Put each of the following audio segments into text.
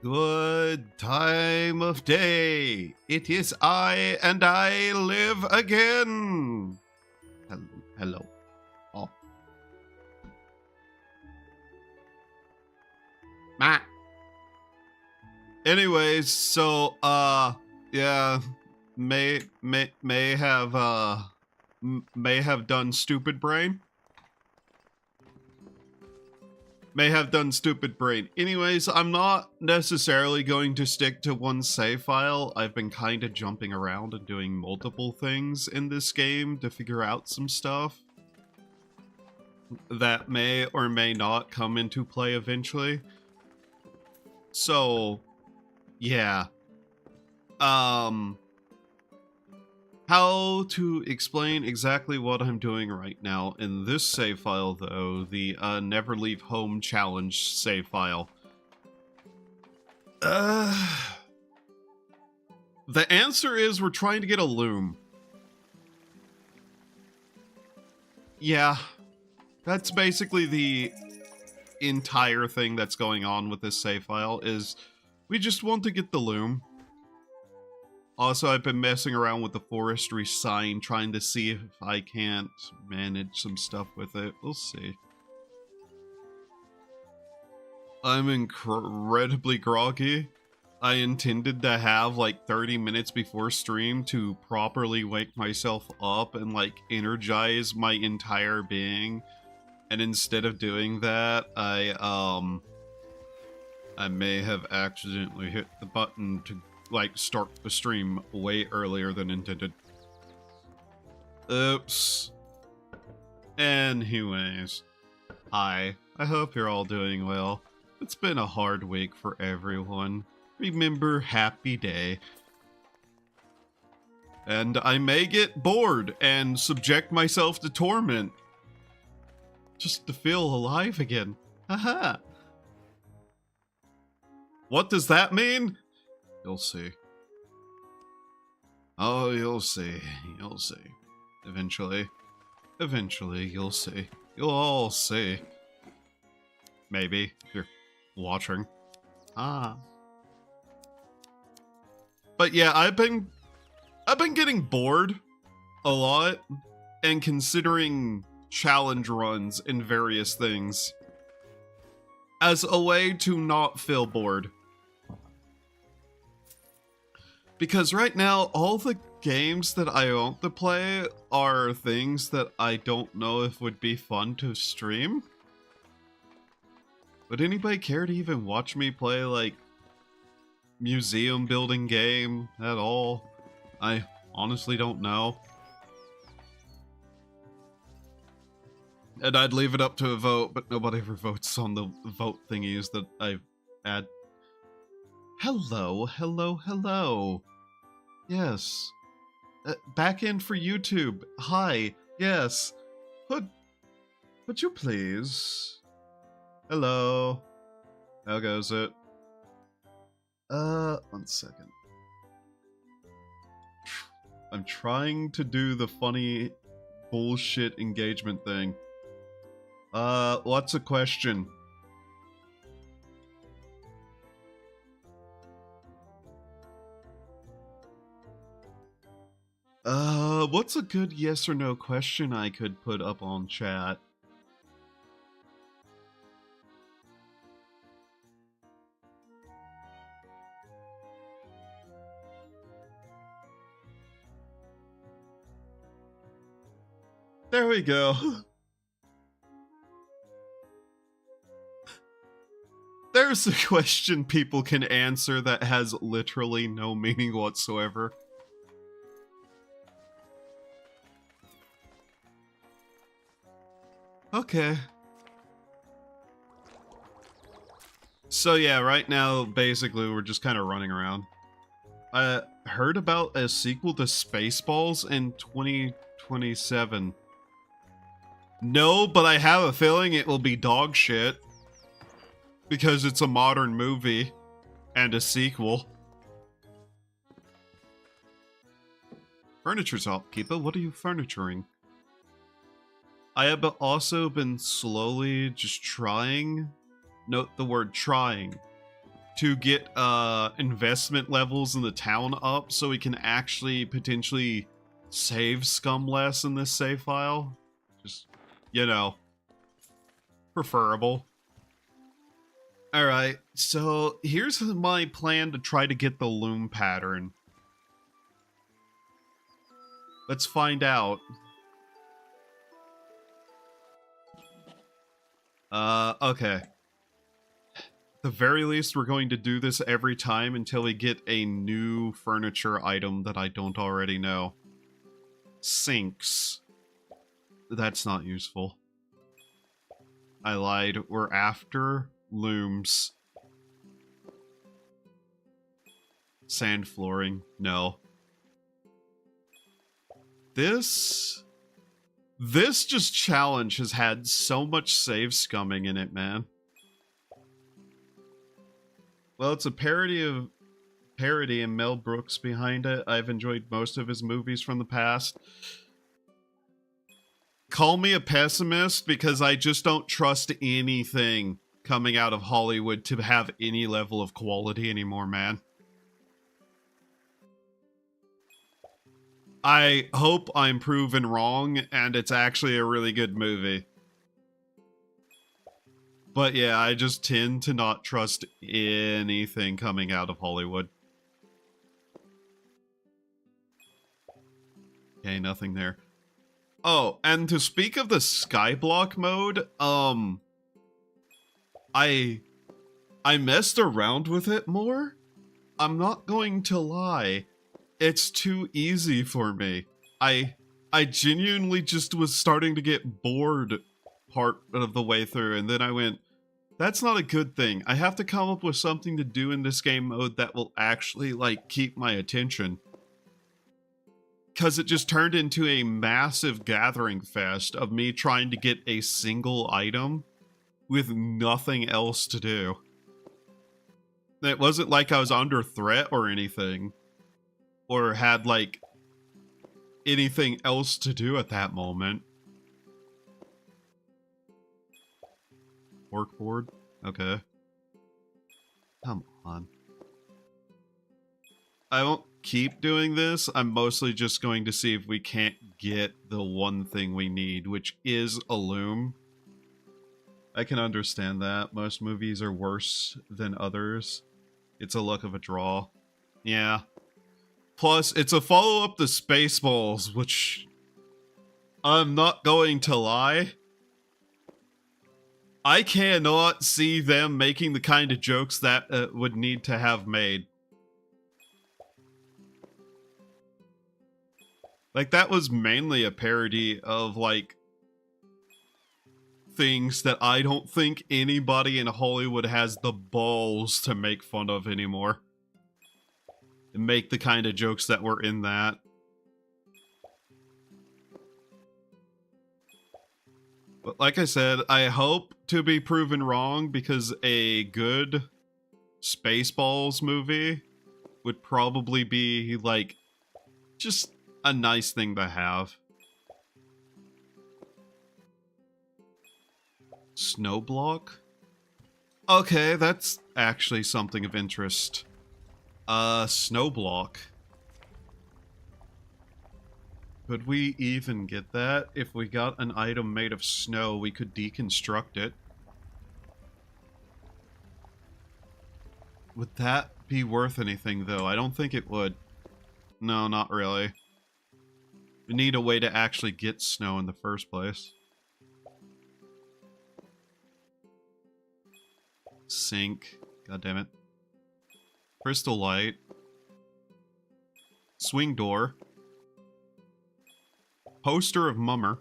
Good time of day. It is I, and I live again. Hello. Oh. Ma. Anyways, so yeah, may have done stupid brain. May have done stupid brain. Anyways, I'm not necessarily going to stick to one save file. I've been kind of jumping around and doing multiple things in this game to figure out some stuff that may or may not come into play eventually. So, yeah. How to explain exactly what I'm doing right now in this save file, though, the Never Leave Home Challenge save file. The answer is we're trying to get a loom. Yeah, that's basically the entire thing that's going on with this save file, is we just want to get the loom. Also, I've been messing around with the forestry sign, trying to see if I can't manage some stuff with it. We'll see. I'm incredibly groggy. I intended to have like 30 minutes before stream to properly wake myself up and like energize my entire being. And instead of doing that, I may have accidentally hit the button to like start the stream way earlier than intended. Oops. Anyways, hi. I hope you're all doing well. It's been a hard week for everyone. Remember, happy day. And I may get bored and subject myself to torment. Just to feel alive again. Haha. What does that mean? You'll see. Oh, you'll see. You'll see. Eventually. Eventually, you'll see. You'll all see. Maybe, if you're watching. Ah. But yeah, I've been getting bored a lot and considering challenge runs in various things as a way to not feel bored. Because right now, all the games that I want to play are things that I don't know if would be fun to stream. Would anybody care to even watch me play, like, museum building game at all? I honestly don't know. And I'd leave it up to a vote, but nobody ever votes on the vote thingies that I add. Hello, hello, hello. Yes. Back in for YouTube. Hi. Yes. Would you please? Hello. How goes it? 1 second. I'm trying to do the funny bullshit engagement thing. What's a question? What's a good yes or no question I could put up on chat? There we go. There's a question people can answer that has literally no meaning whatsoever. Okay. So yeah, right now, basically, we're just kind of running around. I heard about a sequel to Spaceballs in 2027. No, but I have a feeling it will be dog shit. Because it's a modern movie. And a sequel. Furniture's upkeeper, what are you furnituring? I have also been slowly just trying. Note the word trying. to get investment levels in the town up so we can actually potentially save scum less in this save file. Just, you know, preferable. Alright, so here's my plan to try to get the loom pattern. Let's find out. Okay. At the very least, we're going to do this every time until we get a new furniture item that I don't already know. Sinks. That's not useful. I lied. We're after looms. Sand flooring. No. This just challenge has had so much save scumming in it, man. Well, it's a parody and Mel Brooks behind it. I've enjoyed most of his movies from the past. Call me a pessimist because I just don't trust anything coming out of Hollywood to have any level of quality anymore, man. I hope I'm proven wrong and it's actually a really good movie. But yeah, I just tend to not trust anything coming out of Hollywood. Okay, nothing there. Oh, and to speak of the skyblock mode, I messed around with it more. I'm not going to lie. It's too easy for me. I genuinely just was starting to get bored part of the way through, and then I went, that's not a good thing. I have to come up with something to do in this game mode that will actually, like, keep my attention. Because it just turned into a massive gathering fest of me trying to get a single item with nothing else to do. It wasn't like I was under threat or anything. Or had, like, anything else to do at that moment. Workboard? Okay. Come on. I won't keep doing this. I'm mostly just going to see if we can't get the one thing we need, which is a loom. I can understand that. Most movies are worse than others. It's a luck of a draw. Yeah. Plus, it's a follow-up to Spaceballs, which I'm not going to lie. I cannot see them making the kind of jokes that would need to have made. Like, that was mainly a parody of, like, things that I don't think anybody in Hollywood has the balls to make fun of anymore. And make the kind of jokes that were in that. But like I said, I hope to be proven wrong because a good Spaceballs movie would probably be, like, just a nice thing to have. Snow block? Okay, that's actually something of interest. Snow block. Could we even get that? If we got an item made of snow, we could deconstruct it. Would that be worth anything, though? I don't think it would. No, not really. We need a way to actually get snow in the first place. Sink. God damn it. Crystal light. Swing door. Poster of Mummer.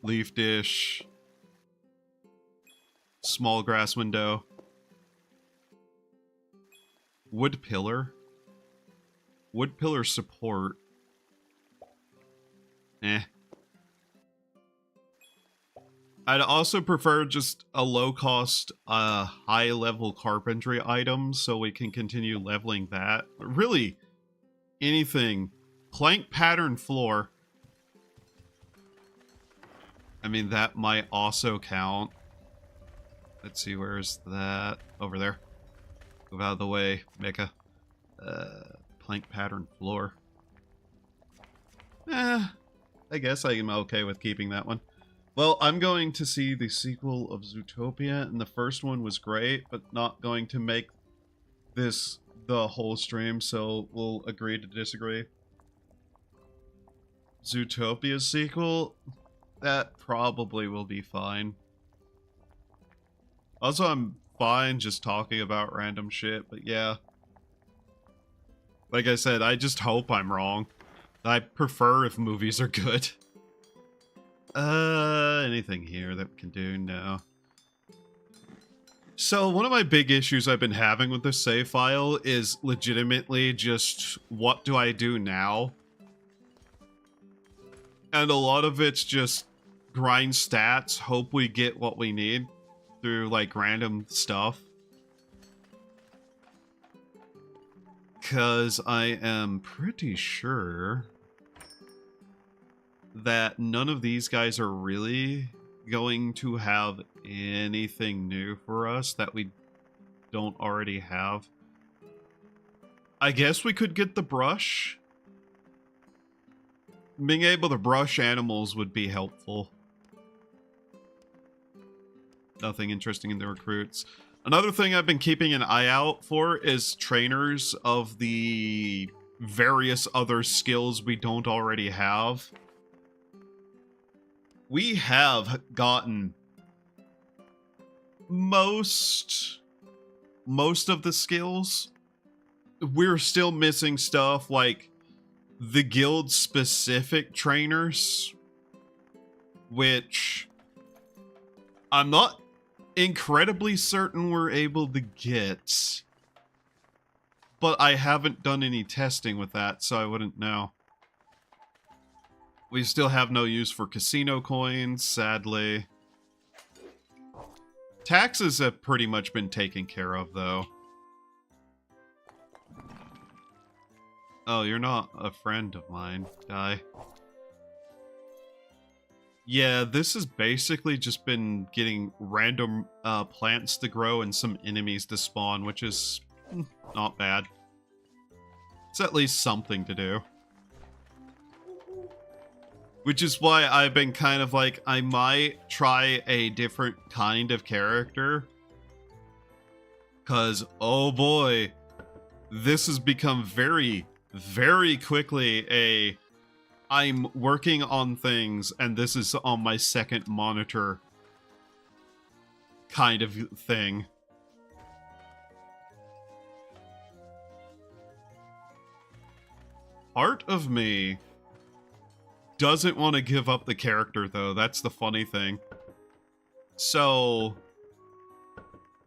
Leaf dish. Small grass window. Wood pillar. Wood pillar support. Eh. I'd also prefer just a low-cost, high-level carpentry item so we can continue leveling that. Really, anything. Plank pattern floor. I mean, that might also count. Let's see, where's that? Over there. Move out of the way, Mecha. Plank pattern floor. I guess I am okay with keeping that one. Well, I'm going to see the sequel of Zootopia, and the first one was great, but not going to make this the whole stream, so we'll agree to disagree. Zootopia's sequel, that probably will be fine. Also, I'm fine just talking about random shit, but yeah. Like I said, I just hope I'm wrong. I prefer if movies are good. Anything here that we can do? No. So, one of my big issues I've been having with this save file is legitimately just, what do I do now? And a lot of it's just grind stats, hope we get what we need through, like, random stuff. Because I am pretty sure that none of these guys are really going to have anything new for us that we don't already have. I guess we could get the brush. Being able to brush animals would be helpful. Nothing interesting in the recruits. Another thing I've been keeping an eye out for is trainers of the various other skills we don't already have. We have gotten most of the skills. We're still missing stuff like the guild specific trainers, which I'm not incredibly certain we're able to get, but I haven't done any testing with that, so I wouldn't know. We still have no use for casino coins, sadly. Taxes have pretty much been taken care of, though. Oh, you're not a friend of mine, guy. Yeah, this has basically just been getting random plants to grow and some enemies to spawn, which is not bad. It's at least something to do. Which is why I've been kind of like, I might try a different kind of character. Because, oh boy, this has become very, very quickly a... I'm working on things, and this is on my second monitor kind of thing. Part of me doesn't want to give up the character, though. That's the funny thing. So,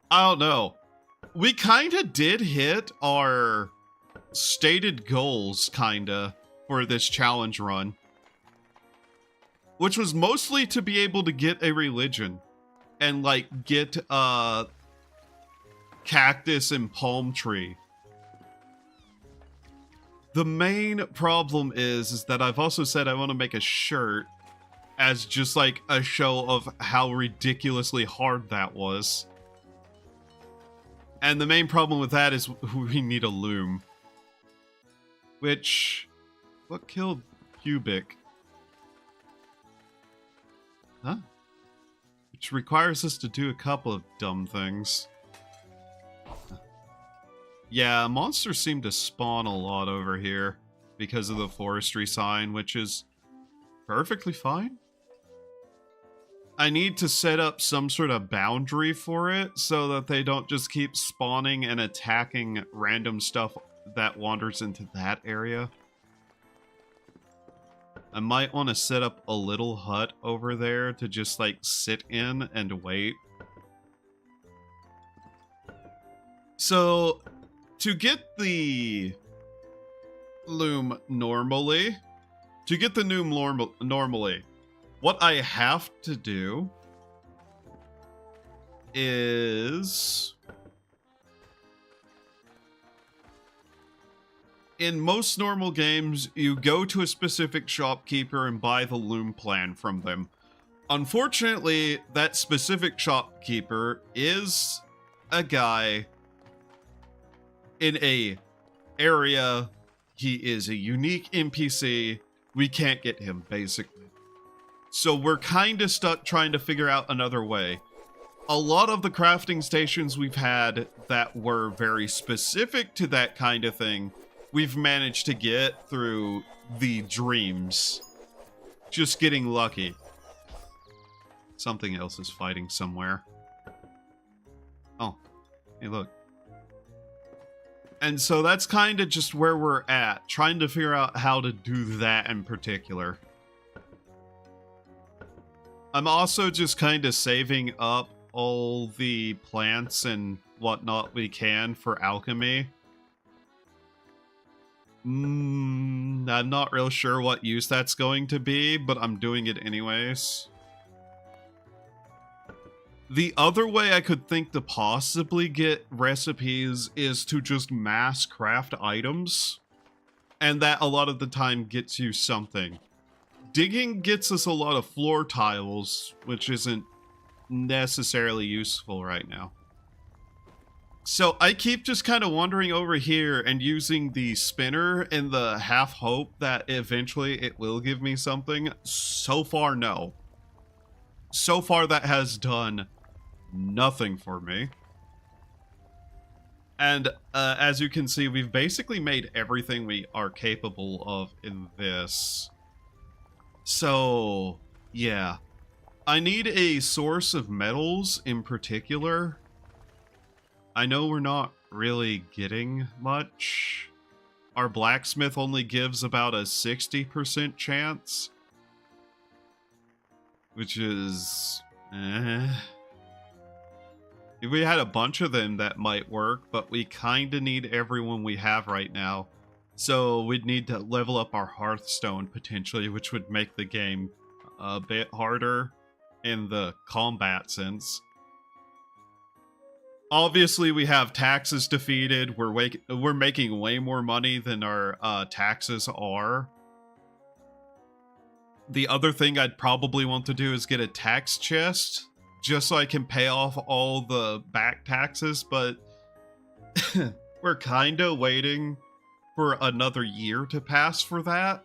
I don't know. We kind of did hit our stated goals, kind of, for this challenge run. Which was mostly to be able to get a religion. And, like, get, cactus and palm tree. The main problem is that I've also said I want to make a shirt as just like a show of how ridiculously hard that was. And the main problem with that is we need a loom. Which... what killed Cubic? Huh? Which requires us to do a couple of dumb things. Yeah, monsters seem to spawn a lot over here because of the forestry sign, which is perfectly fine. I need to set up some sort of boundary for it so that they don't just keep spawning and attacking random stuff that wanders into that area. I might want to set up a little hut over there to just like sit in and wait. So... to get the loom normally, what I have to do is, in most normal games, you go to a specific shopkeeper and buy the loom plan from them. Unfortunately, that specific shopkeeper is a guy in a area. He is a unique NPC. We can't get him, basically. So we're kind of stuck trying to figure out another way. A lot of the crafting stations we've had that were very specific to that kind of thing, we've managed to get through the dreams. Just getting lucky. Something else is fighting somewhere. Oh, hey, look. And so that's kind of just where we're at, trying to figure out how to do that in particular. I'm also just kind of saving up all the plants and whatnot we can for alchemy. I'm not real sure what use that's going to be, but I'm doing it anyways. The other way I could think to possibly get recipes is to just mass craft items, and that a lot of the time gets you something. Digging gets us a lot of floor tiles, which isn't necessarily useful right now. So I keep just kind of wandering over here and using the spinner in the half hope that eventually it will give me something. So far, no. So far, that has done nothing for me. And as you can see, we've basically made everything we are capable of in this. So, yeah. I need a source of metals in particular. I know we're not really getting much. Our blacksmith only gives about a 60% chance. Which is... If we had a bunch of them, that might work, but we kind of need everyone we have right now. So we'd need to level up our Hearthstone, potentially, which would make the game a bit harder in the combat sense. Obviously, we have taxes defeated. We're making way more money than our taxes are. The other thing I'd probably want to do is get a tax chest, just so I can pay off all the back taxes, but we're kind of waiting for another year to pass for that,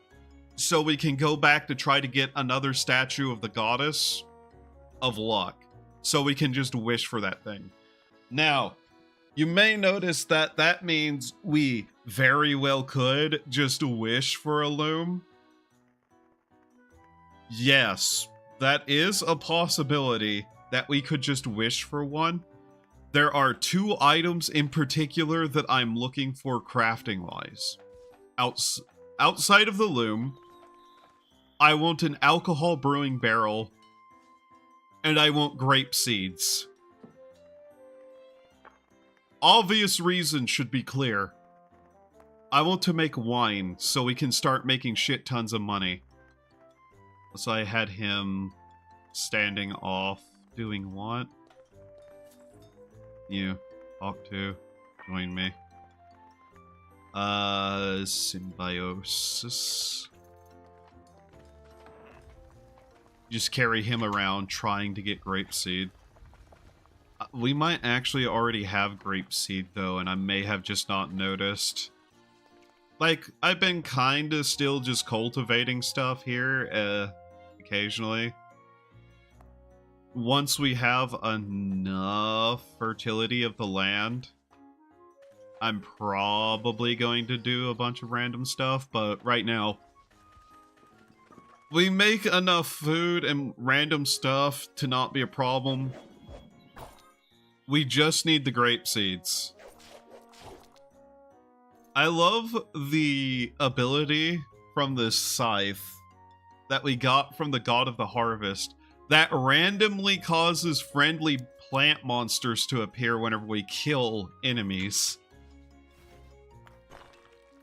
so we can go back to try to get another statue of the goddess of luck, so we can just wish for that thing. Now, you may notice that that means we very well could just wish for a loom. Yes, that is a possibility that we could just wish for one. There are two items in particular that I'm looking for crafting-wise. Outside of the loom, I want an alcohol brewing barrel, and I want grape seeds. Obvious reasons should be clear. I want to make wine so we can start making shit tons of money. So I had him standing off doing what? You, talk to, join me. Symbiosis. Just carry him around trying to get grapeseed. We might actually already have grapeseed though, and I may have just not noticed. Like, I've been kinda still just cultivating stuff here, occasionally. Once we have enough fertility of the land, I'm probably going to do a bunch of random stuff, but right now, we make enough food and random stuff to not be a problem. We just need the grape seeds. I love the ability from this scythe that we got from the God of the Harvest that randomly causes friendly plant monsters to appear whenever we kill enemies.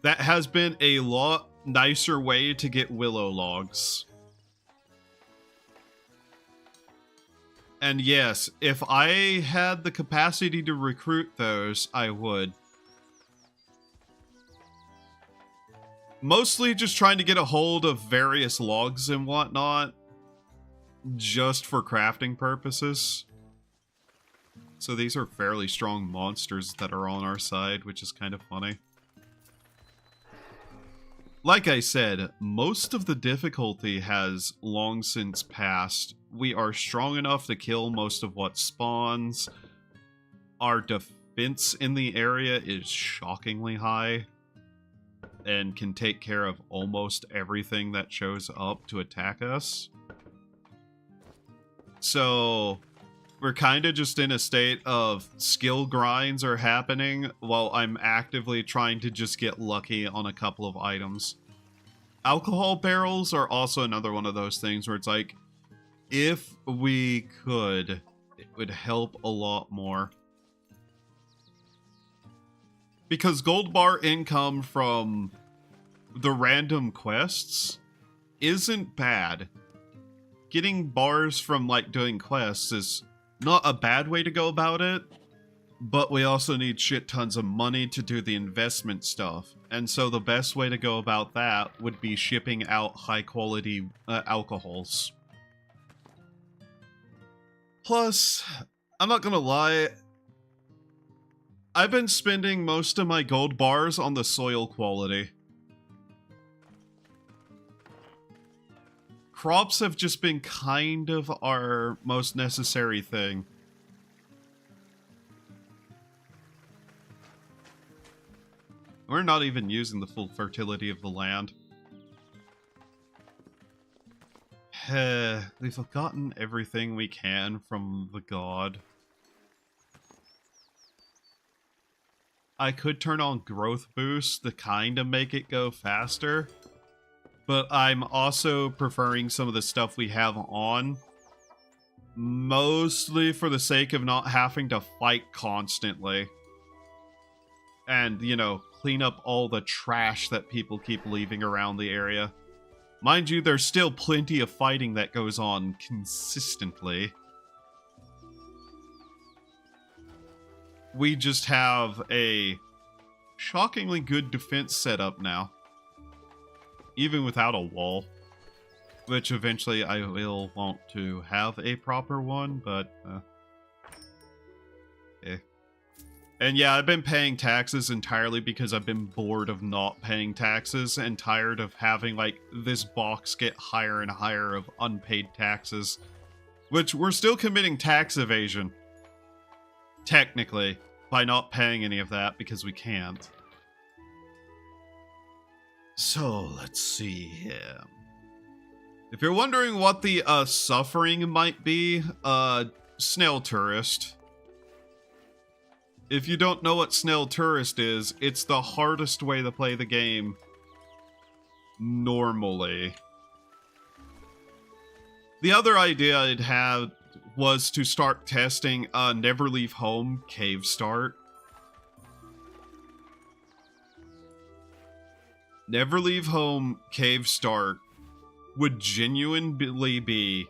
That has been a lot nicer way to get willow logs. And yes, if I had the capacity to recruit those, I would. Mostly just trying to get a hold of various logs and whatnot. just for crafting purposes. So these are fairly strong monsters that are on our side, which is kind of funny. Like I said, most of the difficulty has long since passed. We are strong enough to kill most of what spawns. Our defense in the area is shockingly high and can take care of almost everything that shows up to attack us. So we're kind of just in a state of skill grinds are happening while I'm actively trying to just get lucky on a couple of items. Alcohol barrels are also another one of those things where it's like, if we could, it would help a lot more. Because gold bar income from the random quests isn't bad. Getting bars from, like, doing quests is not a bad way to go about it, but we also need shit tons of money to do the investment stuff. And so the best way to go about that would be shipping out high-quality alcohols. Plus, I'm not gonna lie, I've been spending most of my gold bars on the soil quality. Crops have just been kind of our most necessary thing. We're not even using the full fertility of the land. We've gotten everything we can from the god. I could turn on growth boost to kind of make it go faster, but I'm also preferring some of the stuff we have on, mostly for the sake of not having to fight constantly. And, you know, clean up all the trash that people keep leaving around the area. Mind you, there's still plenty of fighting that goes on consistently. We just have a shockingly good defense setup now. Even without a wall. Which eventually I will want to have a proper one, but... And yeah, I've been paying taxes entirely because I've been bored of not paying taxes and tired of having, like, this box get higher and higher of unpaid taxes. Which we're still committing tax evasion. Technically. By not paying any of that because we can't. So, let's see here. If you're wondering what the suffering might be, Snail Tourist. If you don't know what Snail Tourist is, it's the hardest way to play the game normally. The other idea I'd had was to start testing Never Leave Home Cave Start. Never Leave Home Cave Start would genuinely be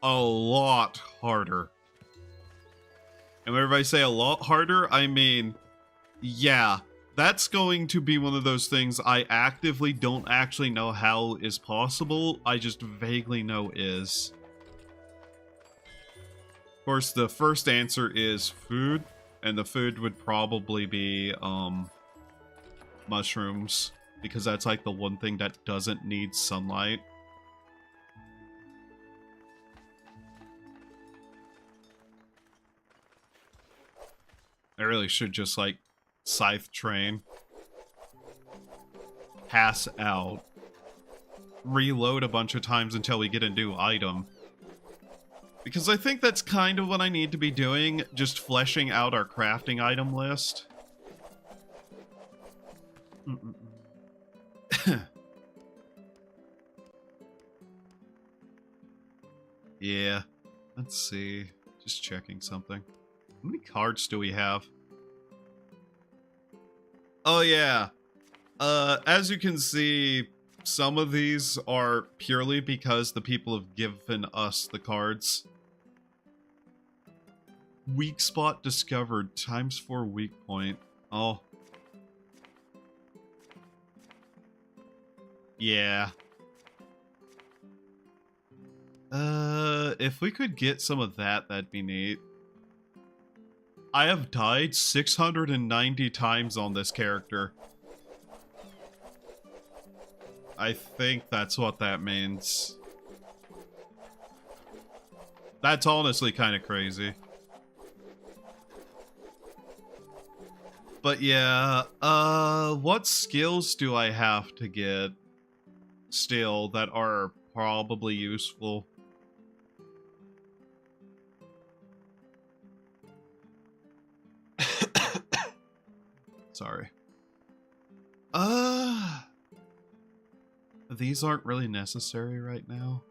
a lot harder. And whenever I say a lot harder, I mean, yeah, that's going to be one of those things I actively don't actually know how is possible, I just vaguely know is. Of course, the first answer is food, and the food would probably be, mushrooms, because that's like the one thing that doesn't need sunlight. I really should just, like, scythe train. Pass out. Reload a bunch of times until we get a new item. Because I think that's kind of what I need to be doing, just fleshing out our crafting item list. Yeah, let's see. Just checking something. How many cards do we have? Oh yeah. As you can see, some of these are purely because the people have given us the cards. Weak spot discovered, ×4 weak point. Oh. Yeah. If we could get some of that, that'd be neat. I have died 690 times on this character. I think that's what that means. That's honestly kind of crazy. But yeah, what skills do I have to get still that are probably useful? Sorry. These aren't really necessary right now.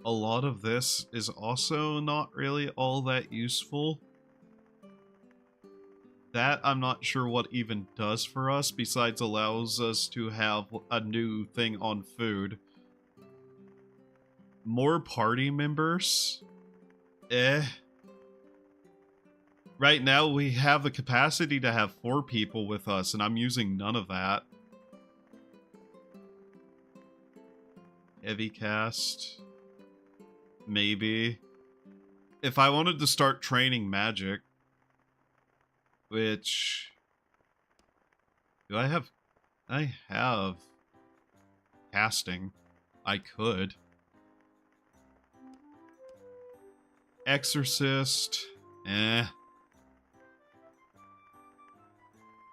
A lot of this is also not really all that useful. That I'm not sure what even does for us, besides allows us to have a new thing on food. More party members? Right now we have the capacity to have 4 people with us, and I'm using none of that. Heavy cast. Maybe. If I wanted to start training magic, which... do I have... I have... casting. I could. Exorcist.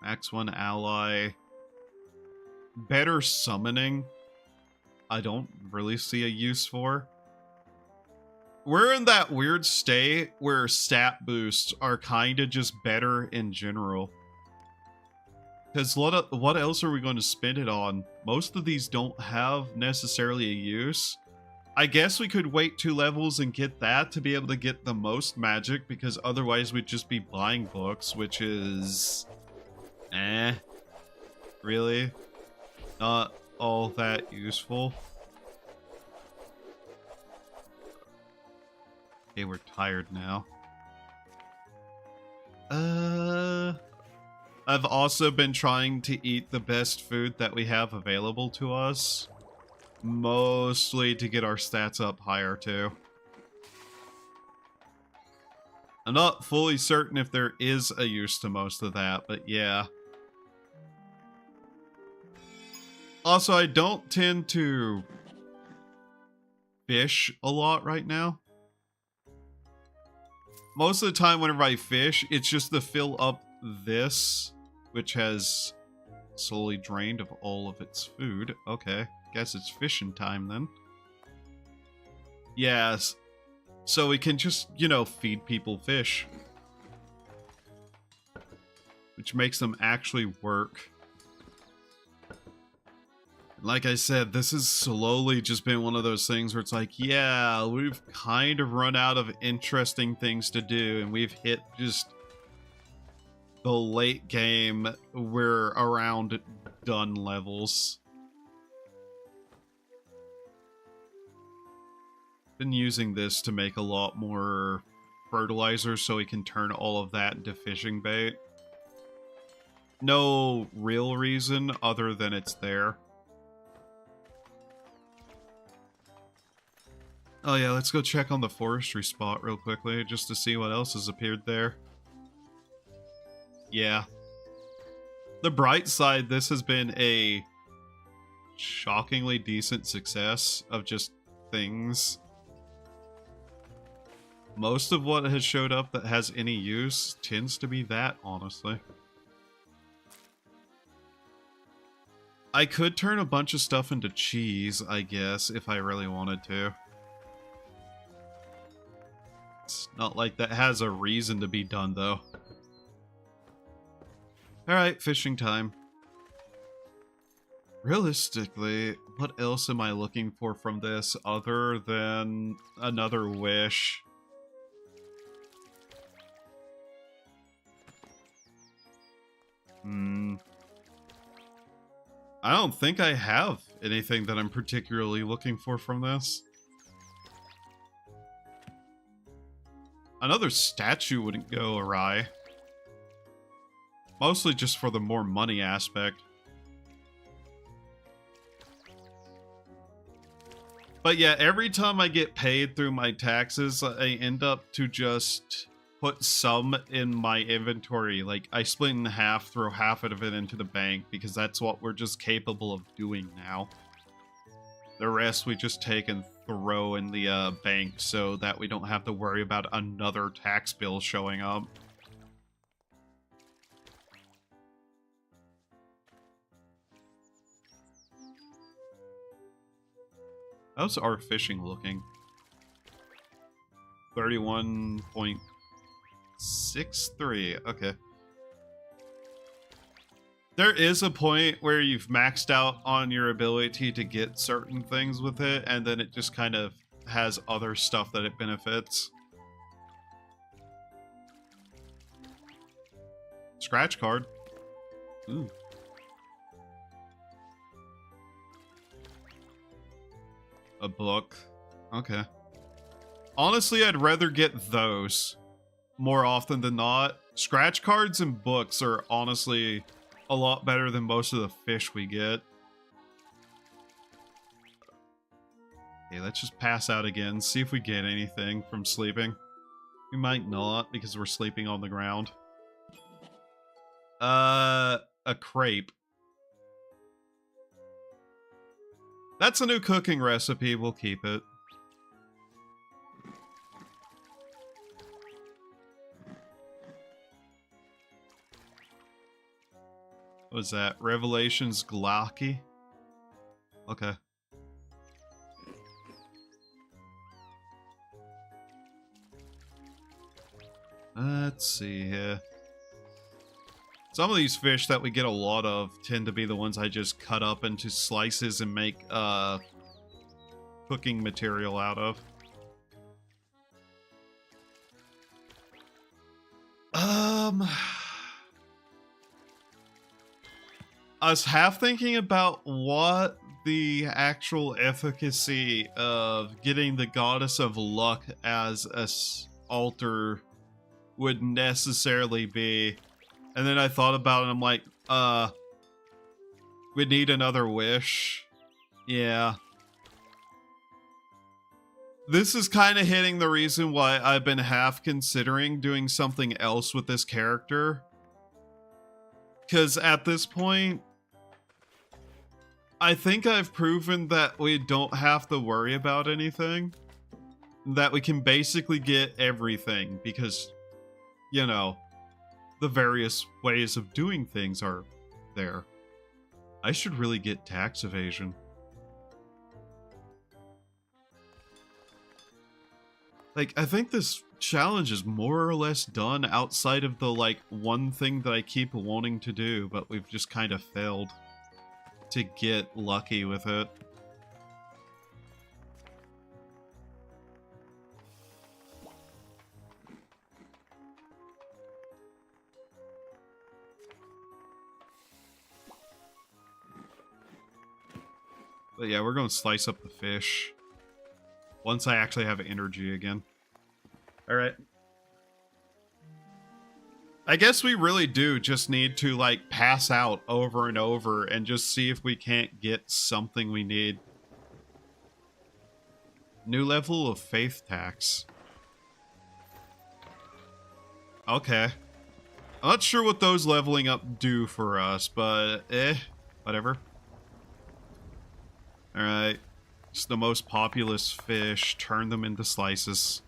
Max 1 ally. Better summoning. I don't really see a use for. We're in that weird state where stat boosts are kind of just better in general. Because what else are we going to spend it on? Most of these don't have necessarily a use. I guess we could wait 2 levels and get that to be able to get the most magic, because otherwise we'd just be buying books, which is... really? Not all that useful. Okay, we're tired now. I've also been trying to eat the best food that we have available to us. Mostly to get our stats up higher, too. I'm not fully certain if there is a use to most of that, but yeah. Also, I don't tend to fish a lot right now. Most of the time whenever I fish, it's just to fill up this, which has slowly drained of all of its food. Okay, guess it's fishing time then. Yes, so we can just, you know, feed people fish. Which makes them actually work. Like I said, this has slowly just been one of those things where it's like, yeah, we've kind of run out of interesting things to do, and we've hit just the late game, we're around done levels. Been using this to make a lot more fertilizer so we can turn all of that into fishing bait. No real reason other than it's there. Oh yeah, let's go check on the forestry spot real quickly, just to see what else has appeared there. Yeah. The bright side, this has been a shockingly decent success of just things. Most of what has showed up that has any use tends to be that, honestly. I could turn a bunch of stuff into cheese, I guess, if I really wanted to. It's not like that has a reason to be done, though. Alright, fishing time. Realistically, what else am I looking for from this other than another wish? I don't think I have anything that I'm particularly looking for from this. Another statue wouldn't go awry. Mostly just for the more money aspect. But yeah, every time I get paid through my taxes, I end up to just put some in my inventory. Like, I split in half, throw half of it into the bank, because that's what we're just capable of doing now. The rest we just take and throw in the bank so that we don't have to worry about another tax bill showing up. How's our fishing looking? 31.63. Okay. There is a point where you've maxed out on your ability to get certain things with it, and then it just kind of has other stuff that it benefits. Scratch card. Ooh. A book. Okay. Honestly, I'd rather get those more often than not. Scratch cards and books are honestly a lot better than most of the fish we get. Okay, let's just pass out again, see if we get anything from sleeping. We might not, because we're sleeping on the ground. A crepe. That's a new cooking recipe, we'll keep it. What was that? Revelations Glocky? Okay. Let's see here. Some of these fish that we get a lot of tend to be the ones I just cut up into slices and make cooking material out of. I was half thinking about what the actual efficacy of getting the Goddess of Luck as a altar would necessarily be. And then I thought about it and I'm like, we need another wish. Yeah. This is kind of hitting the reason why I've been half considering doing something else with this character. Because at this point, I think I've proven that we don't have to worry about anything. That we can basically get everything because, you know, the various ways of doing things are there. I should really get tax evasion. Like, I think this challenge is more or less done outside of the, like, one thing that I keep wanting to do, but we've just kind of failed to get lucky with it. But yeah, we're going to slice up the fish once I actually have energy again. Alright. I guess we really do just need to, like, pass out over and over and just see if we can't get something we need. New level of faith tax. Okay. I'm not sure what those leveling up do for us, but whatever. Alright. It's the most populous fish. Turn them into slices.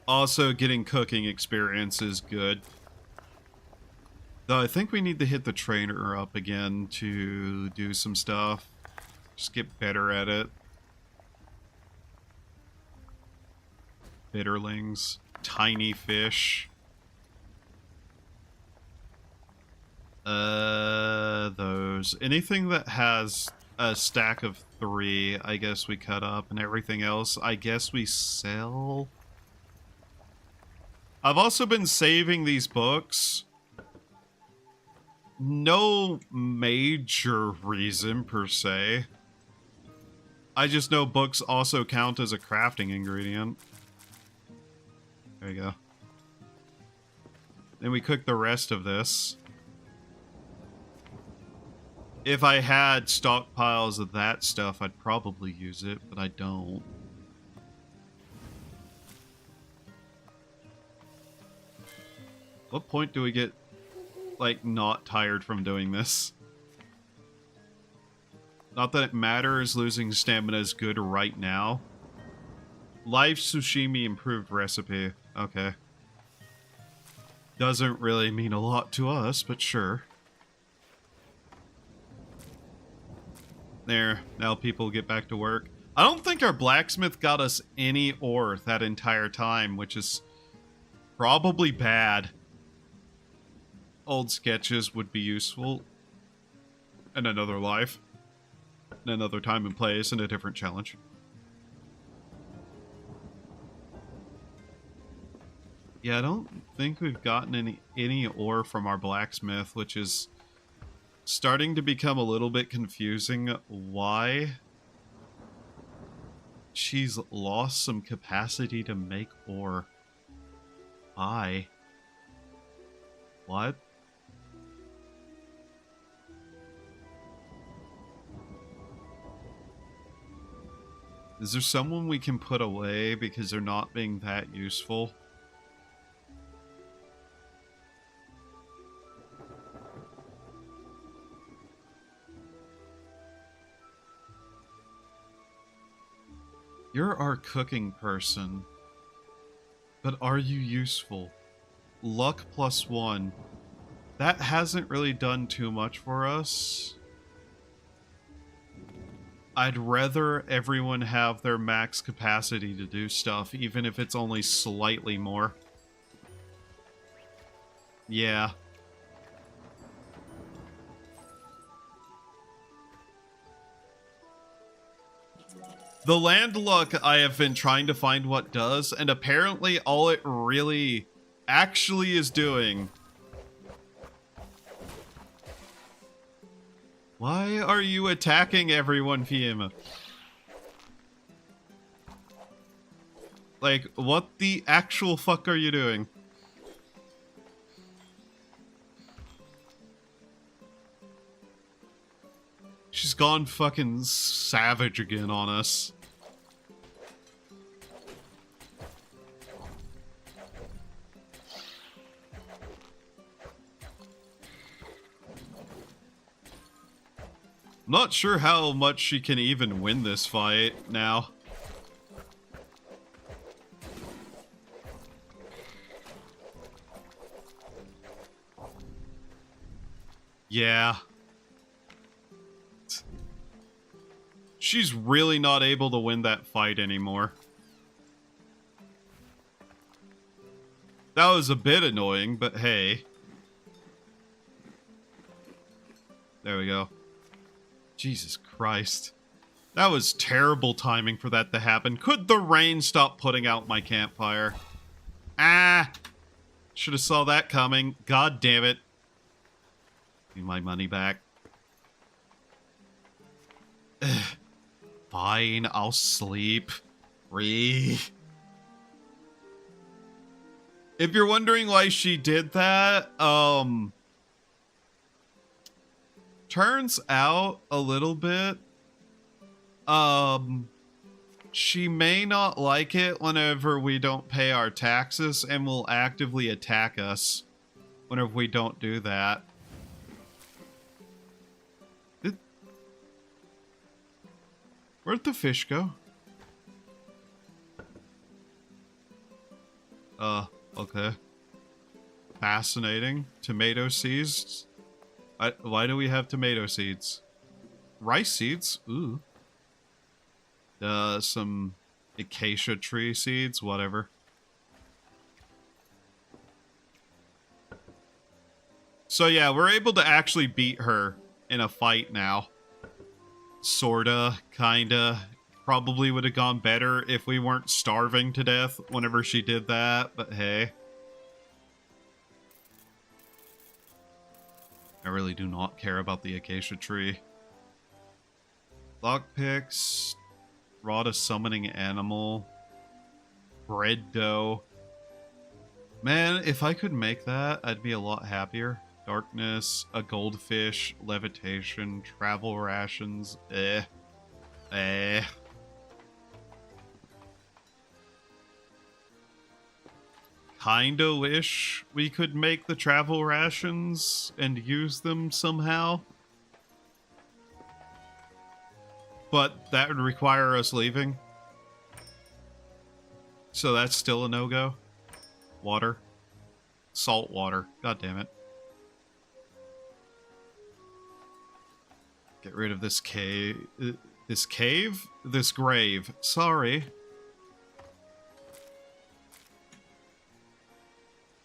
Also, getting cooking experience is good. Though I think we need to hit the trainer up again to do some stuff. Just get better at it. Bitterlings. Tiny fish. Those. Anything that has a stack of 3, I guess we cut up, and everything else, I guess we sell. I've also been saving these books. No major reason, per se. I just know books also count as a crafting ingredient. There you go. Then we cook the rest of this. If I had stockpiles of that stuff, I'd probably use it, but I don't. What point do we get, like, not tired from doing this? Not that it matters, losing stamina is good right now. Live sushimi improved recipe. Okay. Doesn't really mean a lot to us, but sure. There, now people get back to work. I don't think our blacksmith got us any ore that entire time, which is probably bad. Old sketches would be useful. In another life. In another time and place, and a different challenge. Yeah, I don't think we've gotten any ore from our blacksmith, which is starting to become a little bit confusing. Why? She's lost some capacity to make ore. Why? What? Is there someone we can put away because they're not being that useful? You're our cooking person. But are you useful? Luck +1. That hasn't really done too much for us. I'd rather everyone have their max capacity to do stuff, even if it's only slightly more. Yeah. The land luck, I have been trying to find what does, and apparently all it really actually is doing. Why are you attacking everyone, Fiema? Like, what the actual fuck are you doing? She's gone fucking savage again on us. I'm not sure how much she can even win this fight now. Yeah. She's really not able to win that fight anymore. That was a bit annoying, but hey. There we go. Jesus Christ. That was terrible timing for that to happen. Could the rain stop putting out my campfire? Ah! Should have saw that coming. God damn it. Need my money back. Ugh. Fine, I'll sleep. If you're wondering why she did that, turns out a little bit, she may not like it whenever we don't pay our taxes and will actively attack us whenever we don't do that. Where'd the fish go? Okay. Fascinating. Tomato seeds. Why do we have tomato seeds? Rice seeds? Ooh. Some acacia tree seeds, whatever. So yeah, we're able to actually beat her in a fight now. Sorta, kinda. Probably would have gone better if we weren't starving to death whenever she did that, but hey. I really do not care about the acacia tree. Lockpicks. Rod a summoning animal. Bread dough. Man, if I could make that, I'd be a lot happier. Darkness, a goldfish, levitation, travel rations, eh. Kinda wish we could make the travel rations and use them somehow. But that would require us leaving. So that's still a no-go. Water. Salt water. God damn it. Get rid of this cave. This cave? This grave. Sorry.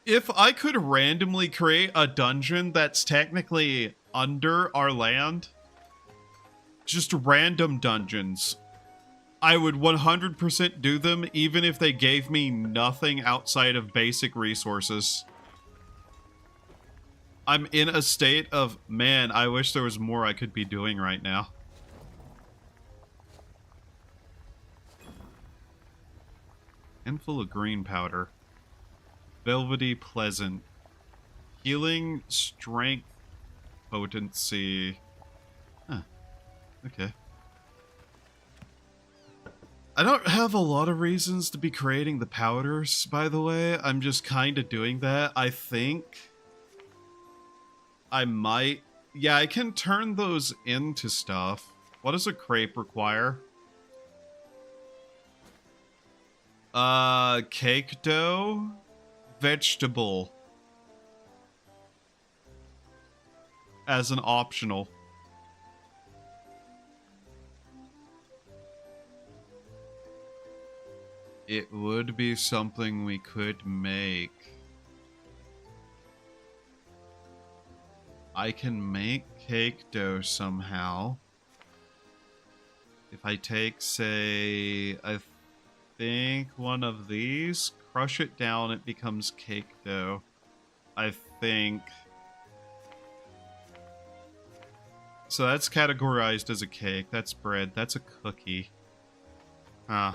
If I could randomly create a dungeon that's technically under our land, just random dungeons, I would 100% do them even if they gave me nothing outside of basic resources. I'm in a state of, man, I wish there was more I could be doing right now. Handful of green powder. Velvety pleasant. Healing, strength, potency. Huh. Okay. I don't have a lot of reasons to be creating the powders, by the way. I'm just kind of doing that. I think I might... Yeah, I can turn those into stuff. What does a crepe require? Cake dough? Vegetable. As an optional. It would be something we could make. I can make cake dough somehow. If I take, say, I think one of these, crush it down, it becomes cake dough. I think. So that's categorized as a cake. That's bread. That's a cookie. Huh.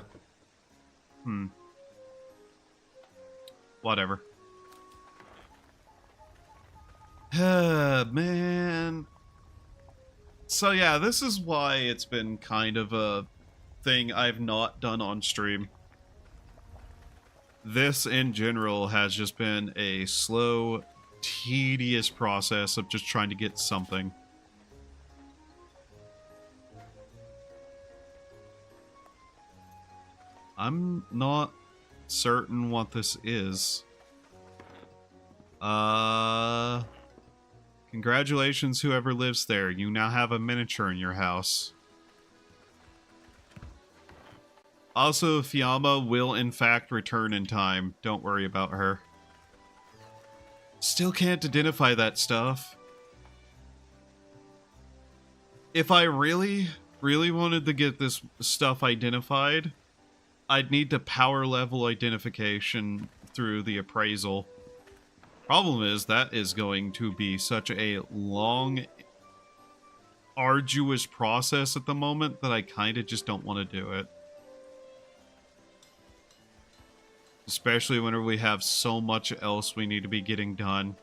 Whatever. Man. So yeah, this is why it's been kind of a thing I've not done on stream. This in general has just been a slow, tedious process of just trying to get something. I'm not certain what this is. Congratulations, whoever lives there. You now have a miniature in your house. Also, Fiamma will in fact return in time. Don't worry about her. Still can't identify that stuff. If I really wanted to get this stuff identified, I'd need to power level identification through the appraisal. Problem is, that is going to be such a long, arduous process at the moment that I kind of just don't want to do it. Especially whenever we have so much else we need to be getting done.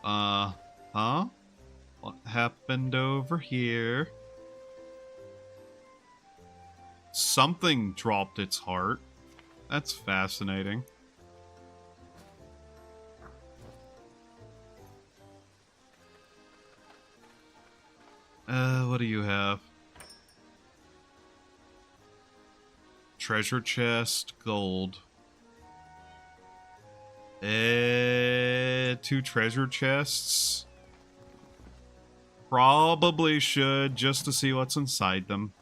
Huh? What happened over here? Something dropped its heart. That's fascinating. What do you have? Treasure chest, gold. 2 treasure chests. Probably should, just to see what's inside them.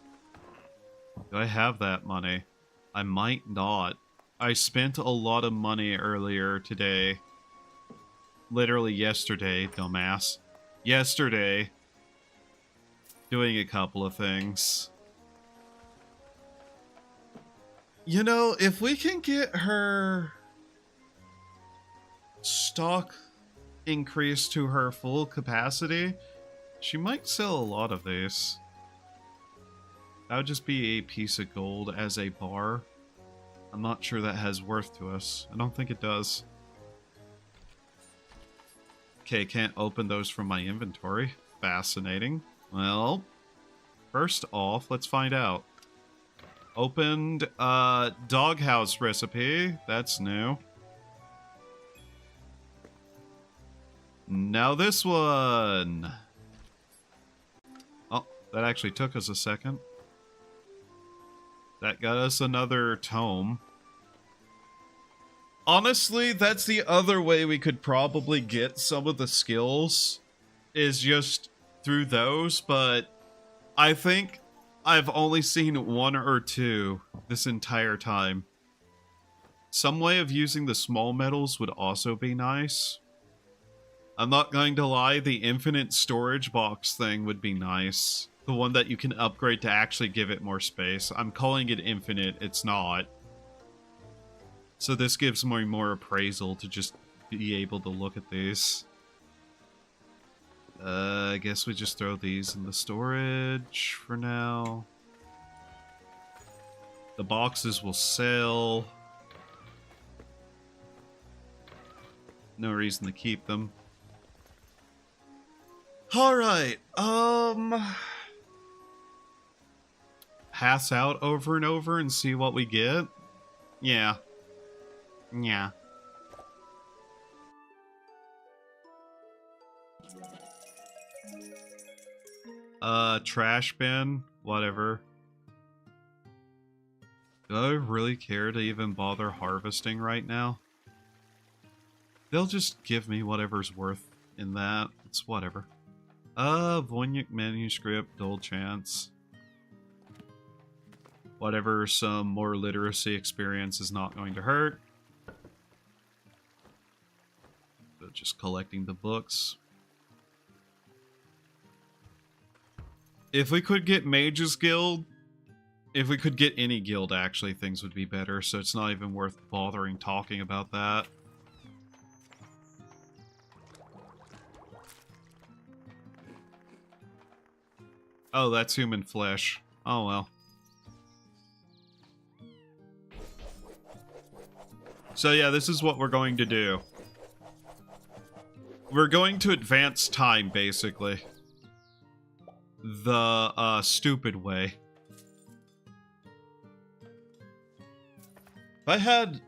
Do I have that money? I might not. I spent a lot of money earlier today. Literally yesterday, dumbass. Yesterday. Doing a couple of things. You know, if we can get her stock increased to her full capacity, she might sell a lot of these. That would just be a piece of gold as a bar. I'm not sure that has worth to us. I don't think it does. Okay, can't open those from my inventory. Fascinating. Well, first off, let's find out. Opened doghouse recipe. That's new. Now this one. Oh, that actually took us a second. That got us another tome. Honestly, that's the other way we could probably get some of the skills, is just through those, but I think I've only seen one or two this entire time. Some way of using the small metals would also be nice. I'm not going to lie, the infinite storage box thing would be nice. The one that you can upgrade to actually give it more space. I'm calling it infinite, it's not. So this gives me more appraisal to just be able to look at these. I guess we just throw these in the storage for now. The boxes will sell. No reason to keep them. Alright, pass out over and over and see what we get? Yeah. Yeah. Trash bin, whatever. Do I really care to even bother harvesting right now? They'll just give me whatever's worth in that. It's whatever. Voynich manuscript, dull chance. Whatever, some more literacy experience is not going to hurt. But just collecting the books. If we could get Mage's Guild, if we could get any guild, actually, things would be better, so it's not even worth bothering talking about that. Oh, that's human flesh. Oh well. So yeah, this is what we're going to do. We're going to advance time, basically. The, stupid way. If I had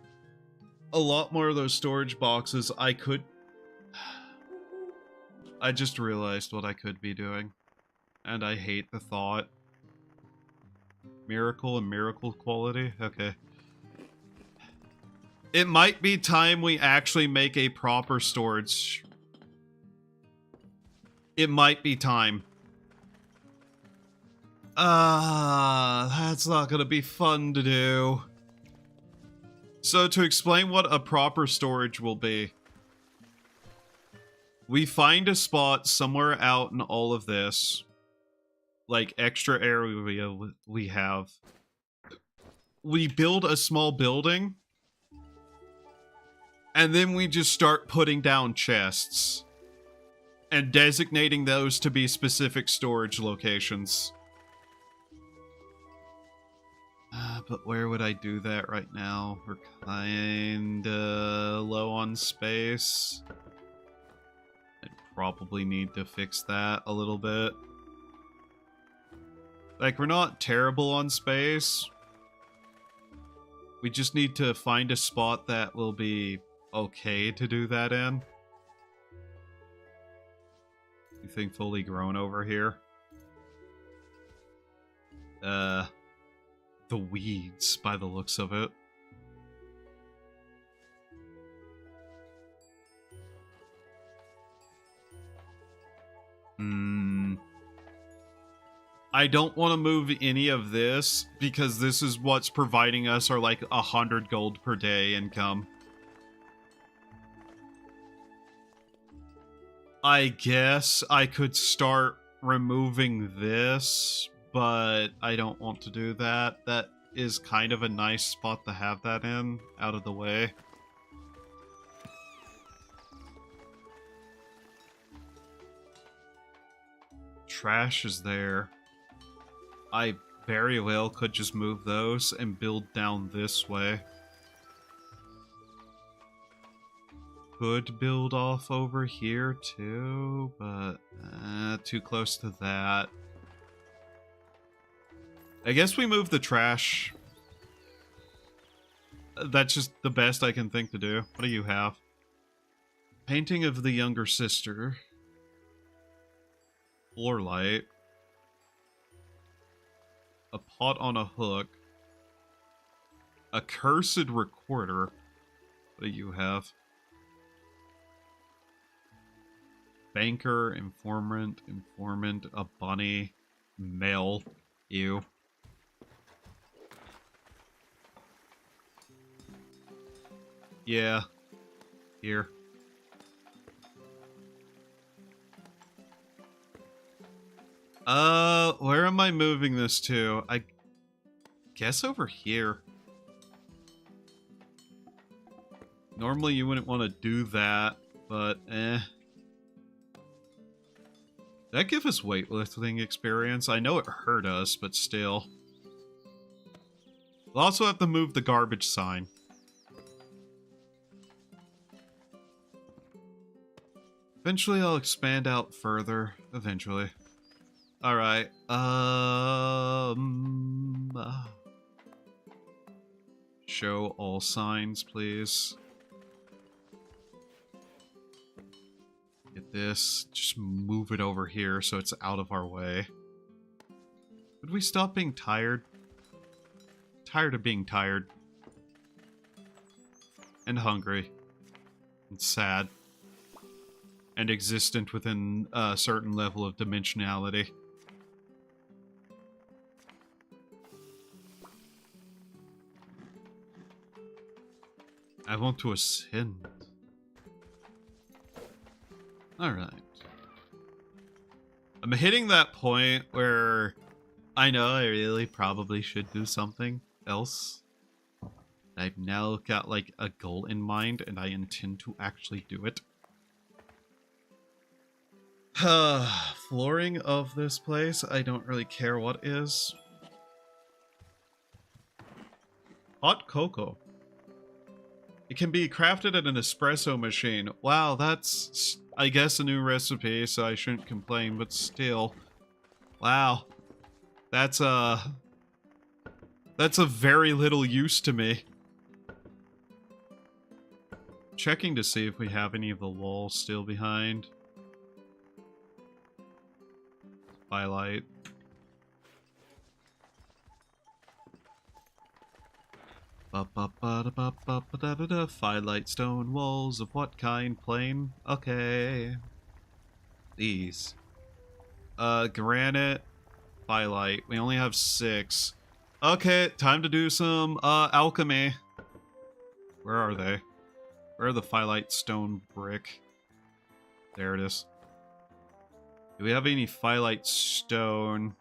a lot more of those storage boxes, I could... I just realized what I could be doing. And I hate the thought. Miracle and miracle quality? Okay. It might be time we actually make a proper storage. It might be time. That's not gonna be fun to do. So to explain what a proper storage will be. We find a spot somewhere out in all of this. Like extra area we have. We build a small building. And then we just start putting down chests. And designating those to be specific storage locations. But where would I do that right now? We're kinda low on space. I probably need to fix that a little bit. Like, we're not terrible on space. We just need to find a spot that will be okay to do that in. Anything fully grown over here? The weeds, by the looks of it. I don't want to move any of this, because this is what's providing us our, like, 100 gold per day income. I guess I could start removing this, but I don't want to do that. That is kind of a nice spot to have that in, out of the way. Trash is there. I very well could just move those and build down this way. could build off over here too, but too close to that. I guess we move the trash. That's just the best I can think to do. What do you have? Painting of the younger sister. Floor light. A pot on a hook. A cursed recorder. What do you have? Banker, informant, a bunny, male, ew. Yeah. Here. Where am I moving this to? I guess over here. Normally you wouldn't want to do that, but eh. Did that give us weightlifting experience? I know it hurt us, but still. We'll also have to move the garbage sign. Eventually I'll expand out further. Eventually. Alright. Show all signs, please. Get this. Just move it over here so it's out of our way. Would we stop being tired? Tired of being tired. And hungry. And sad. And existent within a certain level of dimensionality. I want to ascend. Alright. I'm hitting that point where I know I really probably should do something else. I've now got like a goal in mind and I intend to actually do it. Flooring of this place, I don't really care what is. Hot cocoa. It can be crafted at an espresso machine. Wow, that's, I guess, a new recipe, so I shouldn't complain, but still. Wow. That's a very little use to me. Checking to see if we have any of the walls still behind. Highlight. Firelight stone walls of what kind? Plain? Okay. These. Granite. Firelight. We only have 6. Okay, time to do some, alchemy. Where are they? Where are the firelight stone brick? There it is. Do we have any firelight stone?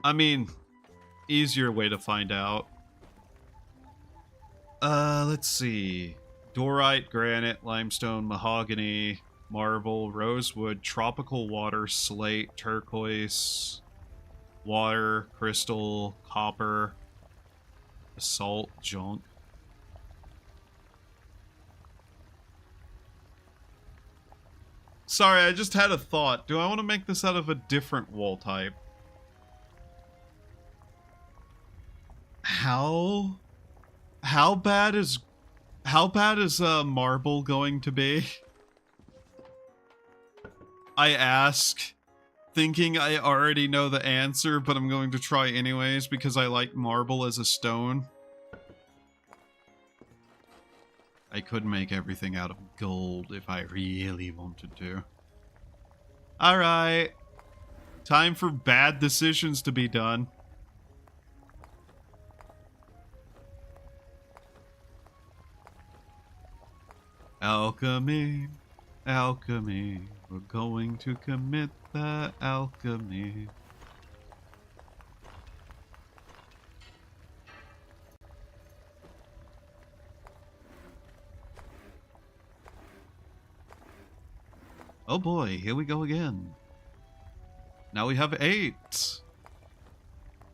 I mean, easier way to find out. Let's see. Dorite, granite, limestone, mahogany, marble, rosewood, tropical water, slate, turquoise, water, crystal, copper, basalt, junk. Sorry, I just had a thought. Do I want to make this out of a different wall type? How bad is marble going to be? I ask, thinking I already know the answer, but I'm going to try anyways because I like marble as a stone. I could make everything out of gold if I really wanted to. Alright. Time for bad decisions to be done. Alchemy. Alchemy. We're going to commit the alchemy. Oh boy, here we go again. Now we have 8.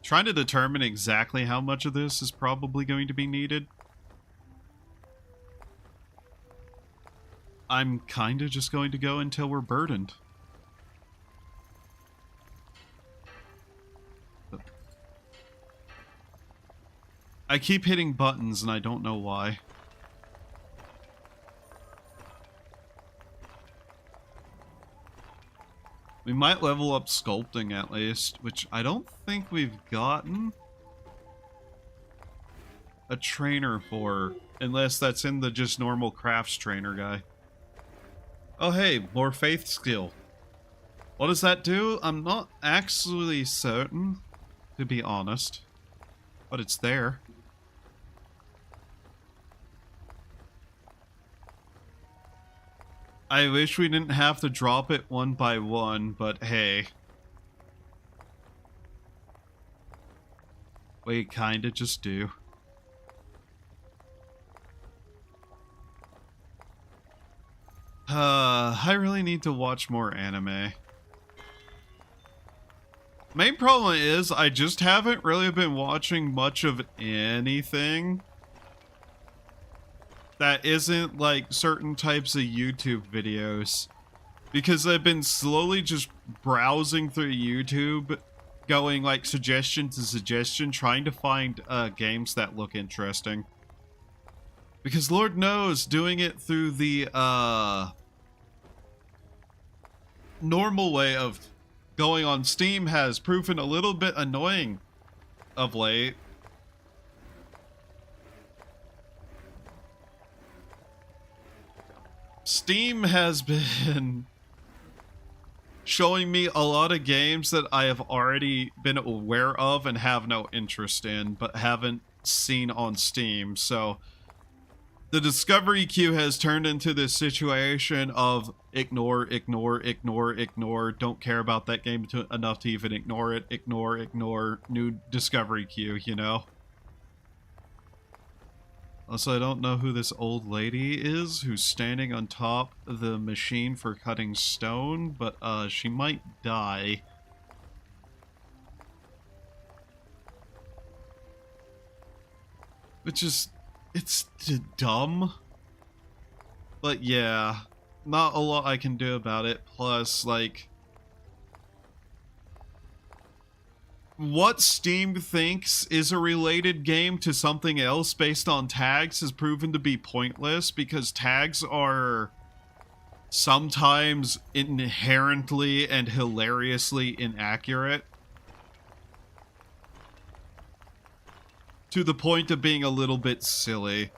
Trying to determine exactly how much of this is probably going to be needed. I'm kind of just going to go until we're burdened. I keep hitting buttons and I don't know why. We might level up sculpting at least, which I don't think we've gotten a trainer for, unless that's in the just normal crafts trainer guy. Oh hey, more faith skill. What does that do? I'm not actually certain, to be honest, but it's there. I wish we didn't have to drop it one by one, but hey. We kinda just do. I really need to watch more anime. Main problem is, I just haven't really been watching much of anything that isn't like certain types of YouTube videos, because I've been slowly just browsing through YouTube, going like suggestion to suggestion, trying to find games that look interesting. Because Lord knows, doing it through the normal way of going on Steam has proven a little bit annoying of late. Steam has been showing me a lot of games that I have already been aware of and have no interest in, but haven't seen on Steam. So the discovery queue has turned into this situation of ignore, ignore, ignore, ignore, don't care about that game enough to even ignore it, ignore, ignore, new discovery queue, you know? Also, I don't know who this old lady is who's standing on top of the machine for cutting stone, but she might die. Which is, it's dumb. But yeah, not a lot I can do about it. Plus, like, what Steam thinks is a related game to something else based on tags has proven to be pointless, because tags are sometimes inherently and hilariously inaccurate. To the point of being a little bit silly.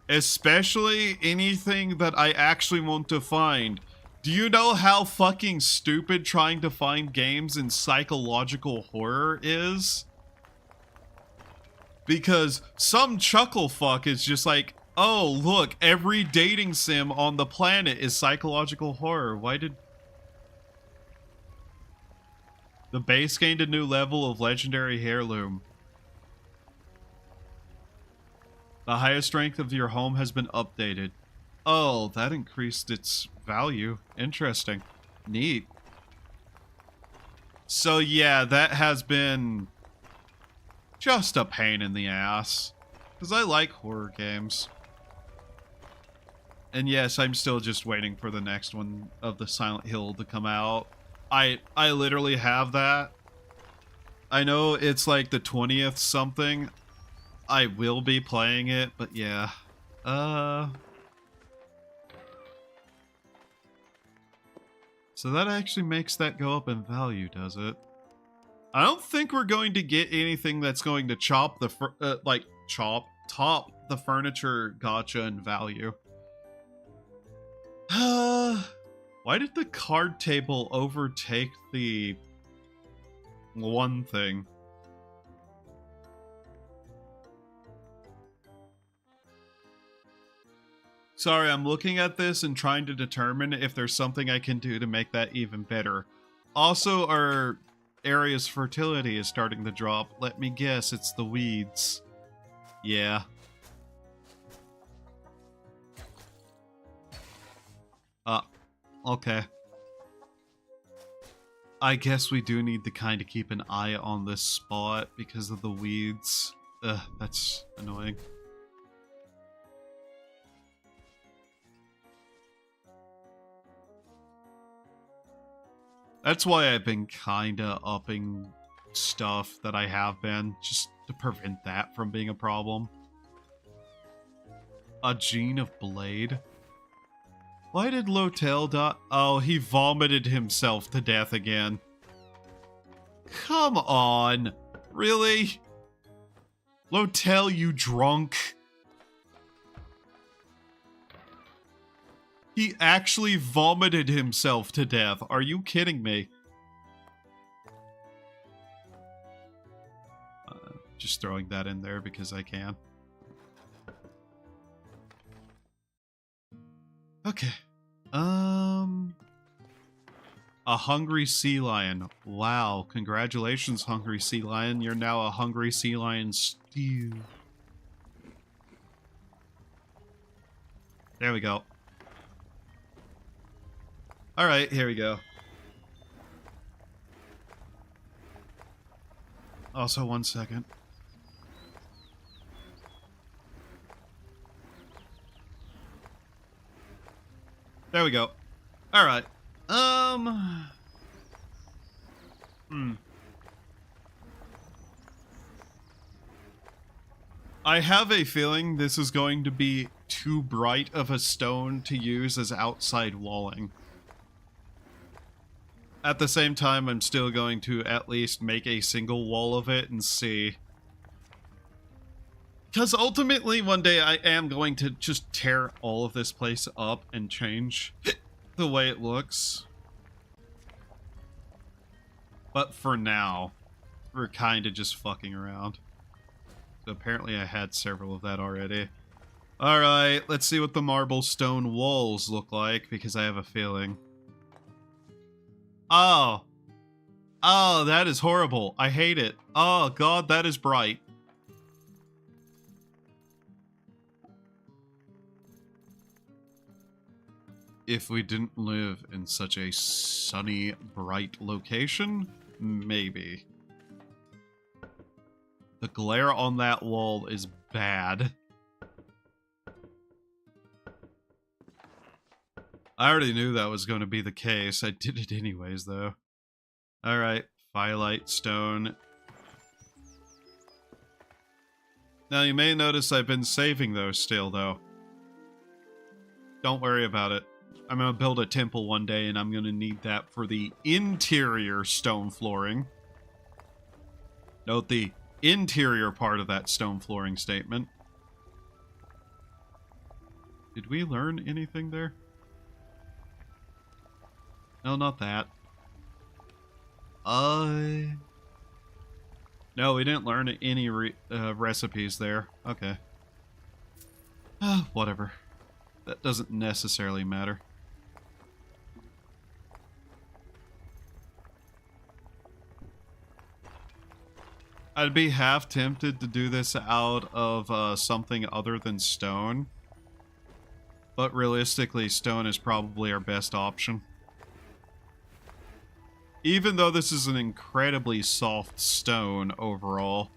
Especially anything that I actually want to find. Do you know how fucking stupid trying to find games in psychological horror is? Because some chuckle fuck is just like, oh, look, every dating sim on the planet is psychological horror. Why did... The base gained a new level of legendary heirloom. The highest strength of your home has been updated. Oh, that increased its value. Interesting. Neat. So yeah, that has been just a pain in the ass. Because I like horror games. And yes, I'm still just waiting for the next one of the Silent Hill to come out. I literally have that. I know it's like the 20th something. I will be playing it, but yeah. So that actually makes that go up in value, does it? I don't think we're going to get anything that's going to chop the top the furniture gacha in value. Why did the card table overtake the one thing? Sorry, I'm looking at this and trying to determine if there's something I can do to make that even better. Also, our area's fertility is starting to drop. Let me guess, it's the weeds. Yeah. Okay. I guess we do need to kind of keep an eye on this spot because of the weeds. That's annoying. That's why I've been kinda upping stuff that I have been, just to prevent that from being a problem. A gene of Blade? Why did Lotel die? Oh, he vomited himself to death again. Come on! Really? Lotel, you drunk! He actually vomited himself to death. Are you kidding me? Just throwing that in there because I can. Okay. A hungry sea lion. Wow. Congratulations, hungry sea lion. You're now a hungry sea lion stew. There we go. Alright, here we go. Also, 1 second. There we go. Alright. I have a feeling this is going to be too bright of a stone to use as outside walling. At the same time, I'm still going to at least make a single wall of it and see. Because ultimately, one day I am going to just tear all of this place up and change the way it looks. But for now, we're kind of just fucking around. So apparently I had several of that already. Alright, let's see what the marble stone walls look like, because I have a feeling. Oh. Oh, that is horrible. I hate it. Oh, God, that is bright. If we didn't live in such a sunny, bright location, maybe. The glare on that wall is bad. I already knew that was going to be the case. I did it anyways, though. Alright, Firelight Stone. Now, you may notice I've been saving those still, though. Don't worry about it. I'm going to build a temple one day, and I'm going to need that for the interior stone flooring. Note the interior part of that stone flooring statement. Did we learn anything there? No, not that. No, we didn't learn any recipes there. Okay. Whatever. That doesn't necessarily matter. I'd be half tempted to do this out of something other than stone. But realistically, stone is probably our best option. Even though this is an incredibly soft stone overall.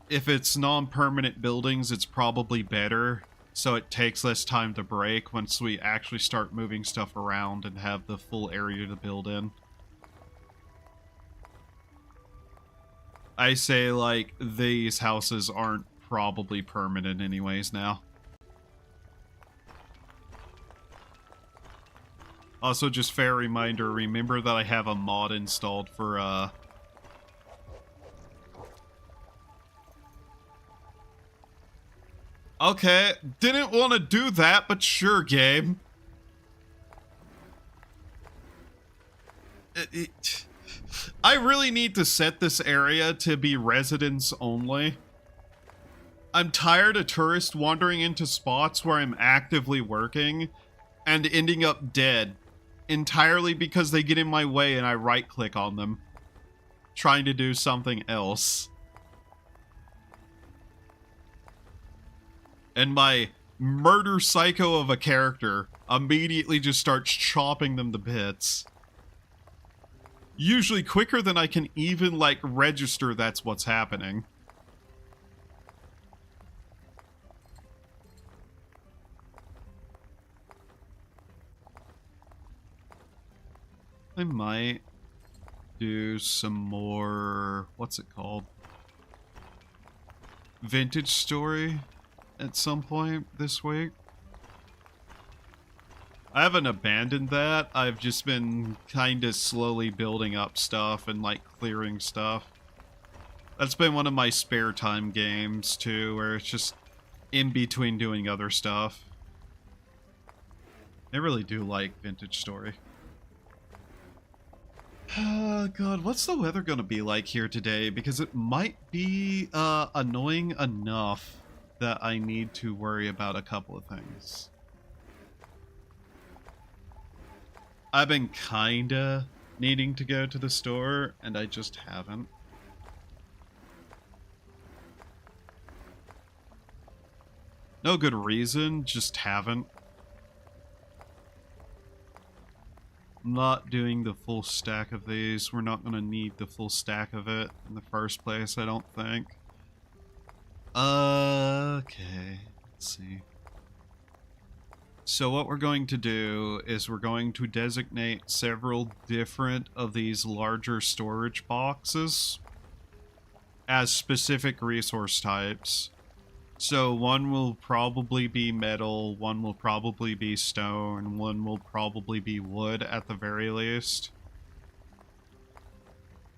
If it's non-permanent buildings, it's probably better. So it takes less time to break once we actually start moving stuff around and have the full area to build in. I say, like, these houses aren't probably permanent anyways now. Also, just fair reminder, remember that I have a mod installed for, Okay, didn't want to do that, but sure, game. I really need to set this area to be residents only. I'm tired of tourists wandering into spots where I'm actively working and ending up dead. Entirely because they get in my way and I right-click on them, trying to do something else. And my murder psycho of a character immediately just starts chopping them to bits. Usually quicker than I can even, like, register that's what's happening. I might do some more, what's it called? Vintage story at some point this week. I haven't abandoned that. I've just been kind of slowly building up stuff and like clearing stuff. That's been one of my spare time games too, where it's just in between doing other stuff. I really do like vintage story. Oh god, what's the weather gonna be like here today? Because it might be annoying enough that I need to worry about a couple of things. I've been kinda needing to go to the store, and I just haven't. No good reason, just haven't. I'm not doing the full stack of these. We're not gonna need the full stack of it in the first place, I don't think. Okay, let's see. So what we're going to do is we're going to designate several different of these larger storage boxes as specific resource types. So one will probably be metal, one will probably be stone, one will probably be wood at the very least.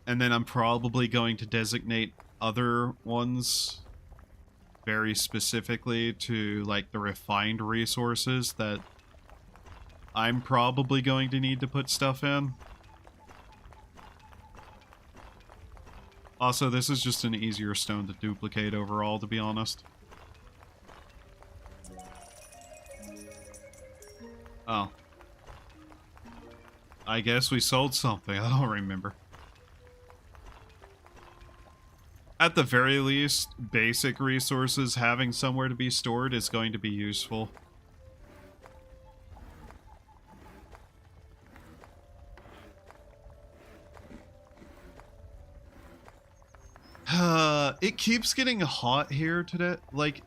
And then I'm probably going to designate other ones very specifically to like the refined resources that I'm probably going to need to put stuff in. Also, this is just an easier stone to duplicate overall, to be honest. Oh. I guess we sold something. I don't remember. At the very least, basic resources having somewhere to be stored is going to be useful. It keeps getting hot here today, like,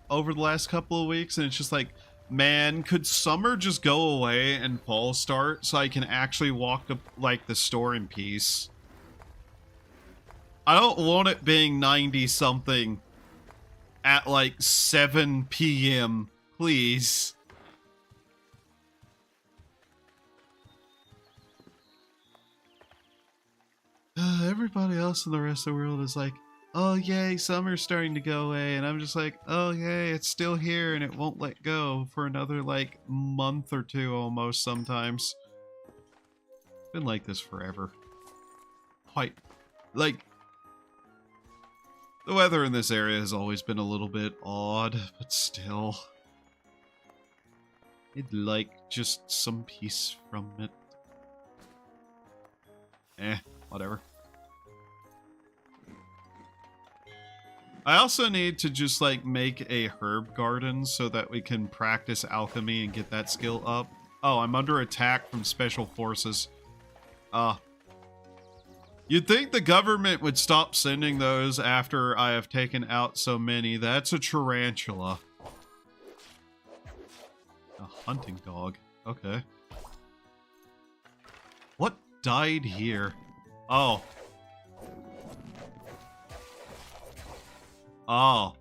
over the last couple of weeks, and it's just like, man, could summer just go away and fall start so I can actually walk to, like, the store in peace? I don't want it being 90-something at, like, 7 p.m., please. Everybody else in the rest of the world is like, oh yay, summer's starting to go away, and I'm just like, oh yay, it's still here and it won't let go for another like month or two almost sometimes. It's been like this forever. Quite, like, the weather in this area has always been a little bit odd, but still. I'd like just some peace from it. Whatever. I also need to just, like, make a herb garden so that we can practice alchemy and get that skill up. Oh, I'm under attack from special forces. You'd think the government would stop sending those after I have taken out so many. That's a tarantula. A hunting dog. Okay. What died here? Oh. Oh.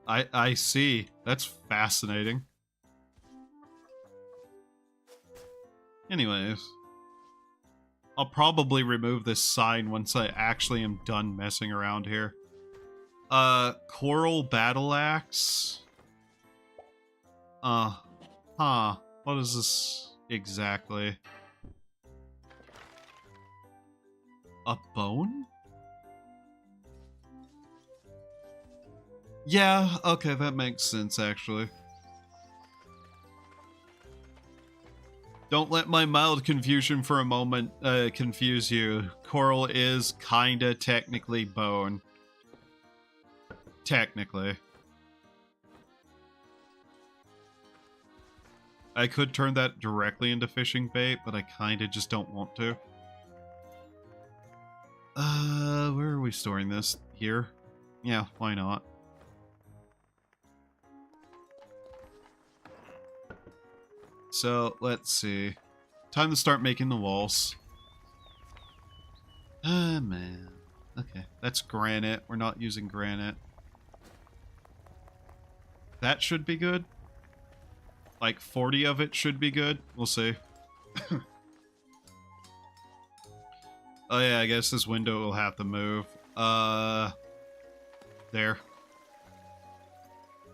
I see. That's fascinating. Anyways. I'll probably remove this sign once I actually am done messing around here. Coral battle axe. What is this exactly? A bone? Yeah, okay, that makes sense actually. Don't let my mild confusion for a moment confuse you. Coral is kinda technically bone. Technically. I could turn that directly into fishing bait, but I kinda just don't want to. Where are we storing this? Here? Yeah, why not? So, let's see. Time to start making the walls. Ah, man. Okay, that's granite. We're not using granite. That should be good. Like 40 of it should be good. We'll see. Oh yeah, I guess this window will have to move. There.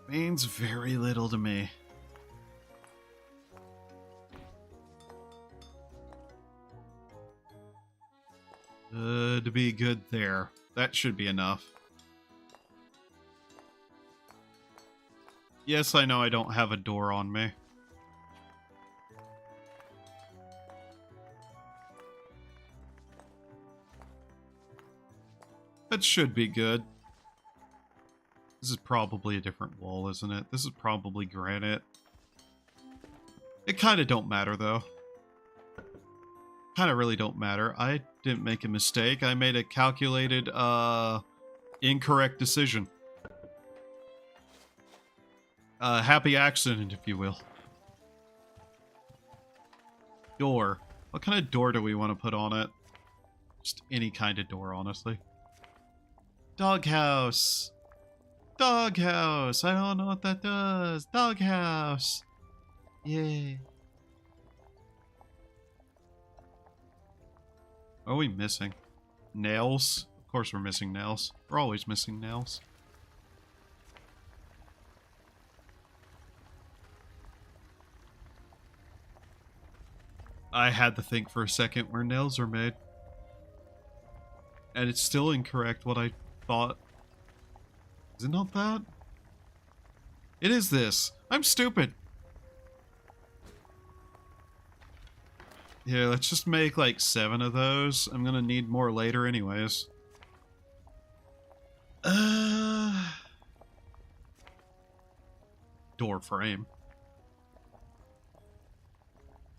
Means very little to me. To be good there. That should be enough. Yes, I know I don't have a door on me. That should be good. This is probably a different wall, isn't it? This is probably granite. It kind of don't matter, though. Kind of really don't matter. I didn't make a mistake. I made a calculated, incorrect decision. Happy accident, if you will. Door. What kind of door do we want to put on it? Just any kind of door, honestly. Doghouse! Doghouse! I don't know what that does. Doghouse! Yay. What are we missing? Nails? Of course we're missing nails. We're always missing nails. I had to think for a second where nails are made. And it's still incorrect what I thought. Is it not that? It is this. I'm stupid. Yeah, let's just make like 7 of those. I'm gonna need more later anyways. Door frame.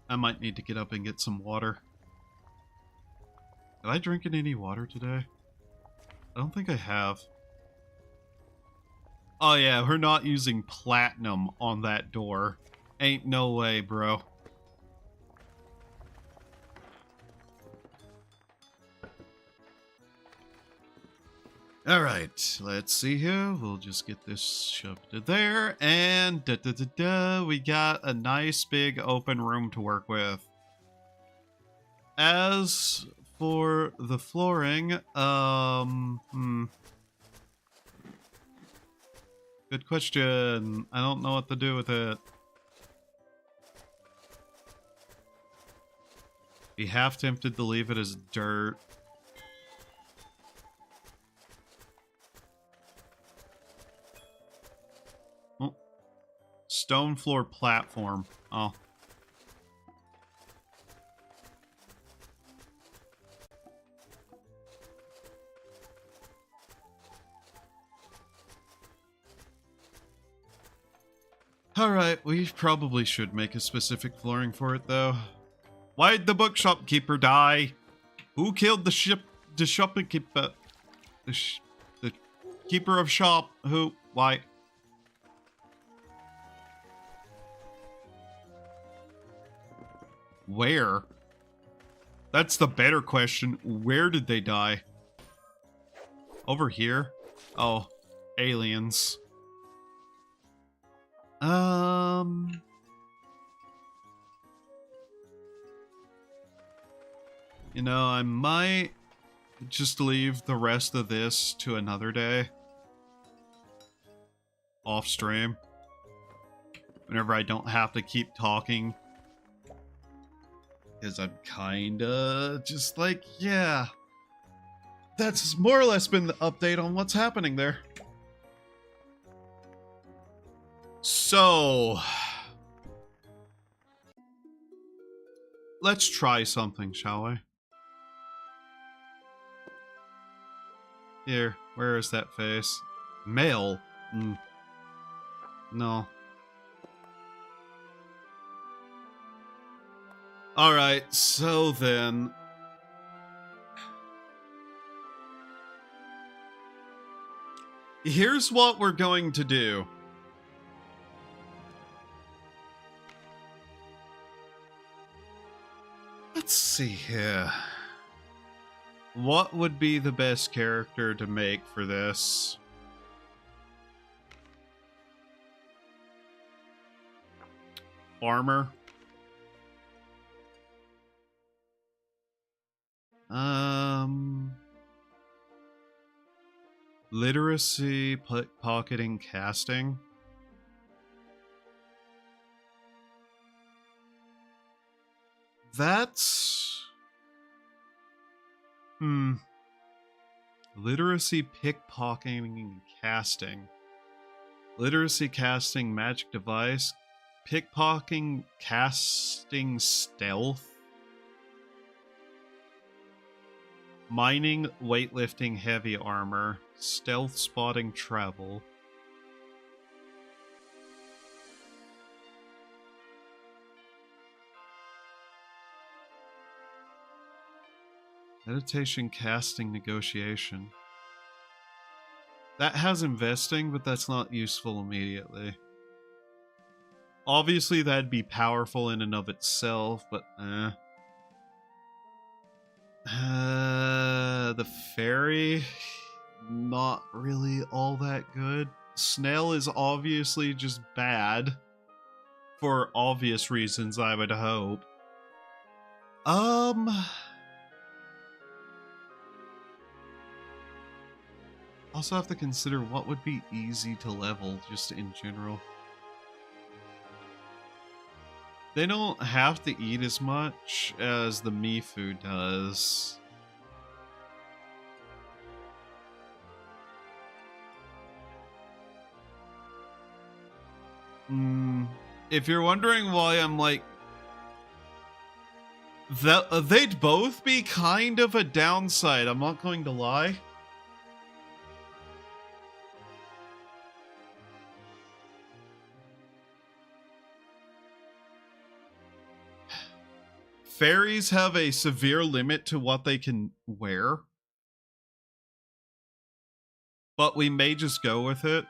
I might need to get up and get some water. Have I drinking any water today? I don't think I have. Oh yeah, we're not using platinum on that door. Ain't no way, bro. Alright, let's see here. We'll just get this shoved to there. And we got a nice big open room to work with. As for the flooring, good question. I don't know what to do with it. Be half tempted to leave it as dirt. Oh. Stone floor platform. Oh. Alright, we probably should make a specific flooring for it, though. Why'd the bookshop keeper die? Who killed the shopkeeper? The keeper of shop? Who? Why? Where? That's the better question. Where did they die? Over here? Oh, aliens. You know, I might just leave the rest of this to another day. Off stream. Whenever I don't have to keep talking. Because I'm kinda just like, yeah. That's more or less been the update on what's happening there. So, let's try something, shall we? Here, where is that face? Male? No. Alright, so then... here's what we're going to do. Let's see here. What would be the best character to make for this? Farmer. Literacy, pickpocketing, casting. That's... Literacy, pickpocketing, and casting. Literacy, casting, magic device. Pickpocketing, casting, stealth. Mining, weightlifting, heavy armor. Stealth, spotting, travel. Meditation, casting, negotiation. That has investing, but that's not useful immediately. Obviously, that'd be powerful in and of itself, but the fairy, not really all that good. Snail is obviously just bad. For obvious reasons, I would hope. Also have to consider what would be easy to level, just in general. They don't have to eat as much as the Mifu does. If you're wondering why I'm like... they'd both be kind of a downside, I'm not going to lie. Fairies have a severe limit to what they can wear. But we may just go with it.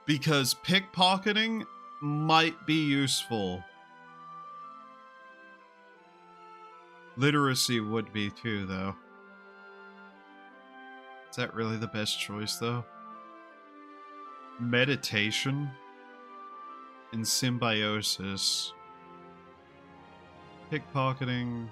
Because pickpocketing might be useful. Literacy would be too, though. Is that really the best choice, though? Meditation and symbiosis. Pickpocketing.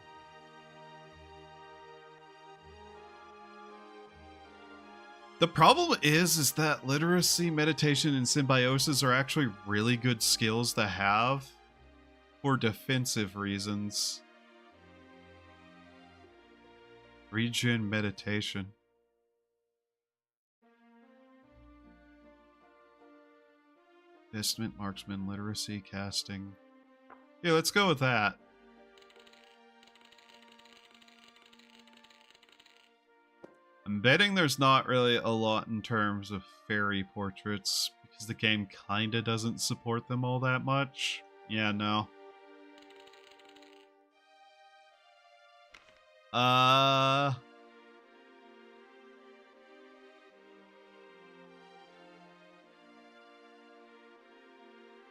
The problem is that literacy, meditation, and symbiosis are actually really good skills to have for defensive reasons. Regen, meditation. Investment, marksman, literacy, casting. Yeah, let's go with that. I'm betting there's not really a lot in terms of fairy portraits, because the game kinda doesn't support them all that much. Yeah, no.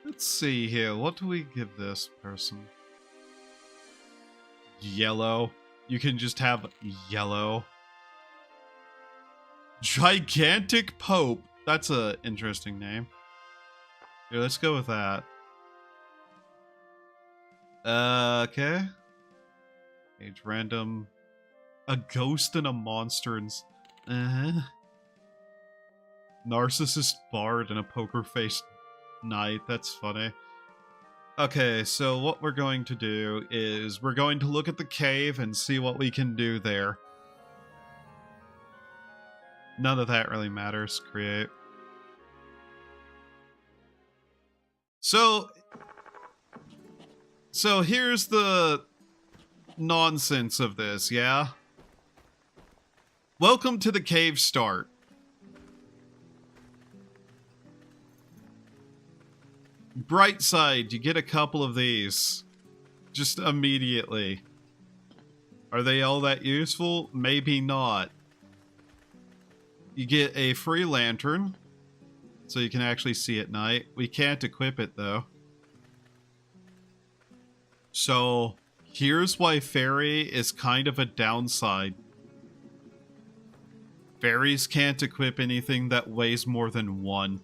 Let's see here. What do we give this person? Yellow. You can just have yellow. Gigantic Pope. That's a interesting name. Yeah, let's go with that. Okay. Age random. A ghost and a monster and... Narcissist bard and a poker-faced knight. That's funny. Okay, so what we're going to do is we're going to look at the cave and see what we can do there. None of that really matters. Create. So here's the nonsense of this, yeah? Welcome to the cave start. Bright side, you get a couple of these. Just immediately. Are they all that useful? Maybe not. You get a free lantern, so you can actually see at night. We can't equip it, though. So, Here's why fairy is kind of a downside. Fairies can't equip anything that weighs more than 1.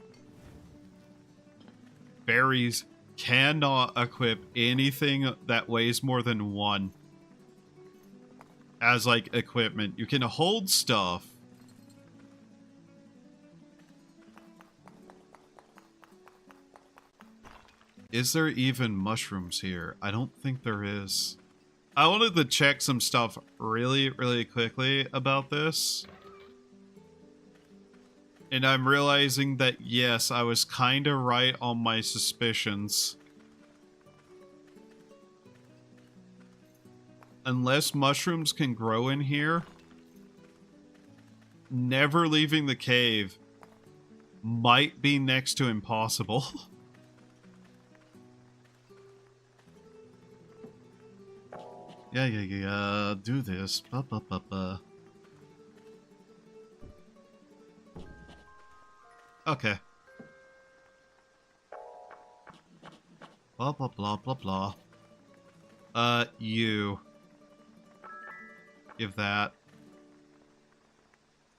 Fairies cannot equip anything that weighs more than 1 as, like, equipment. You can hold stuff. Is there even mushrooms here? I don't think there is. I wanted to check some stuff really, really quickly about this. And I'm realizing that, yes, I was kind of right on my suspicions. Unless mushrooms can grow in here, never leaving the cave might be next to impossible. Yeah, do this. Okay. Blah, blah, blah, blah, blah. You. Give that.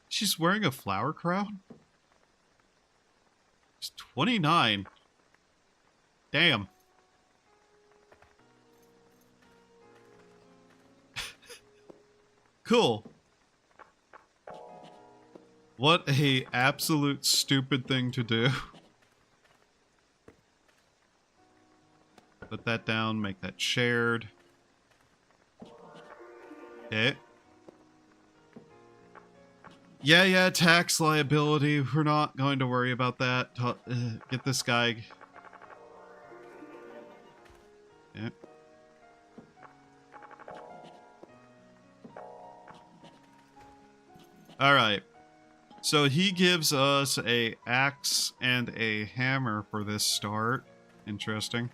She's wearing a flower crown? She's 29. Damn. Cool. What a absolute stupid thing to do. Put that down, make that shared. Okay. Yeah, tax liability. We're not going to worry about that. Get this guy. Yeah. Alright. So he gives us a axe and a hammer for this start. Interesting.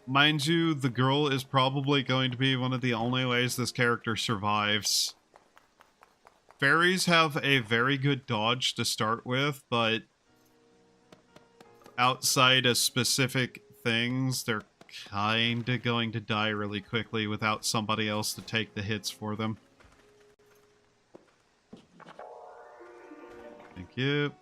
Mind you, the girl is probably going to be one of the only ways this character survives. Fairies have a very good dodge to start with, but outside of specific things, they're kinda going to die really quickly without somebody else to take the hits for them. Thank you.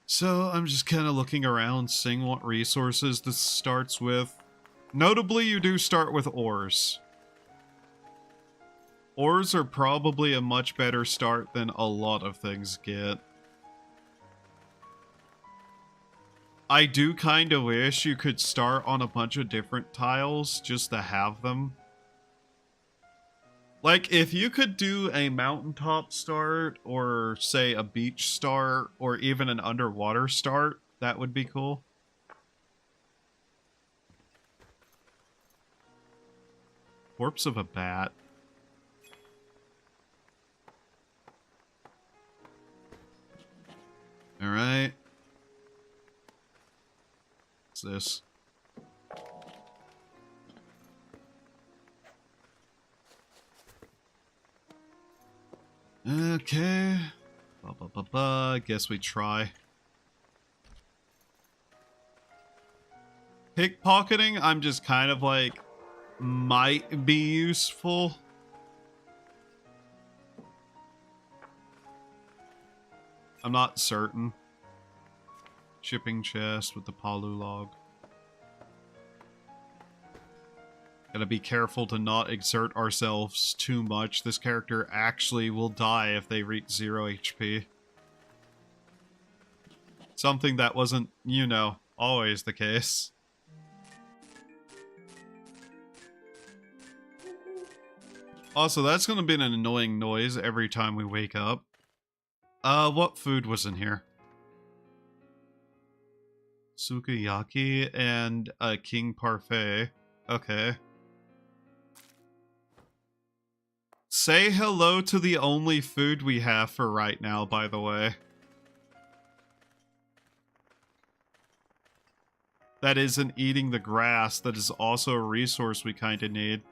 So I'm just kind of looking around, seeing what resources this starts with. Notably, you do start with ores. Ores are probably a much better start than a lot of things get. I do kind of wish you could start on a bunch of different tiles just to have them. Like, if you could do a mountaintop start, or say a beach start, or even an underwater start, that would be cool. Corpse of a bat. Alright. What's this? Okay. Guess we try. Pickpocketing, I'm just kind of like, might be useful. I'm not certain. Shipping chest with the Palu log. Gotta be careful to not exert ourselves too much. This character actually will die if they reach 0 HP. Something that wasn't, you know, always the case. Also, that's gonna be an annoying noise every time we wake up. What food was in here? Sukiyaki and a king parfait. Okay. Say hello to the only food we have for right now, by the way. That isn't eating the grass. That is also a resource we kind of need.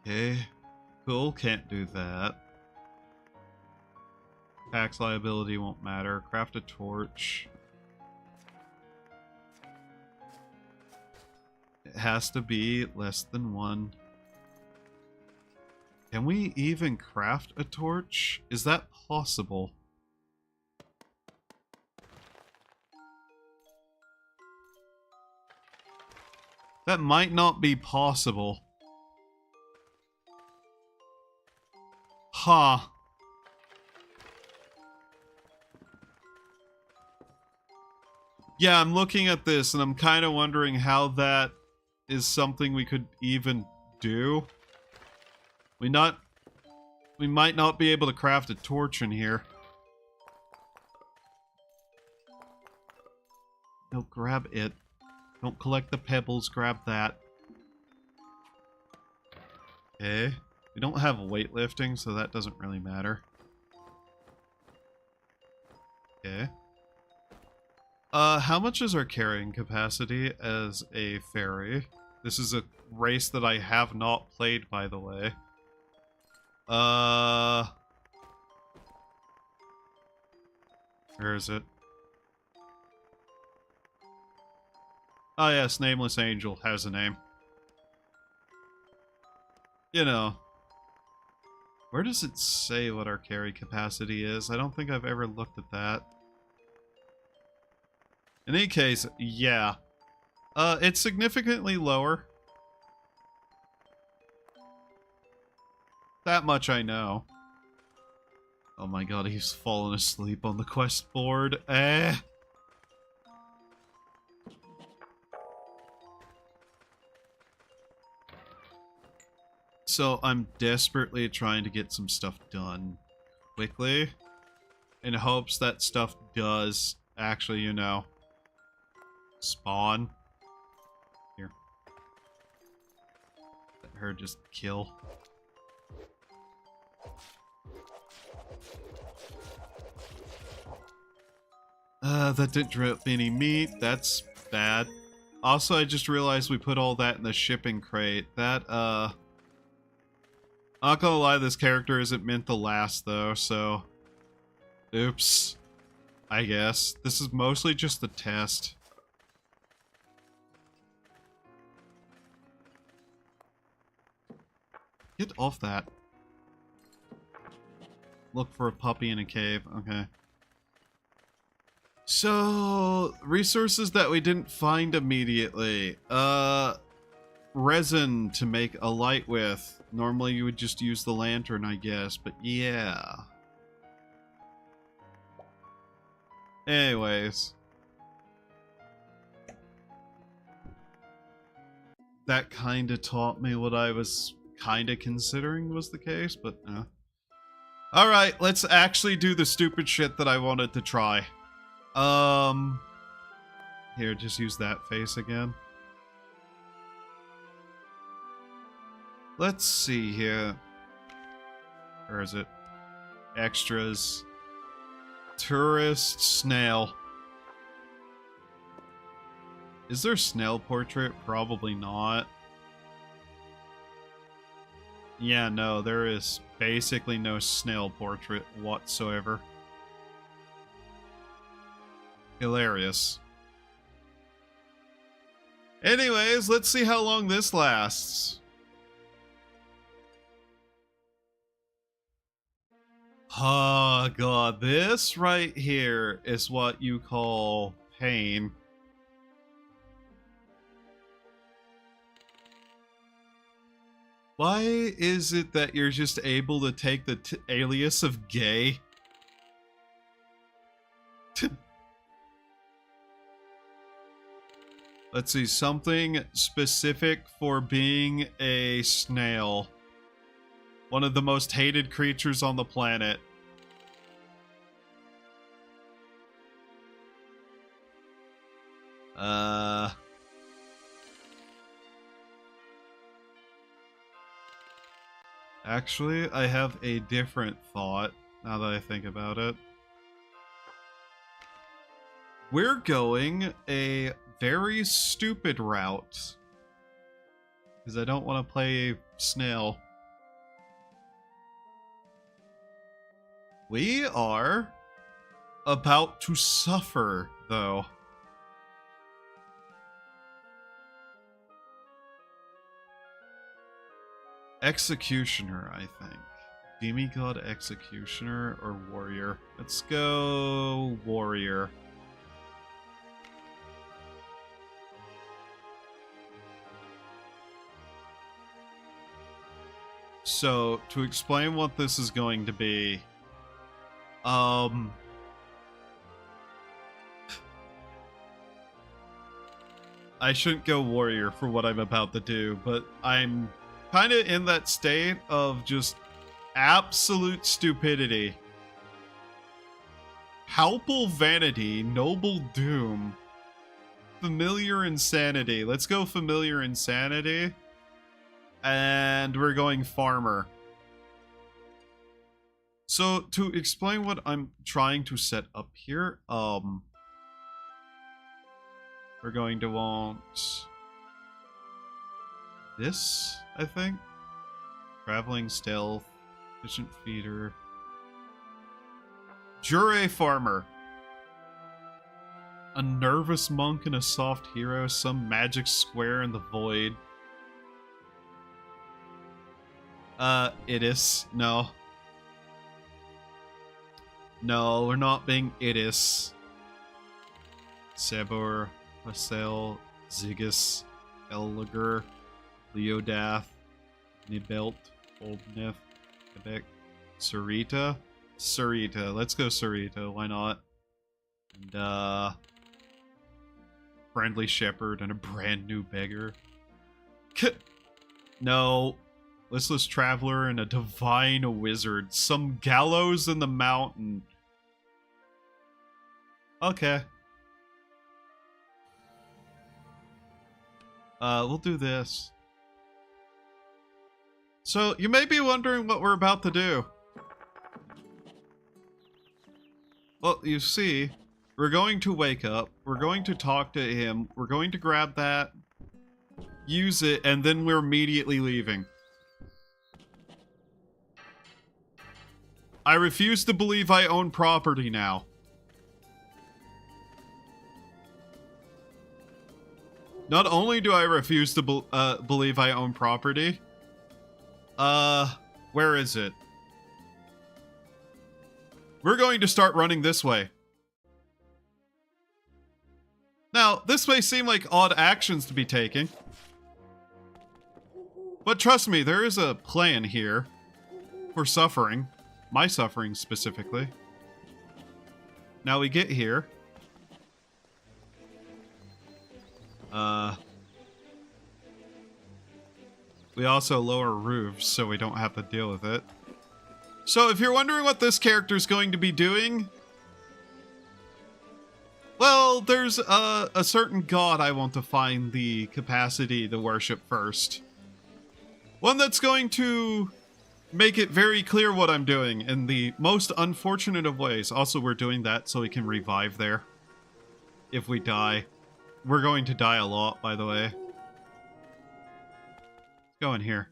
Okay. Cool, can't do that. Tax liability won't matter. Craft a torch. It has to be less than 1. Can we even craft a torch? Is that possible? That might not be possible. Huh. Yeah, I'm looking at this and I'm kind of wondering how that is something we could even do. We might not be able to craft a torch in here. No, grab it. Don't collect the pebbles, grab that. Okay. We don't have weightlifting, so that doesn't really matter. Okay. How much is our carrying capacity as a fairy? This is a race that I have not played, by the way. Where is it? Oh yes, Nameless Angel has a name. You know. Where does it say what our carry capacity is? I don't think I've ever looked at that. In any case, yeah. It's significantly lower. That much I know. Oh my god, he's fallen asleep on the quest board. So I'm desperately trying to get some stuff done quickly in hopes that stuff does actually, you know, spawn. Here. Let her just kill. That didn't drop any meat. That's bad. Also, I just realized we put all that in the shipping crate. That, not gonna lie, this character isn't meant to last, though, so... Oops. I guess. This is mostly just a test. Get off that. Look for a puppy in a cave. Okay. So, resources that we didn't find immediately. Resin to make a light with. Normally you would just use the lantern, I guess, but yeah. Anyways. That kinda taught me what I was kinda considering was the case, but Alright, let's actually do the stupid shit that I wanted to try. Here, just use that face again. Let's see here. Where is it? Extras. Tourist snail. Is there snail portrait? Probably not. Yeah, no, there is basically no snail portrait whatsoever. Hilarious. Anyways, let's see how long this lasts. Oh god, this right here is what you call pain. Why is it that you're just able to take the alias of gay? Let's see, something specific for being a snail. One of the most hated creatures on the planet. Actually, I have a different thought, now that I think about it. We're going a very stupid route. Because I don't want to play snail. We are about to suffer, though. Executioner, I think. Demigod Executioner or Warrior? Let's go Warrior. So, to explain what this is going to be, I shouldn't go Warrior for what I'm about to do, but I'm kind of in that state of just absolute stupidity. Palpable Vanity, Noble Doom, Familiar Insanity. Let's go Familiar Insanity. And we're going Farmer. So, to explain what I'm trying to set up here, we're going to want this, I think. Traveling Stealth, Efficient Feeder. Jure Farmer. A nervous monk and a soft hero, some magic square in the void. It is. No. No, we're not being Idis. Sabor, Marcel, Ziggus, Elliger, Leodath, Nibelt, Oldnith, Quebec, Sarita. Sarita. Let's go Sarita. Why not? And, Friendly Shepherd and a brand new beggar. No. Listless Traveler and a Divine Wizard. Some gallows in the mountain. Okay. We'll do this. So, you may be wondering what we're about to do. Well, you see, we're going to wake up, we're going to talk to him, we're going to grab that, use it, and then we're immediately leaving. I refuse to believe I own property now. Not only do I refuse to believe I own property, where is it? We're going to start running this way. Now, this may seem like odd actions to be taking, but trust me, there is a plan here for suffering. My suffering, specifically. Now we get here. We also lower roofs, so we don't have to deal with it. So if you're wondering what this character is going to be doing, well, there's a certain god I want to find the capacity to worship first. One that's going to make it very clear what I'm doing in the most unfortunate of ways. Also, we're doing that so we can revive there. If we die. We're going to die a lot, by the way. Let's go in here.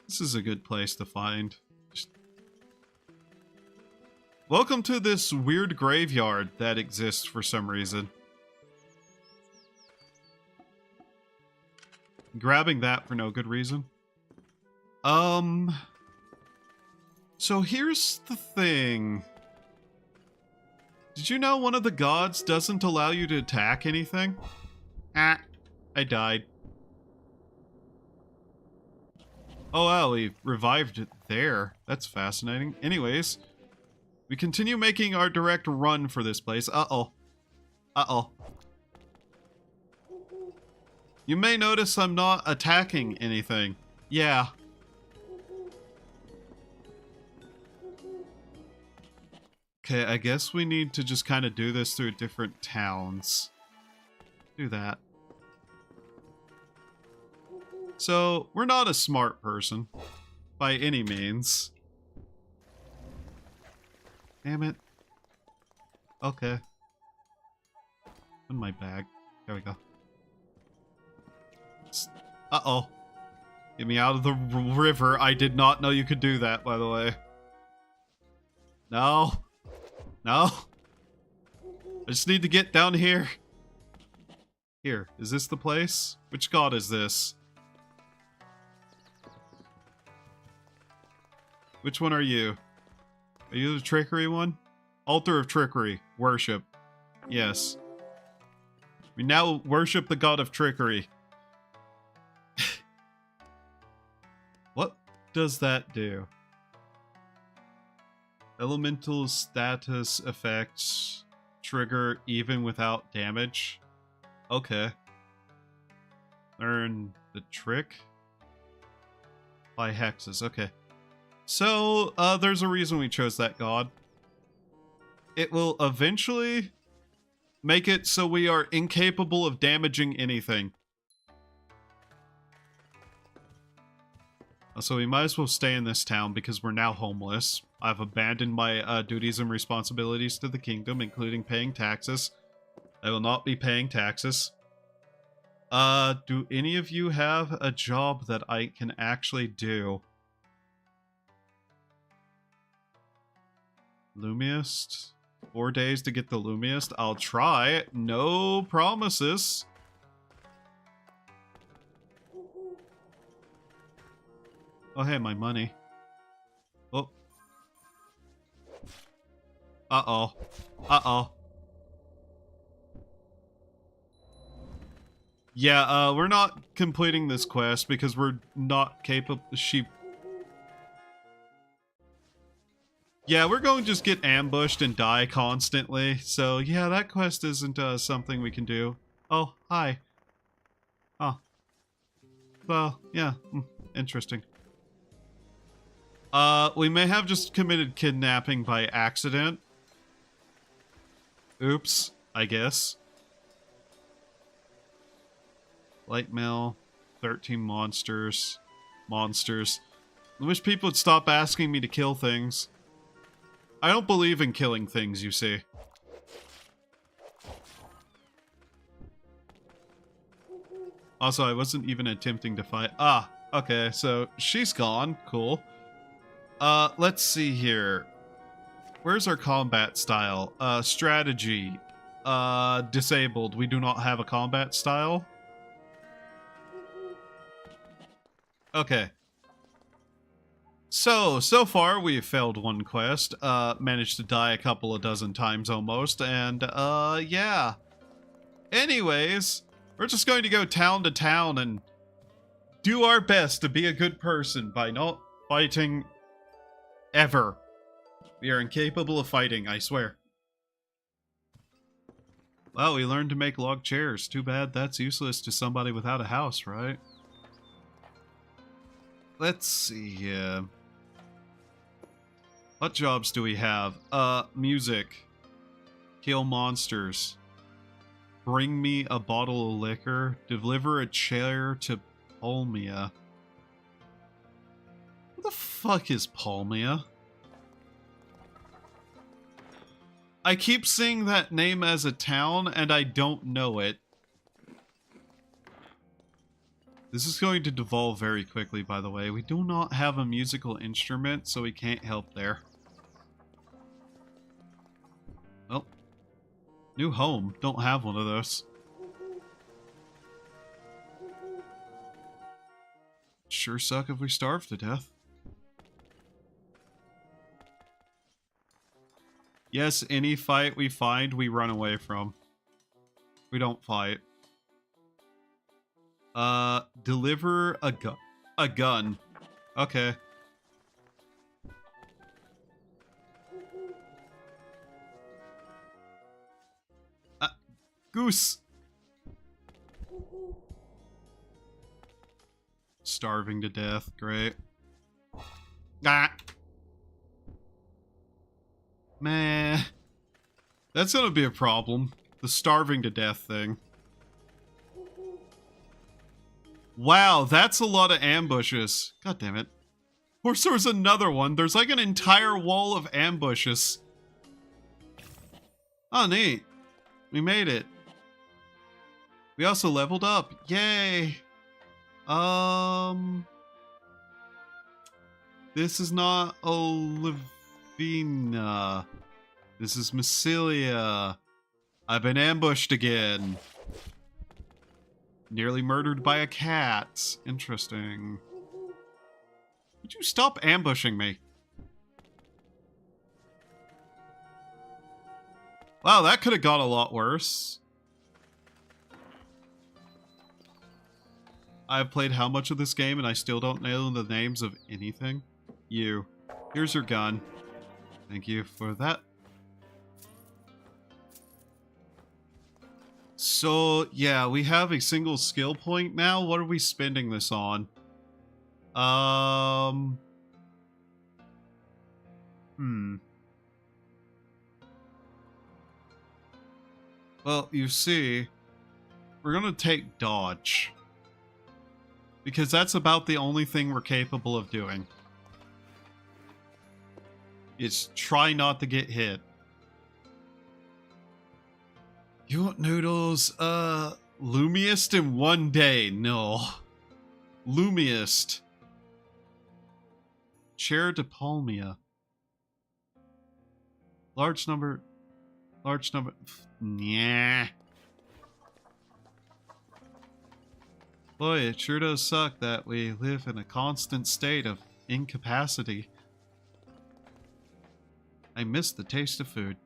This is a good place to find. Welcome to this weird graveyard that exists for some reason. Grabbing that for no good reason. So here's the thing. Did you know one of the gods doesn't allow you to attack anything? Ah, I died. Oh wow, we revived it there. That's fascinating. Anyways, we continue making our direct run for this place. Uh-oh. Uh-oh. You may notice I'm not attacking anything. Yeah. Okay, I guess we need to just kind of do this through different towns. Do that. So, we're not a smart person. By any means. Damn it. Okay. In my bag. There we go. Uh-oh. Get me out of the river. I did not know you could do that, by the way. No. No. I just need to get down here. Here, is this the place? Which god is this? Which one are you? Are you the trickery one? Altar of trickery. Worship. Yes. We now worship the god of trickery. What does that do? Elemental status effects trigger even without damage. Okay. Learn the trick. By hexes. Okay. So, there's a reason we chose that god. It will eventually make it so we are incapable of damaging anything. So we might as well stay in this town because we're now homeless. I've abandoned my duties and responsibilities to the kingdom, including paying taxes. I will not be paying taxes. Do any of you have a job that I can actually do? Lumiest? 4 days to get the Lumiest? I'll try. No promises. Oh, hey, my money. Oh. Uh-oh. Uh-oh. Yeah, we're not completing this quest because we're not capable. Yeah, we're going to just get ambushed and die constantly. So, yeah, that quest isn't something we can do. Oh, hi. Oh. Well, yeah. Interesting. We may have just committed kidnapping by accident. Oops, I guess. Light mail, 13 monsters. Monsters. I wish people would stop asking me to kill things. I don't believe in killing things, you see. Also, I wasn't even attempting to fight. Ah, okay, so she's gone. Cool. Let's see here. Where's our combat style? Strategy. Disabled. We do not have a combat style. Okay. So far we've failed one quest, managed to die a couple of dozen times almost, and, yeah. Anyways, we're just going to go town to town and do our best to be a good person by not fighting ever. We are incapable of fighting, I swear. Well, we learned to make log chairs. Too bad that's useless to somebody without a house, right? Let's see here. What jobs do we have? Music. Kill monsters. Bring me a bottle of liquor. Deliver a chair to Palmia. What the fuck is Palmia? I keep seeing that name as a town, and I don't know it. This is going to devolve very quickly, by the way. We do not have a musical instrument, so we can't help there. Well, new home. Don't have one of those. Sure suck if we starve to death. Yes, any fight we find, we run away from. We don't fight. Deliver a gun. A gun. Okay. Goose. Starving to death. Great. Ah. Meh. That's gonna be a problem. The starving to death thing. Wow, that's a lot of ambushes. God damn it. Of course there was another one. There's like an entire wall of ambushes. Oh, neat. We made it. We also leveled up. Yay. This is not Vina. This is Massilia. I've been ambushed again. Nearly murdered by a cat. Interesting. Would you stop ambushing me? Wow, that could have got a lot worse. I've played how much of this game and I still don't know the names of anything? You. Here's your gun. Thank you for that. So, yeah, we have a single skill point now. What are we spending this on? Well, you see, we're gonna take dodge. Because that's about the only thing we're capable of doing. Is try not to get hit. You want noodles? Loomiest in one day. No. Loomiest. Chair de Palmia. Large number. Yeah. Boy, it sure does suck that we live in a constant state of incapacity. I miss the taste of food.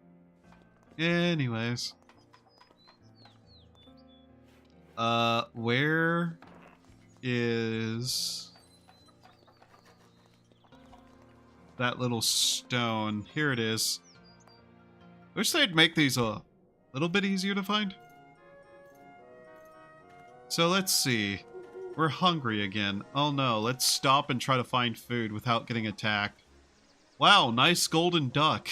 Anyways. Where is that little stone? Here it is. Wish they'd make these a little bit easier to find. So let's see. We're hungry again. Oh no, let's stop and try to find food without getting attacked. Wow, nice golden duck.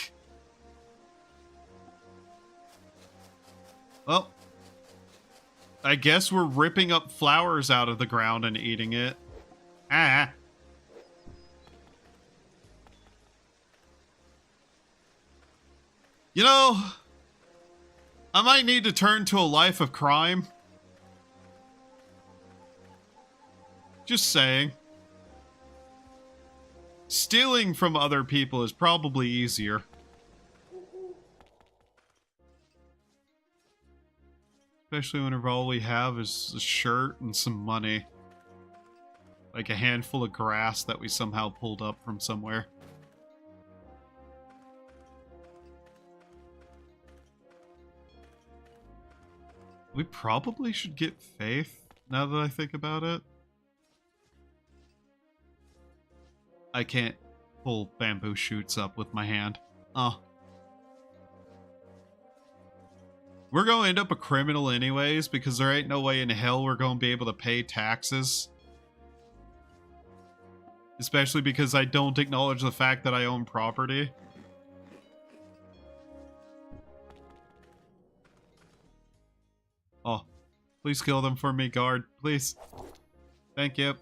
Well, I guess we're ripping up flowers out of the ground and eating it. Ah. You know, I might need to turn to a life of crime. Just saying. Stealing from other people is probably easier. Especially whenever all we have is a shirt and some money. Like a handful of grass that we somehow pulled up from somewhere. We probably should get faith, now that I think about it. I can't pull bamboo shoots up with my hand. Oh. We're going to end up a criminal anyways, because there ain't no way in hell we're going to be able to pay taxes. Especially because I don't acknowledge the fact that I own property. Oh, please kill them for me, guard. Please. Thank you.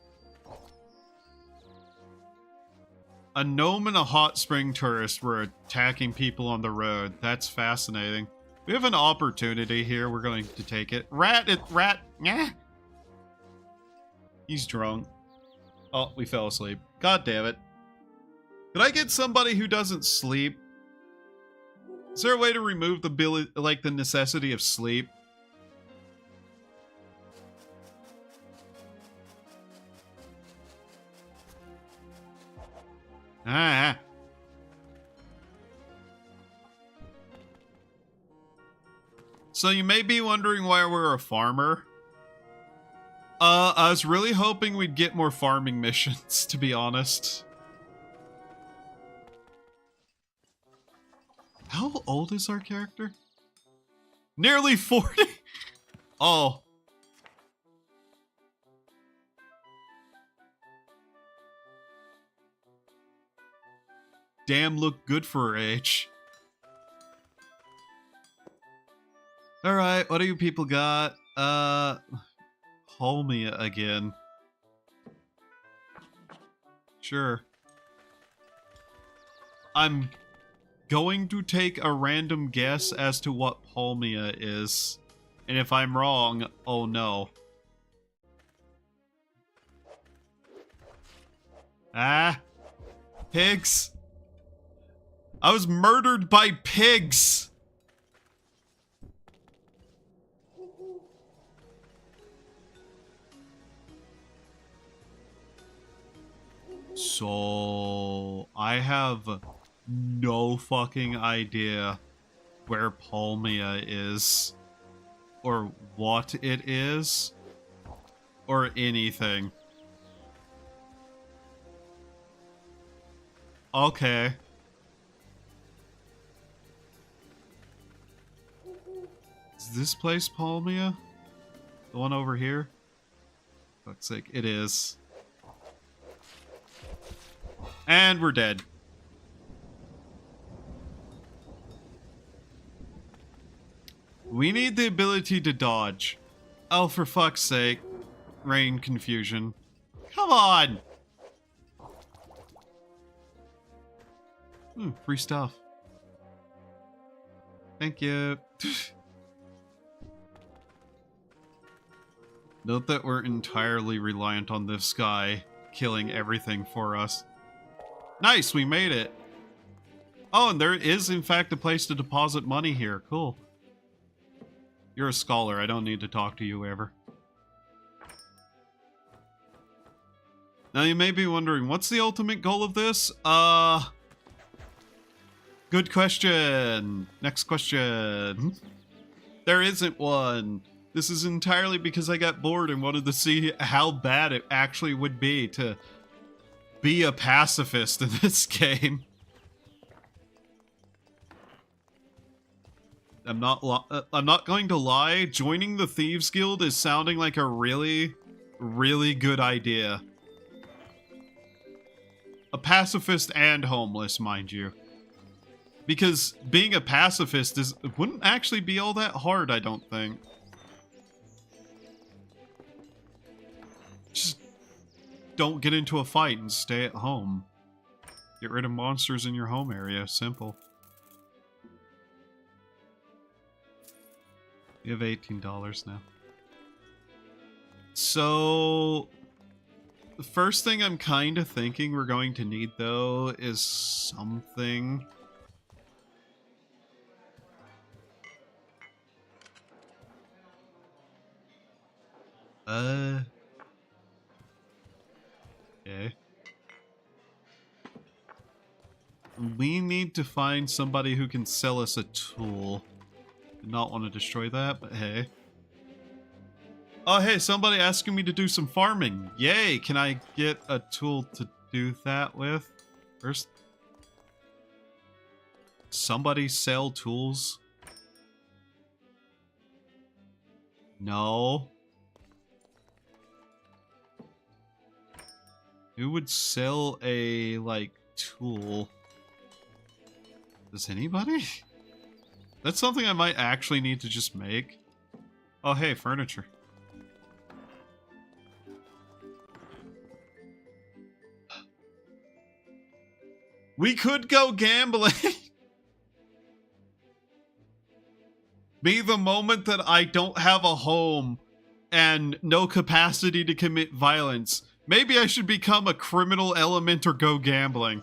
A gnome and a hot spring tourist were attacking people on the road. That's fascinating. We have an opportunity here. We're going to take it. Rat. Yeah. He's drunk. Oh, we fell asleep. God damn it. Could I get somebody who doesn't sleep? Is there a way to remove the necessity of sleep? Ah. So you may be wondering why we're a farmer. I was really hoping we'd get more farming missions, to be honest. How old is our character? Nearly 40? Oh. Damn, look good for her age. Alright, what do you people got? Palmia again. Sure. I'm going to take a random guess as to what Palmia is. And if I'm wrong, oh no. Ah! Pigs! I was murdered by pigs! So, I have no fucking idea where Palmia is, or what it is, or anything. Okay. Is this place Palmia? The one over here? Fuck's sake, it is. And we're dead. We need the ability to dodge. Oh, for fuck's sake. Rain confusion. Come on! Free stuff. Thank you. Note that we're entirely reliant on this guy killing everything for us. Nice, we made it. Oh, and there is in fact a place to deposit money here. Cool. You're a scholar. I don't need to talk to you ever. Now you may be wondering, what's the ultimate goal of this? Good question. Next question. There isn't one. This is entirely because I got bored and wanted to see how bad it actually would be to be a pacifist in this game. I'm not going to lie, joining the Thieves Guild is sounding like a really, really good idea. A pacifist and homeless, mind you. Because being a pacifist wouldn't actually be all that hard, I don't think. Just don't get into a fight and stay at home. Get rid of monsters in your home area. Simple. You have $18 now. So, the first thing I'm kind of thinking we're going to need, though, is something. Okay. We need to find somebody who can sell us a tool. Did not want to destroy that, but hey. Oh, hey, somebody asking me to do some farming. Yay, can I get a tool to do that with? First, somebody sell tools? No. Who would sell a, like, tool? Does anybody? That's something I might actually need to just make. Oh, hey, furniture. We could go gambling. Be the moment that I don't have a home and no capacity to commit violence. Maybe I should become a criminal element or go gambling.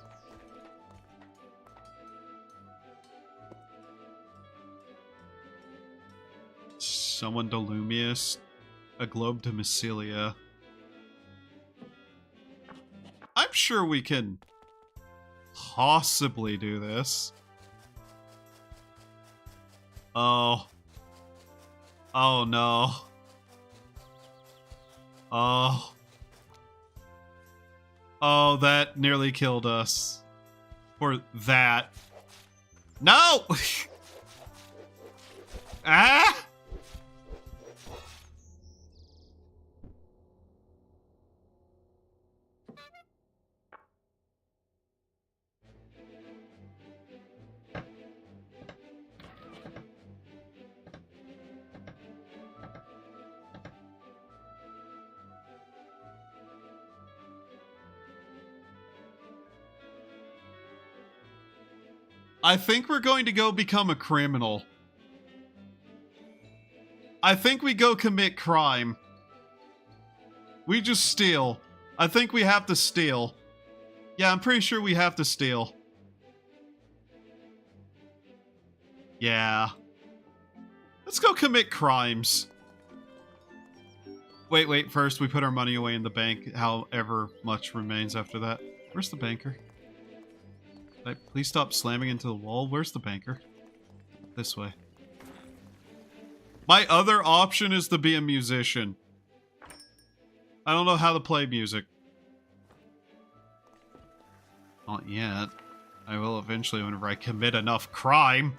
Someone to Lumius. A globe to Massilia. I'm sure we can possibly do this. Oh. Oh no. Oh. Oh, that nearly killed us. For that. No! Ah! I think we're going to go become a criminal. I think we go commit crime. We just steal. I think we have to steal. Yeah, I'm pretty sure we have to steal. Yeah. Let's go commit crimes. Wait, first we put our money away in the bank, however much remains after that. Where's the banker? Please stop slamming into the wall. Where's the banker? This way. My other option is to be a musician. I don't know how to play music. Not yet. I will eventually whenever I commit enough crime.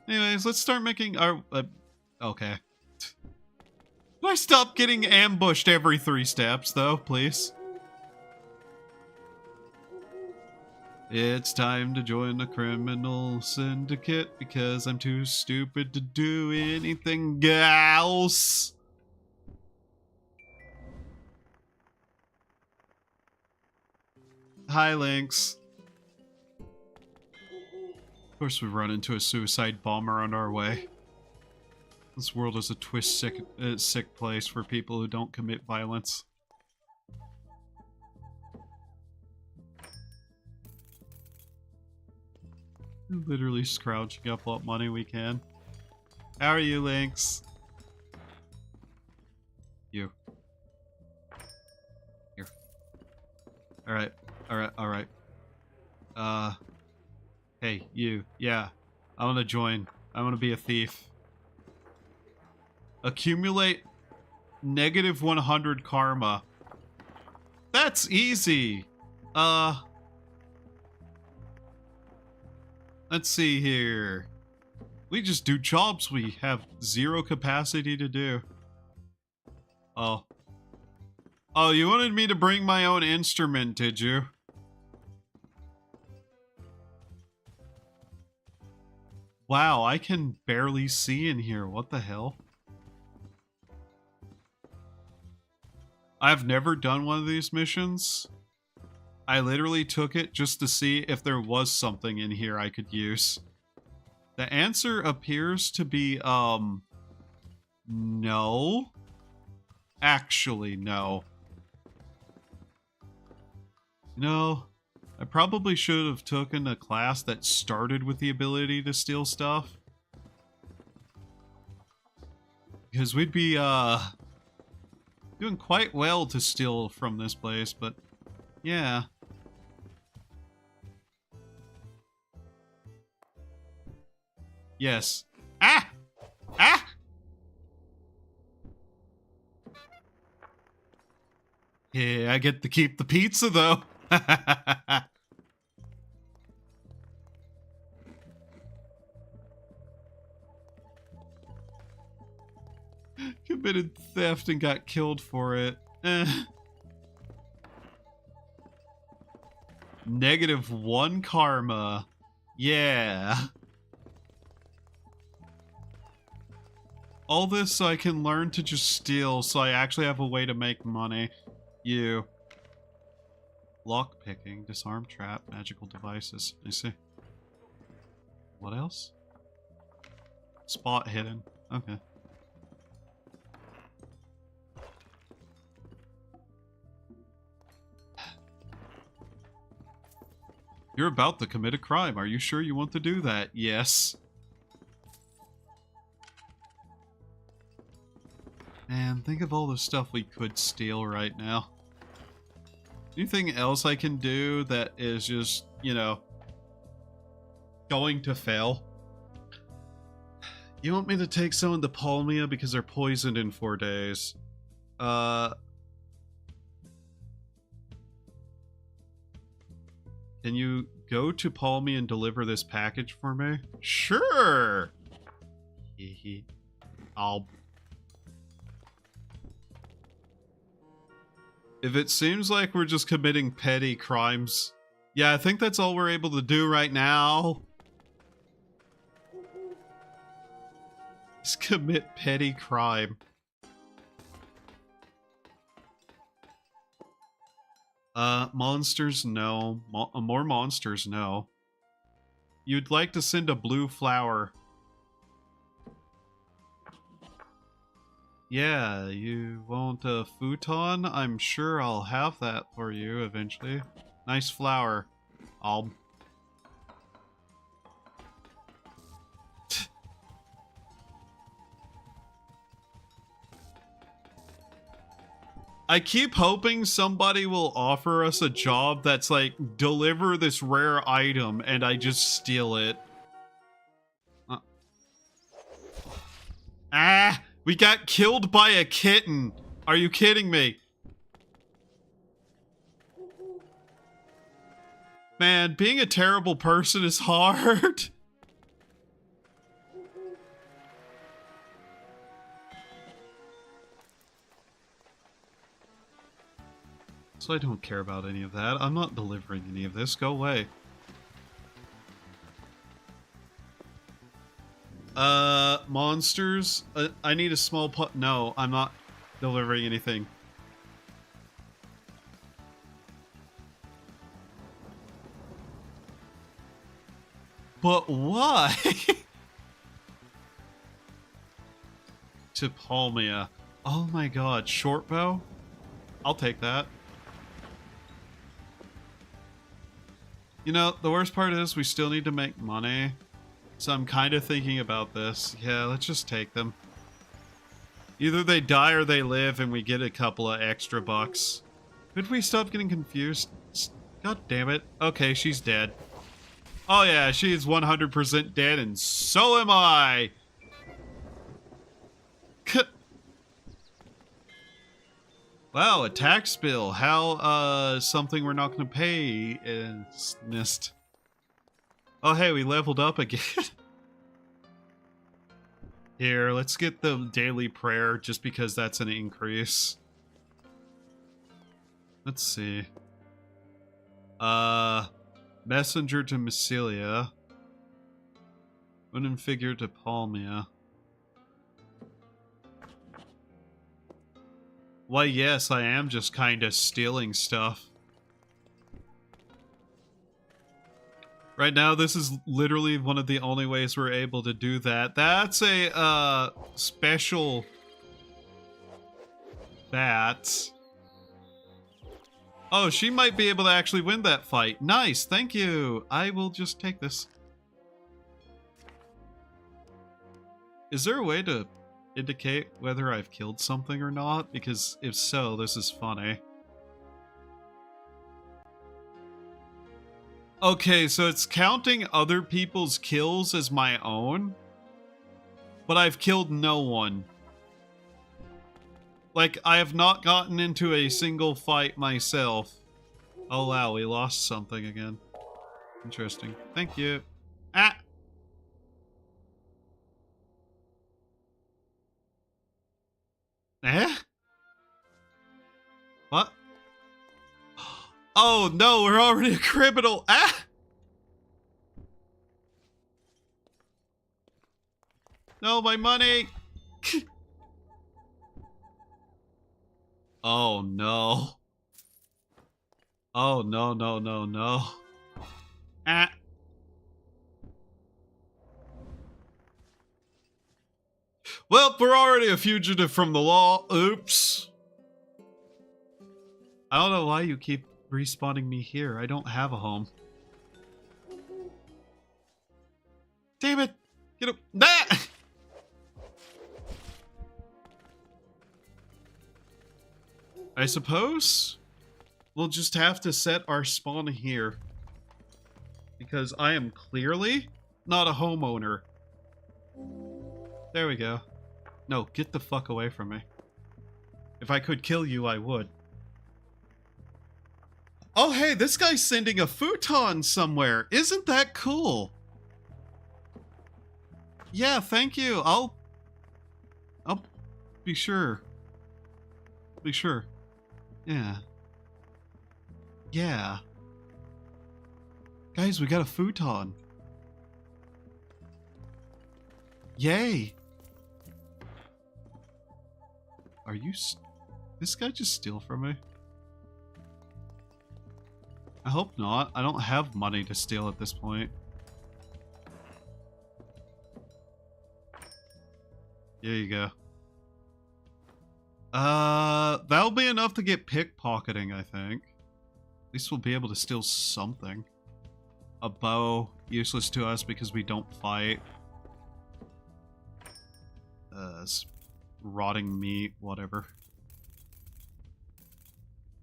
Anyways, let's start making our... okay. Can I stop getting ambushed every 3 steps, though, please? It's time to join the criminal syndicate because I'm too stupid to do anything else. Hi, Lynx. Of course we run into a suicide bomber on our way. This world is a sick place for people who don't commit violence. Literally scrounging up what money we can. How are you, Lynx? You. Here. Alright. Hey, you. Yeah. I want to join. I want to be a thief. Accumulate negative 100 karma. That's easy. Let's see here. We just do jobs we have 0 capacity to do. Oh. Oh, you wanted me to bring my own instrument, did you? Wow, I can barely see in here. What the hell? I've never done one of these missions. I literally took it just to see if there was something in here I could use. The answer appears to be, no. Actually, no. No. I probably should have taken a class that started with the ability to steal stuff. Because we'd be, doing quite well to steal from this place, but yeah. Yes. Ah! Ah! Yeah, I get to keep the pizza, though. Committed theft and got killed for it. Negative 1 karma. Yeah. All this so I can learn to just steal, so I actually have a way to make money. You. Lockpicking, disarm trap, magical devices. I see. What else? Spot hidden. Okay. You're about to commit a crime. Are you sure you want to do that? Yes. Man, think of all the stuff we could steal right now. Anything else I can do that is just, you know, going to fail? You want me to take someone to Palmia because they're poisoned in 4 days? Can you go to Palmia and deliver this package for me? Sure! Hehe. If it seems like we're just committing petty crimes... Yeah, I think that's all we're able to do right now. Just commit petty crime. Monsters, no. More monsters, no. You'd like to send a blue flower. Yeah, you want a futon? I'm sure I'll have that for you eventually. Nice flower. I keep hoping somebody will offer us a job that's like, deliver this rare item, and I just steal it. We got killed by a kitten. Are you kidding me? Man, being a terrible person is hard. So I don't care about any of that. I'm not delivering any of this. Go away. Monsters. I need a small pot. No, I'm not delivering anything. But why? To Palmia. Oh my god, short bow? I'll take that. You know, the worst part is we still need to make money. So I'm kind of thinking about this. Yeah, let's just take them. Either they die or they live and we get a couple of extra bucks. Could we stop getting confused? God damn it. Okay, she's dead. Oh yeah, she is 100% dead and so am I! Wow, a tax bill. How, something we're not gonna pay is missed. Oh hey, we leveled up again. Here, let's get the daily prayer just because that's an increase. Let's see. Messenger to Massilia. Wooden figure to Palmia. Why, yes, I am just kind of stealing stuff. Right now, this is literally one of the only ways we're able to do that. That's a, special bat. Oh, she might be able to actually win that fight. Nice, thank you. I will just take this. Is there a way to indicate whether I've killed something or not? Because if so, this is funny. Okay, so it's counting other people's kills as my own, but I've killed no one. Like, I have not gotten into a single fight myself. Oh wow, we lost something again. Interesting. Thank you. Ah! Eh? What? Oh no, we're already a criminal. Ah! No, my money! Oh no. Oh no, no, no, no. Ah! Well, we're already a fugitive from the law. Oops. I don't know why you keep respawning me here. I don't have a home. Damn it! Get up! Ah! I suppose we'll just have to set our spawn here. Because I am clearly not a homeowner. There we go. No, get the fuck away from me. If I could kill you, I would. Oh hey, this guy's sending a futon somewhere. Isn't that cool? Yeah, thank you. I'll be sure. Be sure. Yeah. Yeah. Guys, we got a futon. Yay. Are you... This guy just steal from me? I hope not. I don't have money to steal at this point. There you go. That'll be enough to get pickpocketing, I think. At least we'll be able to steal something. A bow, useless to us because we don't fight. Rotting meat, whatever.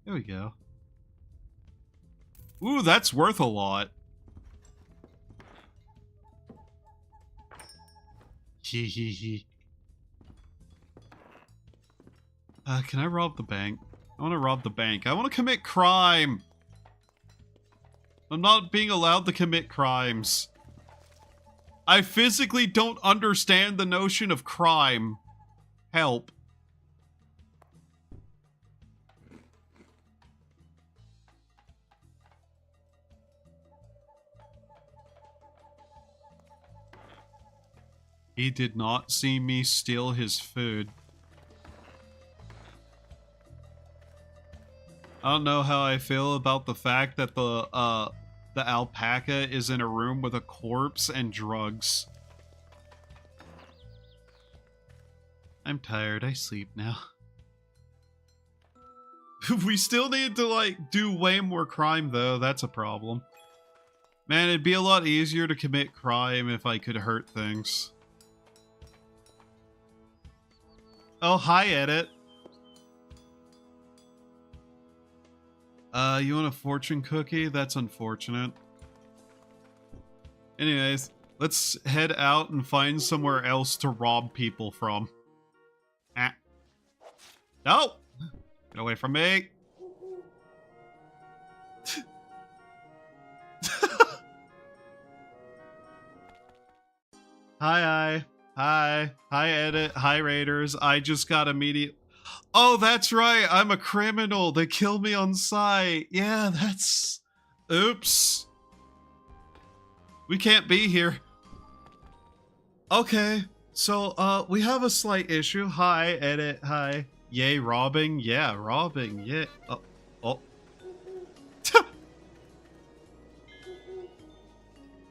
There we go. Ooh, that's worth a lot. Hee hee hee. Can I rob the bank? I want to rob the bank. I want to commit crime. I'm not being allowed to commit crimes. I physically don't understand the notion of crime. Help. He did not see me steal his food. I don't know how I feel about the fact that the alpaca is in a room with a corpse and drugs. I'm tired. I sleep now. We still need to, like, do way more crime, though. That's a problem. Man, it'd be a lot easier to commit crime if I could hurt things. Oh, hi, Edit. You want a fortune cookie? That's unfortunate. Anyways, let's head out and find somewhere else to rob people from. Ah. No! Get away from me! Hi. Hi, Edit. Hi, Raiders. I just got immediate... Oh, that's right. I'm a criminal. They killed me on sight. Yeah, that's... Oops. We can't be here. Okay. So, we have a slight issue. Hi, Edit. Hi. Yay, robbing? Yeah, robbing. Yeah. Oh.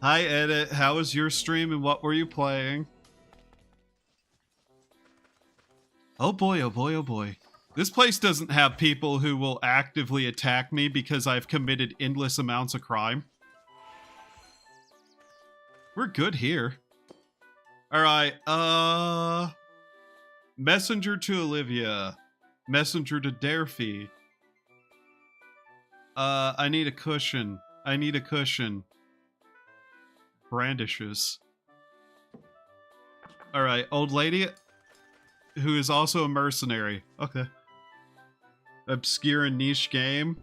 Hi, Edit. How was your stream and what were you playing? Oh boy, oh boy, oh boy. This place doesn't have people who will actively attack me because I've committed endless amounts of crime. We're good here. Alright, messenger to Olivia. Messenger to Derfy. I need a cushion. I need a cushion. Brandishes. Alright, old lady... who is also a mercenary. Okay. Obscure and niche game.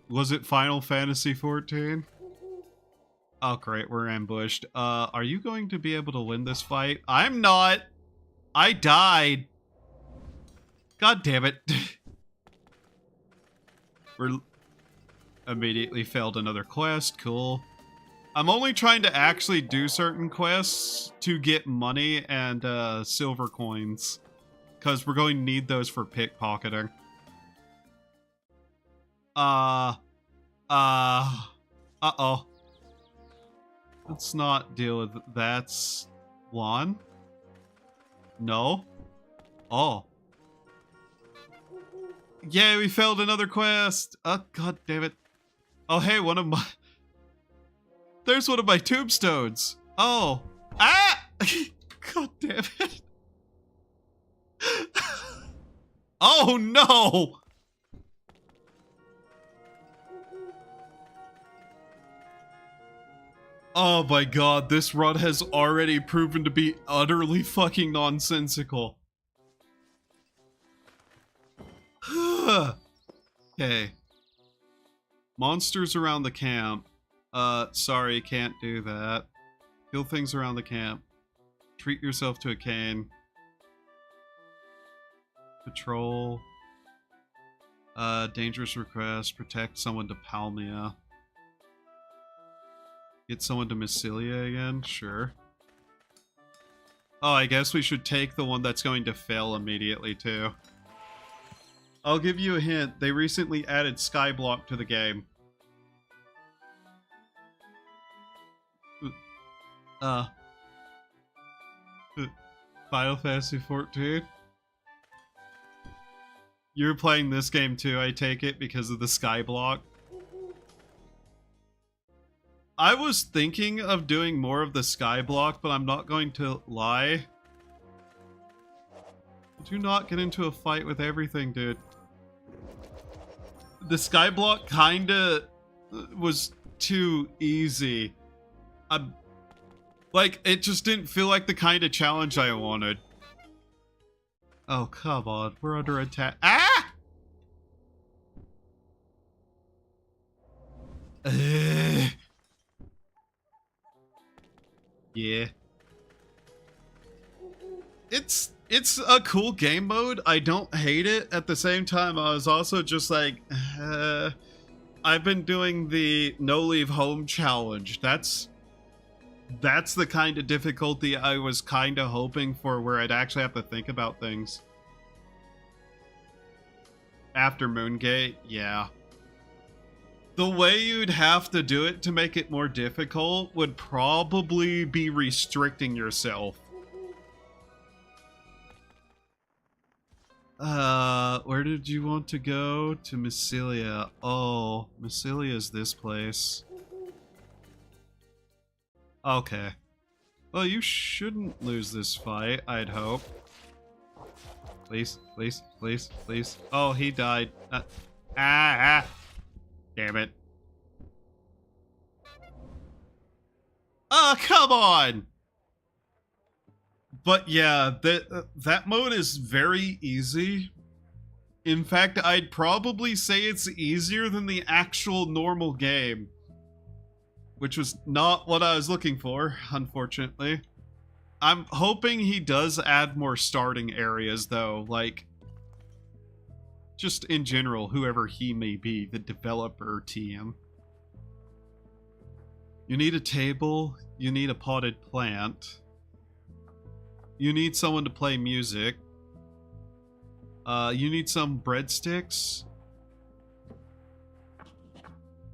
Was it Final Fantasy XIV? Oh, great. We're ambushed. Are you going to be able to win this fight? I'm not! I died! God damn it. We're... immediately failed another quest. Cool. I'm only trying to actually do certain quests to get money and, silver coins. Because we're going to need those for pickpocketing. Uh-oh. Let's not deal with that's one. No. Oh. Yay, we failed another quest. Oh, god damn it. Oh, hey, one of my... There's one of my tombstones. Oh. Ah! God damn it. Oh no! Oh my god, this run has already proven to be utterly fucking nonsensical. Okay. Monsters around the camp. Sorry, can't do that. Kill things around the camp. Treat yourself to a cane. Patrol. Dangerous request. Protect someone to Palmia. Get someone to Massilia again? Sure. Oh, I guess we should take the one that's going to fail immediately, too. I'll give you a hint. They recently added Skyblock to the game. Final Fantasy XIV? You're playing this game too, I take it, because of the Skyblock? I was thinking of doing more of the Skyblock, but I'm not going to lie. Do not get into a fight with everything, dude. the skyblock kinda was too easy. Like, it just didn't feel like the kind of challenge I wanted. Oh, come on. We're under attack. Ah! Yeah. It's a cool game mode. I don't hate it. At the same time, I was also just like, I've been doing the no leave home challenge. That's the kind of difficulty I was kind of hoping for, where I'd actually have to think about things. After Moongate, yeah. The way you'd have to do it to make it more difficult would probably be restricting yourself. Where did you want to go? To Massilia. Oh, Massilia's this place. Okay. Well, you shouldn't lose this fight, I'd hope. Please, please, please, please. Oh, he died. Damn it. Oh, come on! But yeah, that mode is very easy. In fact, I'd probably say it's easier than the actual normal game. Which was not what I was looking for, unfortunately. I'm hoping he does add more starting areas, though. Like, just in general, whoever he may be, the developer team. You need a table. You need a potted plant. You need someone to play music. You need some breadsticks.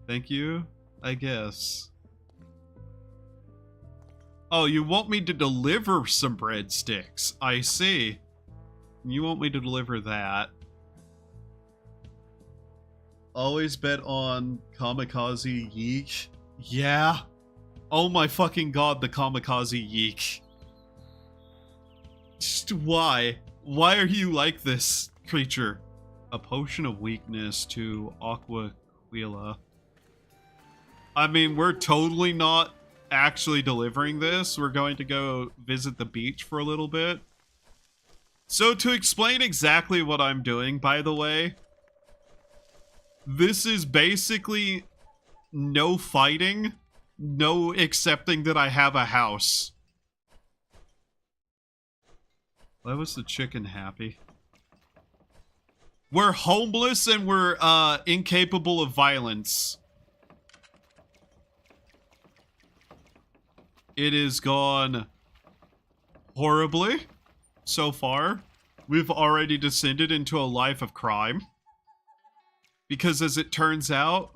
Thank you, I guess. Oh, you want me to deliver some breadsticks. I see. You want me to deliver that. Always bet on Kamikaze Yeek. Yeah. Oh my fucking god, the Kamikaze Yeek. Just why? Why are you like this, creature? A potion of weakness to Aquila. I mean, we're totally not actually delivering this. We're going to go visit the beach for a little bit. So to explain exactly what I'm doing, by the way, this is basically no fighting, no accepting that I have a house. Why was the chicken happy? We're homeless and we're incapable of violence. It has gone horribly so far. We've already descended into a life of crime. Because as it turns out,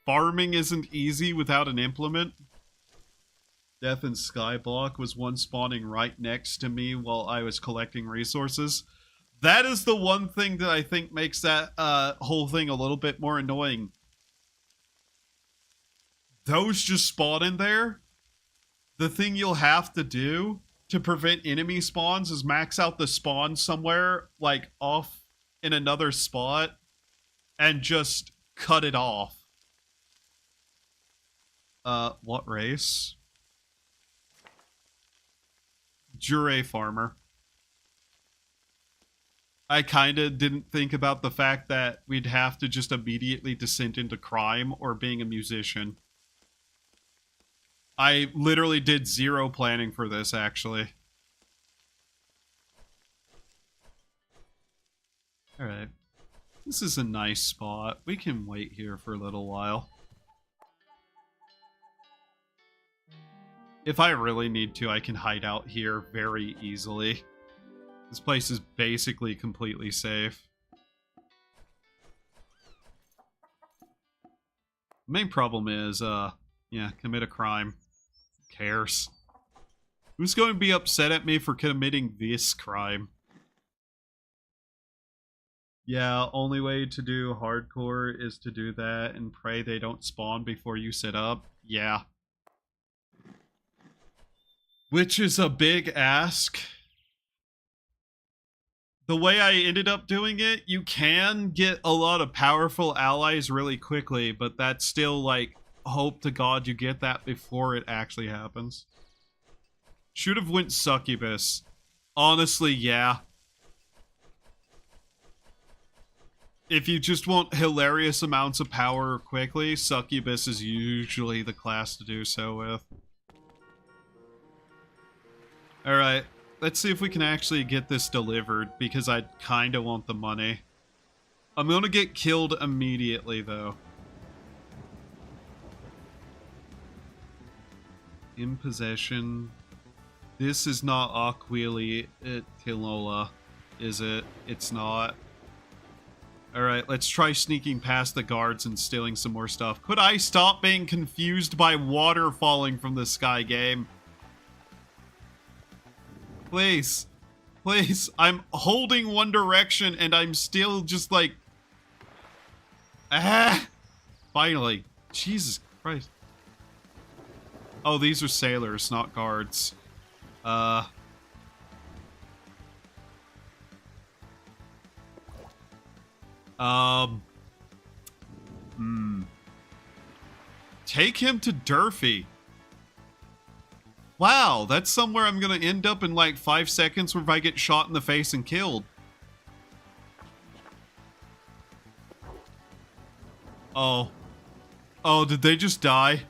farming isn't easy without an implement. Death and Skyblock was one spawning right next to me while I was collecting resources. That is the one thing that I think makes that whole thing a little bit more annoying. Those just spawn in there. The thing you'll have to do to prevent enemy spawns is max out the spawn somewhere, like, off in another spot, and just cut it off. What race? Jure farmer. I kinda didn't think about the fact that we'd have to just immediately descend into crime or being a musician. I literally did zero planning for this, actually. Alright. This is a nice spot. We can wait here for a little while. If I really need to, I can hide out here very easily. This place is basically completely safe. The main problem is, yeah, commit a crime. Who cares? Who's going to be upset at me for committing this crime? Yeah, only way to do hardcore is to do that and pray they don't spawn before you set up. Yeah. Which is a big ask. the way I ended up doing it, you can get a lot of powerful allies really quickly, but that's still like, hope to God you get that before it actually happens. Should have went succubus. Honestly, yeah. If you just want hilarious amounts of power quickly, succubus is usually the class to do so with. Alright, let's see if we can actually get this delivered, because I kinda want the money. I'm gonna get killed immediately, though. In possession. This is not Aquili Tilola, is it? It's not. Alright, let's try sneaking past the guards and stealing some more stuff. Could I stop being confused by water falling from the sky, game? Please. Please. I'm holding one direction and I'm still just like... Ah! Finally. Jesus Christ. Oh, these are sailors, not guards. Take him to Durfee. Wow, that's somewhere I'm gonna end up in like 5 seconds where if I get shot in the face and killed. Oh. Oh, did they just die?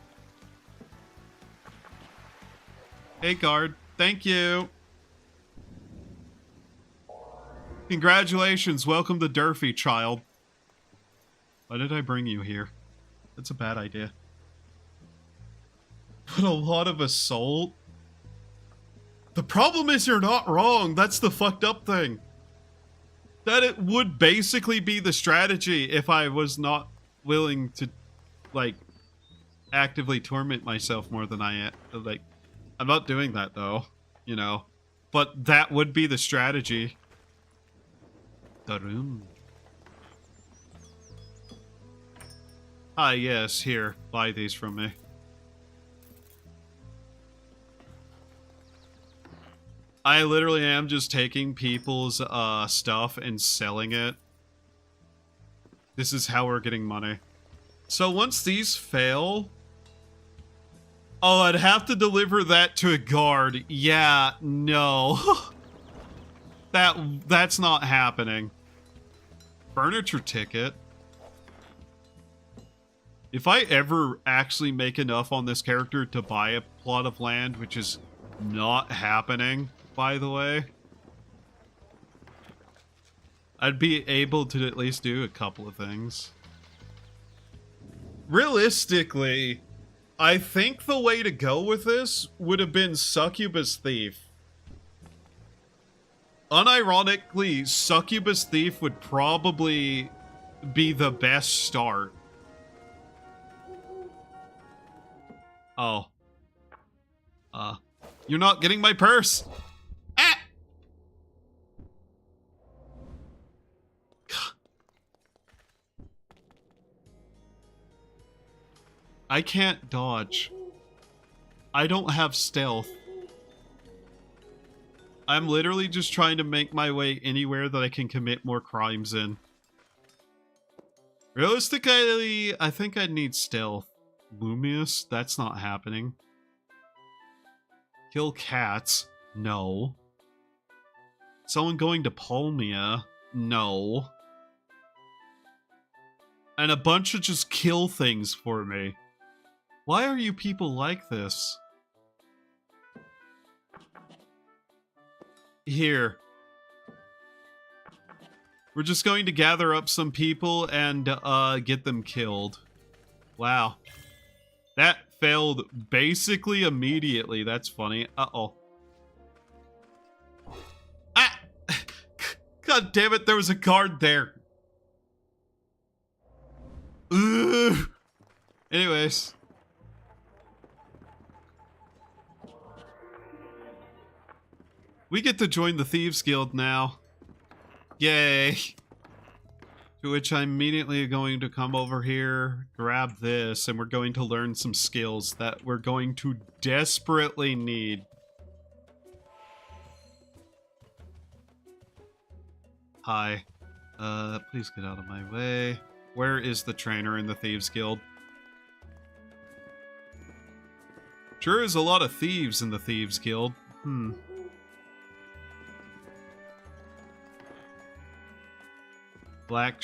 Hey, guard. Thank you. Congratulations. Welcome to Durfee, child. Why did I bring you here? That's a bad idea. But a lot of assault? The problem is you're not wrong. That's the fucked up thing. That it would basically be the strategy if I was not willing to, like, actively torment myself more than I am. Like, I'm not doing that, though. You know. But that would be the strategy. The room. Ah, yes, here. Buy these from me. I literally am just taking people's stuff and selling it. This is how we're getting money. So once these fail... Oh, I'd have to deliver that to a guard. Yeah, no. That's not happening. Furniture ticket. If I ever actually make enough on this character to buy a plot of land, which is not happening, by the way, I'd be able to at least do a couple of things. Realistically, I think the way to go with this would have been Succubus Thief. Unironically, Succubus Thief would probably be the best start. Oh. You're not getting my purse! Ah! I can't dodge. I don't have stealth. I'm literally just trying to make my way anywhere that I can commit more crimes in. Realistically, I think I'd need stealth. Lumius? That's not happening. Kill cats? No. Someone going to Palmia? No. And a bunch of just kill things for me. Why are you people like this? Here. We're just going to gather up some people and get them killed. Wow. That failed basically immediately. That's funny. Uh-oh. Ah! God damn it, there was a guard there. Ugh. Anyways. We get to join the Thieves Guild now. Yay. To which I'm immediately going to come over here, grab this, and we're going to learn some skills that we're going to desperately need. Hi. Please get out of my way. Where is the trainer in the Thieves Guild? Sure is a lot of thieves in the Thieves Guild. Black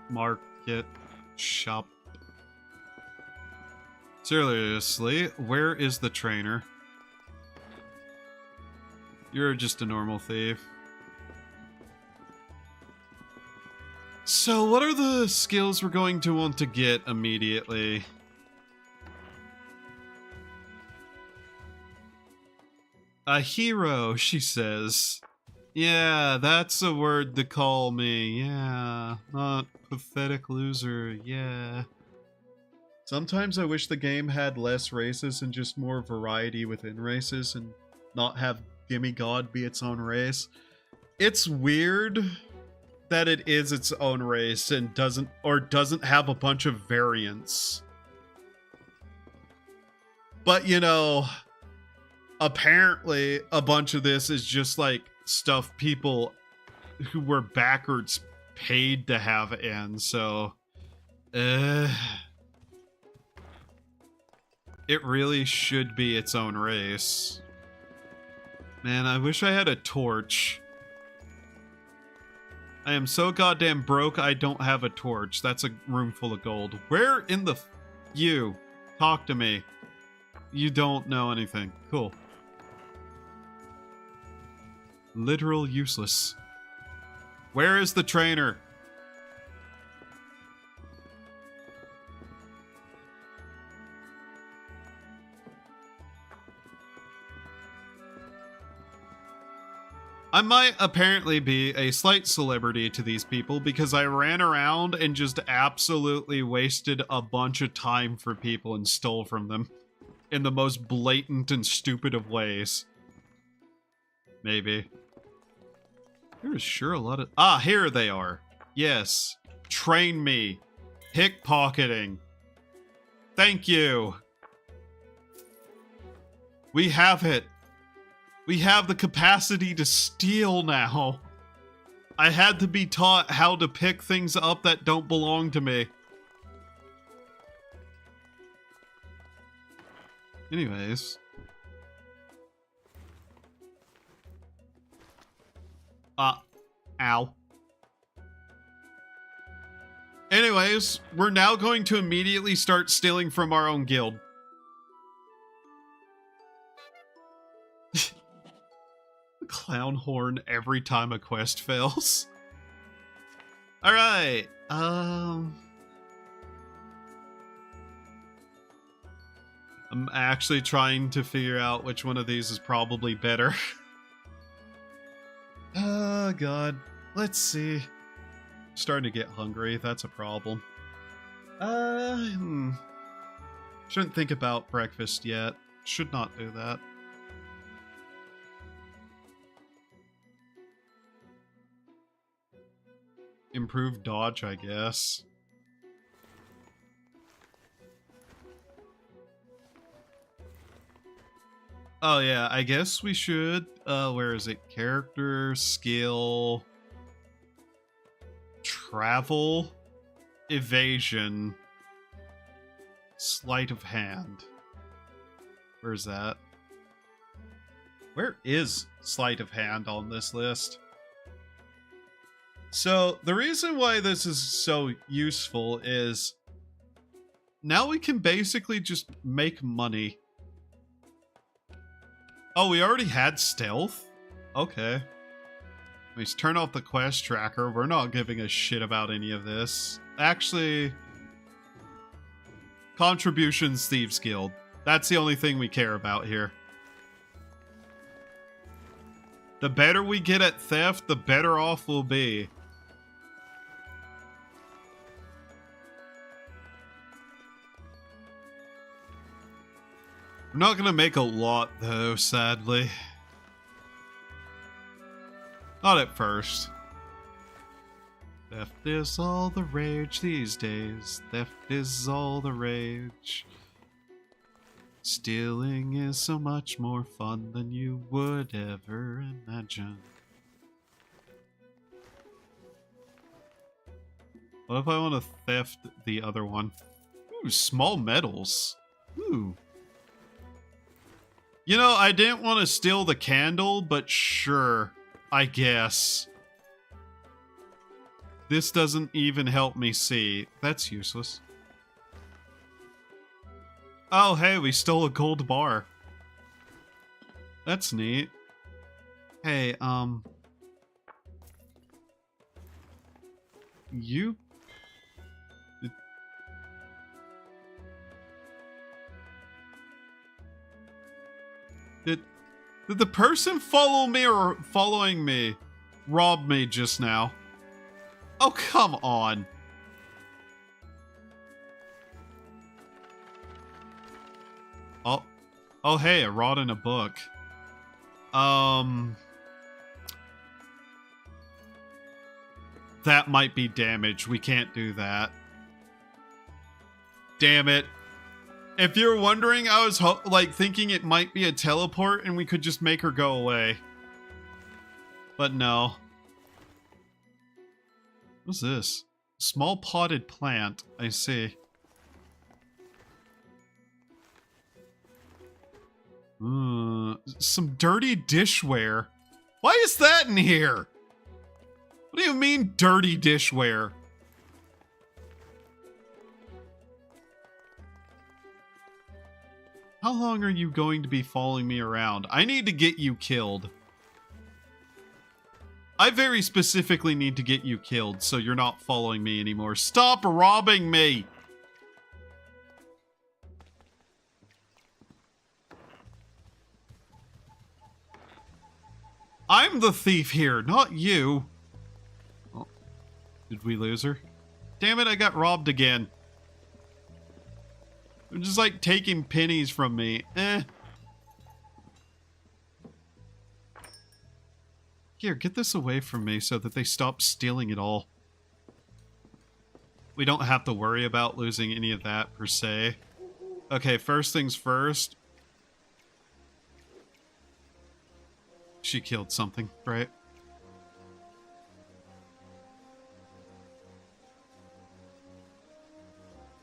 market shop. Seriously, where is the trainer? You're just a normal thief. So what are the skills we're going to want to get immediately? A hero, she says. Yeah, that's a word to call me. Yeah, not pathetic loser. Yeah. Sometimes I wish the game had less races and just more variety within races and not have Demigod be its own race. It's weird that it is its own race and doesn't have a bunch of variants. But, you know, apparently a bunch of this is just like stuff people who were backwards paid to have in, so it really should be its own race. Man, I wish I had a torch. I am so goddamn broke I don't have a torch. That's a room full of gold. Where in the you? Talk to me. You don't know anything. Cool. Literal useless. Where is the trainer? I might apparently be a slight celebrity to these people because I ran around and just absolutely wasted a bunch of time for people and stole from them in the most blatant and stupid of ways. Maybe. There is sure a lot of... Ah, here they are. Yes. Train me. Pickpocketing. Thank you. We have it. We have the capacity to steal now. I had to be taught how to pick things up that don't belong to me. Anyways. Ow. Anyways, we're now going to immediately start stealing from our own guild. Clown horn every time a quest fails. Alright, I'm actually trying to figure out which one of these is probably better. Oh god, let's see. Starting to get hungry, that's a problem. Shouldn't think about breakfast yet. Should not do that. Improved dodge, I guess. Oh yeah, I guess we should, where is it? Character, skill, travel, evasion, sleight of hand. Where's that? Where is sleight of hand on this list? So, the reason why this is so useful is now we can basically just make money. Oh, we already had stealth? Okay. Let's turn off the quest tracker. We're not giving a shit about any of this. Actually, contributions Thieves Guild. That's the only thing we care about here. The better we get at theft, the better off we'll be. We're not gonna make a lot, though, sadly. Not at first. Theft is all the rage these days. Theft is all the rage. Stealing is so much more fun than you would ever imagine. What if I want to theft the other one? Ooh, small medals. Ooh. You know, I didn't want to steal the candle, but sure, I guess. This doesn't even help me see. That's useless. Oh, hey, we stole a gold bar. That's neat. Hey, you... Did the person follow me or following me rob me just now? Oh, come on. Oh, hey, a rod in a book. That might be damage. We can't do that. Damn it. If you're wondering, I was thinking it might be a teleport and we could just make her go away. But no. What's this? Small potted plant. I see. Some dirty dishware. Why is that in here? What do you mean, dirty dishware? How long are you going to be following me around? I need to get you killed. I very specifically need to get you killed, so you're not following me anymore. Stop robbing me! I'm the thief here, not you. Oh, did we lose her? Damn it, I got robbed again. They're just like taking pennies from me. Here, get this away from me so that they stop stealing it all. We don't have to worry about losing any of that per se. Okay, first things first. She killed something, right?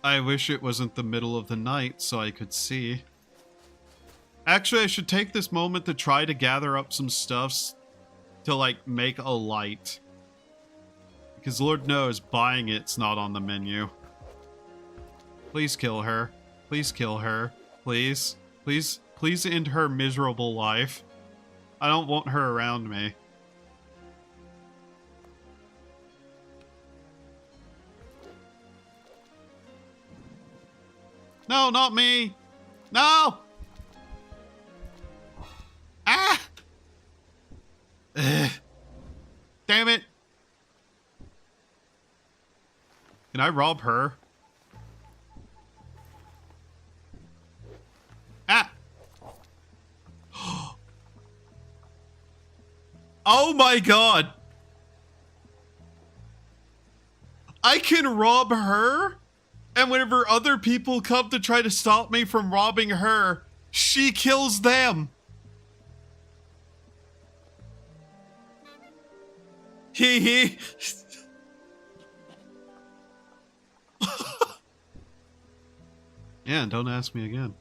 I wish it wasn't the middle of the night so I could see. Actually, I should take this moment to try to gather up some stuffs to, like, make a light. Because Lord knows buying it's not on the menu. Please kill her. Please kill her. Please. Please. Please end her miserable life. I don't want her around me. No, not me! No! Ah! Ugh. Damn it! Can I rob her? Ah! Oh my god! I can rob her? And whenever other people come to try to stop me from robbing her, she kills them. Hee hee. Yeah, and don't ask me again.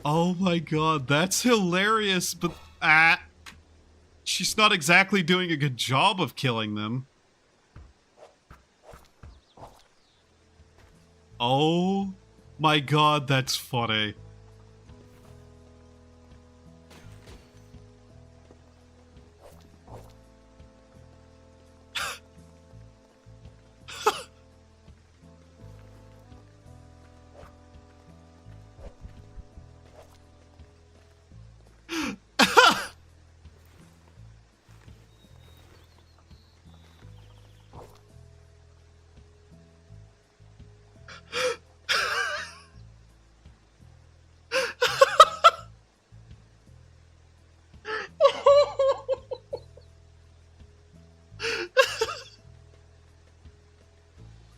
Oh my god, that's hilarious, but she's not exactly doing a good job of killing them. Oh my god, that's funny.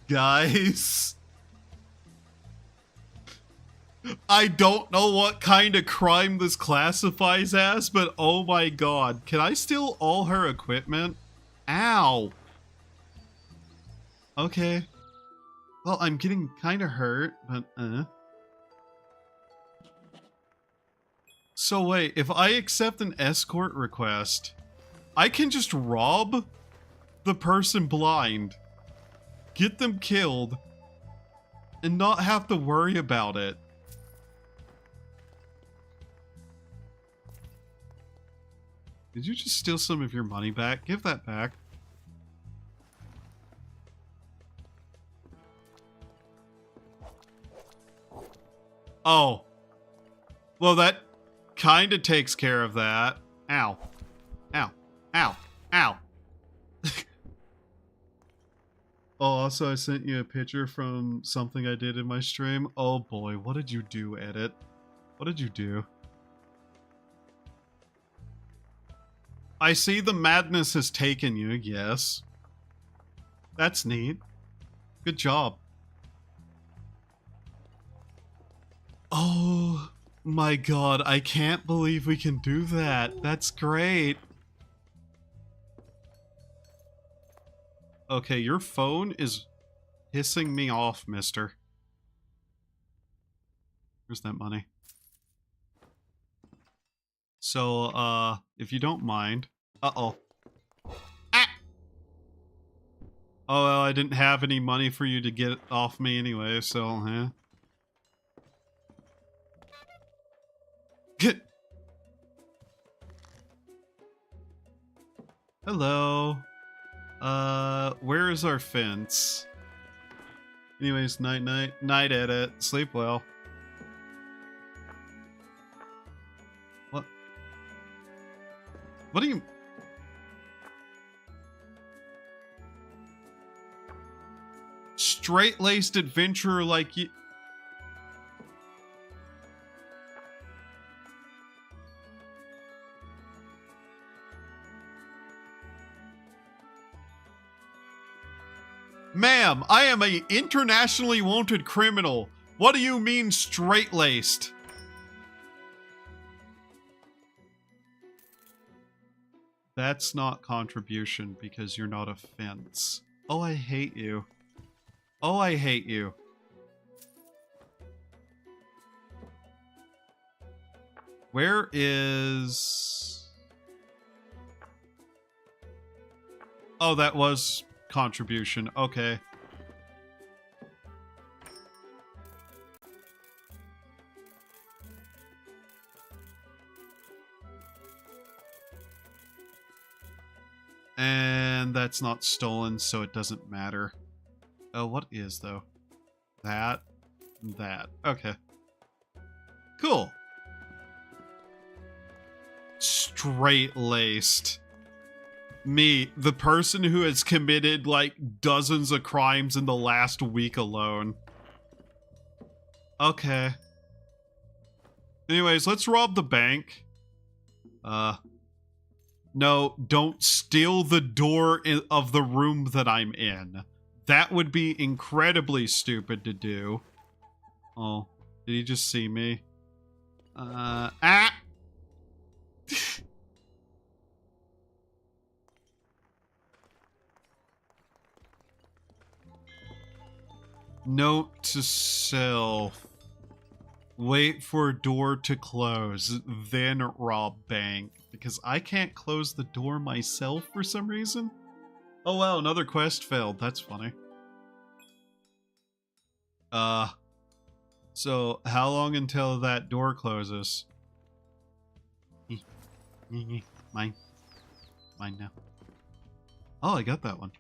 Guys, I don't know what kind of crime this classifies as, but oh my god, can I steal all her equipment? Ow! Okay. Well, I'm getting kind of hurt, but So wait, if I accept an escort request, I can just rob the person blind, get them killed, and not have to worry about it. Did you just steal some of your money back? Give that back. Oh. Well, that kind of takes care of that. Ow. Ow. Ow. Ow. Oh, also, I sent you a picture from something I did in my stream. Oh boy, what did you do, Edit? What did you do? I see the madness has taken you, yes. That's neat. Good job. Oh my god, I can't believe we can do that. That's great. Okay, your phone is pissing me off, mister. Where's that money? So, if you don't mind... Uh-oh. Ah! Oh, well, I didn't have any money for you to get off me anyway, so, Get. Hello. Where is our fence? Anyways, night-night. Night, Edit. Sleep well. What? What do you... Straight-laced adventurer like you... Ma'am, I am an internationally wanted criminal. What do you mean straight-laced? That's not contribution because you're not a fence. Oh, I hate you. Oh, I hate you. Where is... Oh, that was contribution. Okay. And that's not stolen, so it doesn't matter. Oh, what is, though? That. That. Okay. Cool. Straight-laced. Me, the person who has committed, like, dozens of crimes in the last week alone. Okay. Anyways, let's rob the bank. No, don't steal the door of the room that I'm in. That would be incredibly stupid to do. Oh, did he just see me? Note to self. Wait for door to close, then rob bank. Because I can't close the door myself for some reason. Oh wow, another quest failed. That's funny. So how long until that door closes? Mine. Mine now. Oh, I got that one.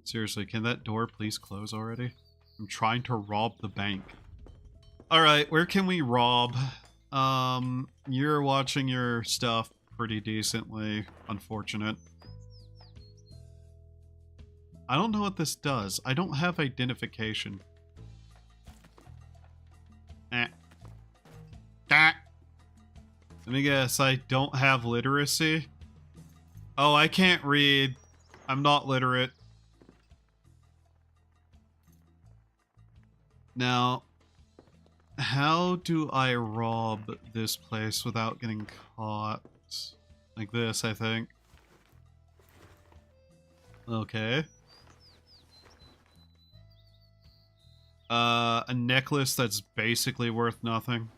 Seriously, can that door please close already? I'm trying to rob the bank. Alright, where can we rob? You're watching your stuff pretty decently. Unfortunate. I don't know what this does. I don't have identification. Let me guess, I don't have literacy? Oh, I can't read. I'm not literate. Now, How do I rob this place without getting caught? Like this, I think. Okay. A necklace that's basically worth nothing.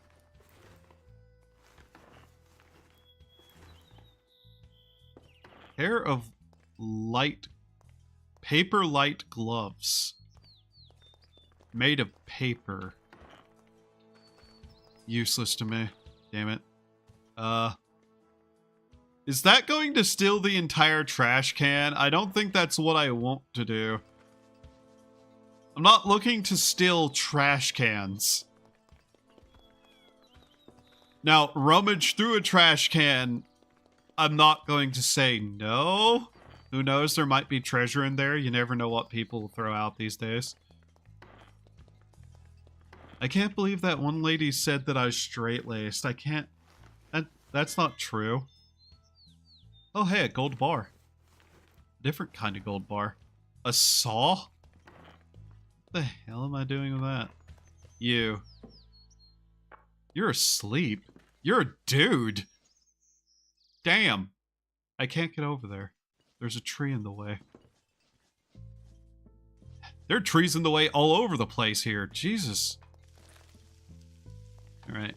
Pair of paper light gloves. Made of paper. Useless to me. Damn it. Is that going to steal the entire trash can? I don't think that's what I want to do. I'm not looking to steal trash cans. Now, rummage through a trash can, I'm not going to say no. Who knows, there might be treasure in there. You never know what people throw out these days. I can't believe that one lady said that I was straight-laced. I can't... That's not true. Oh, hey, a gold bar. Different kind of gold bar. A saw? What the hell am I doing with that? You. You're asleep. You're a dude. Damn. I can't get over there. There's a tree in the way. There are trees in the way all over the place here. Jesus. Alright,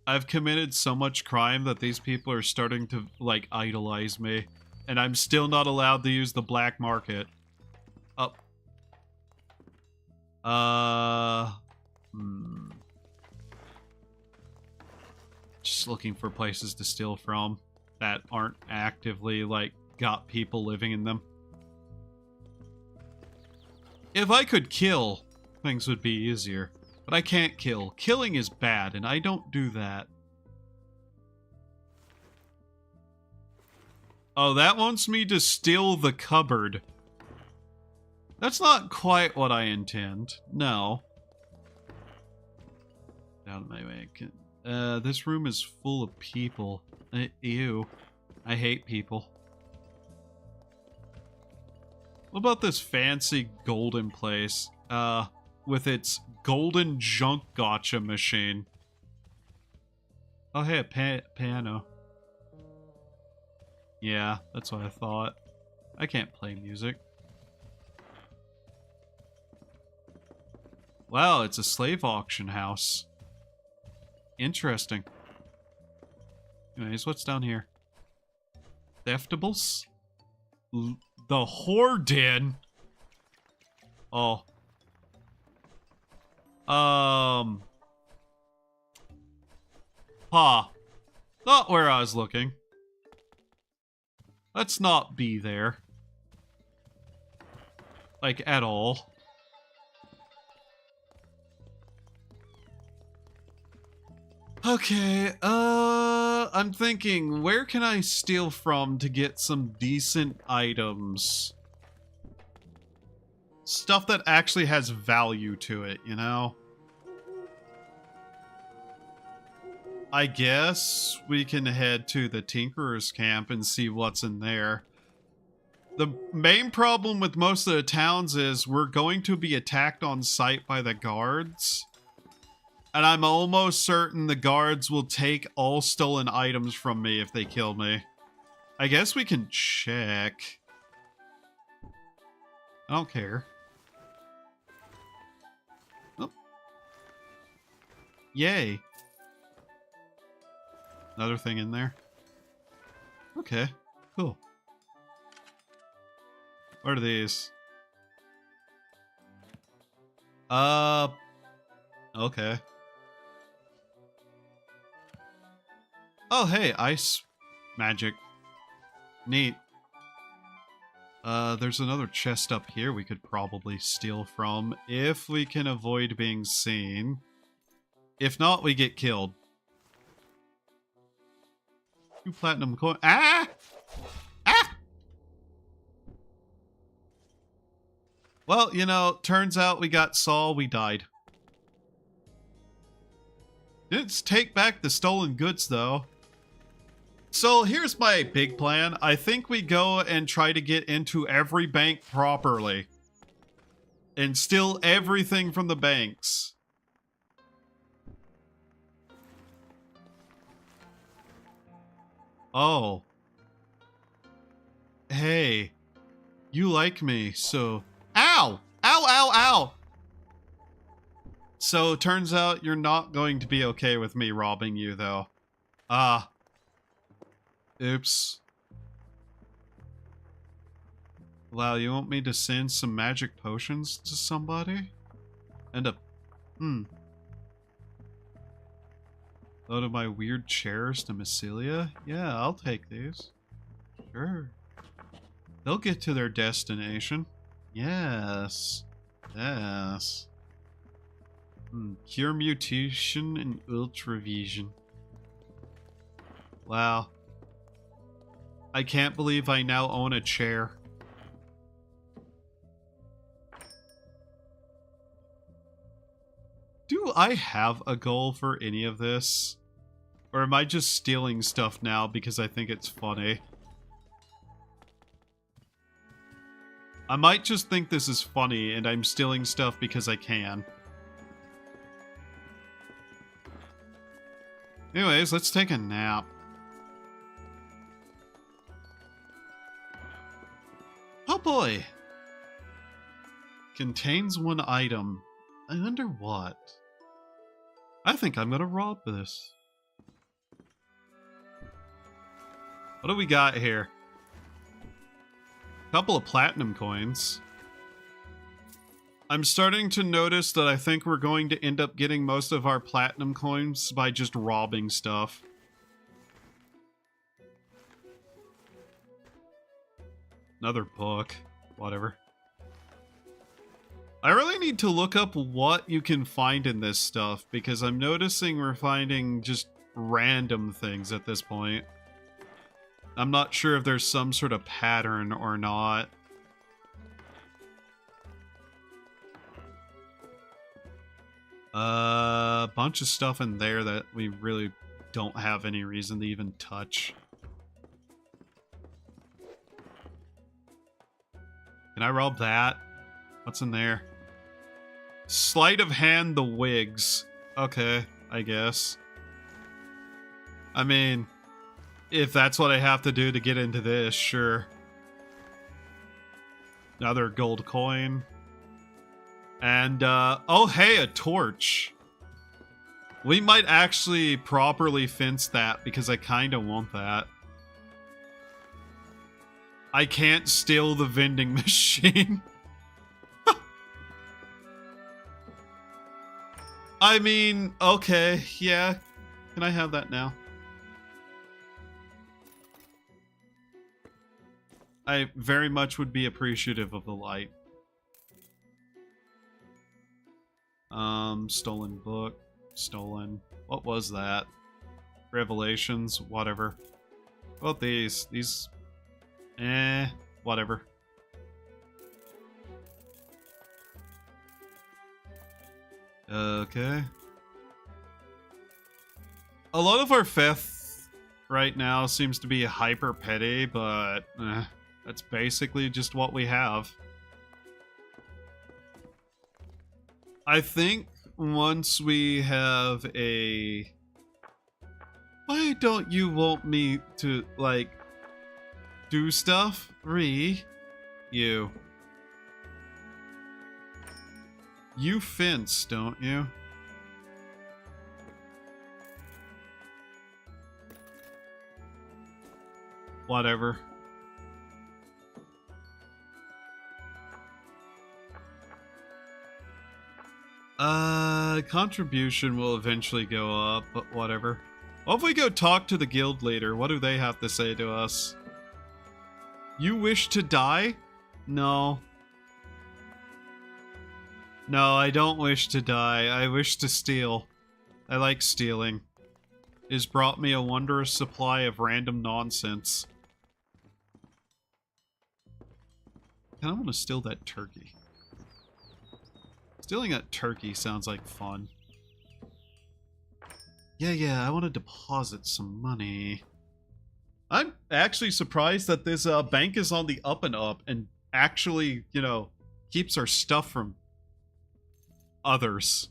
I've committed so much crime that these people are starting to, like, idolize me. And I'm still not allowed to use the black market. Oh. Just looking for places to steal from that aren't actively, like, got people living in them. If I could kill, things would be easier. But I can't kill. Killing is bad, and I don't do that. Oh, that wants me to steal the cupboard. That's not quite what I intend. No. Down my way. This room is full of people. Ew. I hate people. What about this fancy golden place? With its golden junk gotcha machine. Oh, hey, a piano. Yeah, that's what I thought. I can't play music. Wow, it's a slave auction house. Interesting. Anyways, what's down here? Theftables? The whore den? Oh. Not where I was looking. Let's not be there. Like, at all. Okay, I'm thinking, where can I steal from to get some decent items? Stuff that actually has value to it, you know? I guess we can head to the Tinkerer's camp and see what's in there. The main problem with most of the towns is we're going to be attacked on sight by the guards. And I'm almost certain the guards will take all stolen items from me if they kill me. I guess we can check. I don't care. Oh. Yay. Another thing in there. Okay, cool. What are these? Okay. Oh, hey, ice magic. Neat. There's another chest up here we could probably steal from if we can avoid being seen. If not, we get killed. 2 platinum coin. Ah! Ah! Well, you know, turns out we got Saul, we died. Didn't take back the stolen goods, though. So here's my big plan. I think we go and try to get into every bank properly. and steal everything from the banks. Oh. Hey. You like me, so... Ow! Ow, ow, ow! So, turns out you're not going to be okay with me robbing you, though. Ah. Oops. Wow, you want me to send some magic potions to somebody? And a... Load of my weird chairs to Mycelia? Yeah, I'll take these. Sure. They'll get to their destination. Yes. Yes. Cure mutation and ultravision. Wow. I can't believe I now own a chair. Do I have a goal for any of this? Or am I just stealing stuff now because I think it's funny? I might just think this is funny and I'm stealing stuff because I can. Anyways, let's take a nap. Oh boy! Contains one item. I wonder what. I think I'm gonna rob this. What do we got here? Couple of platinum coins. I'm starting to notice that I think we're going to end up getting most of our platinum coins by just robbing stuff. Another book. Whatever. I really need to look up what you can find in this stuff, because I'm noticing we're finding just random things at this point. I'm not sure if there's some sort of pattern or not. A bunch of stuff in there that we really don't have any reason to even touch. Can I rob that? What's in there? Sleight of hand the wigs. Okay, I guess. I mean, if that's what I have to do to get into this, sure. Another gold coin. And, oh hey, a torch. We might actually properly fence that, because I kinda want that. I can't steal the vending machine. I mean, okay, yeah. Can I have that now? I very much would be appreciative of the light. Stolen book. Stolen. What was that? Revelations. Whatever. What about these? These... whatever. Okay. A lot of our theft right now seems to be hyper petty, but that's basically just what we have. I think once we have a... Why don't you want me to, like, do stuff? You. You fence, don't you? Whatever. Contribution will eventually go up, but whatever. What if we go talk to the guild leader? What do they have to say to us? You wish to die? No. No, I don't wish to die. I wish to steal. I like stealing. It has brought me a wondrous supply of random nonsense. I kinda wanna steal that turkey. Stealing that turkey sounds like fun. Yeah, I want to deposit some money. I'm actually surprised that this bank is on the up and up and actually, you know, keeps our stuff from others.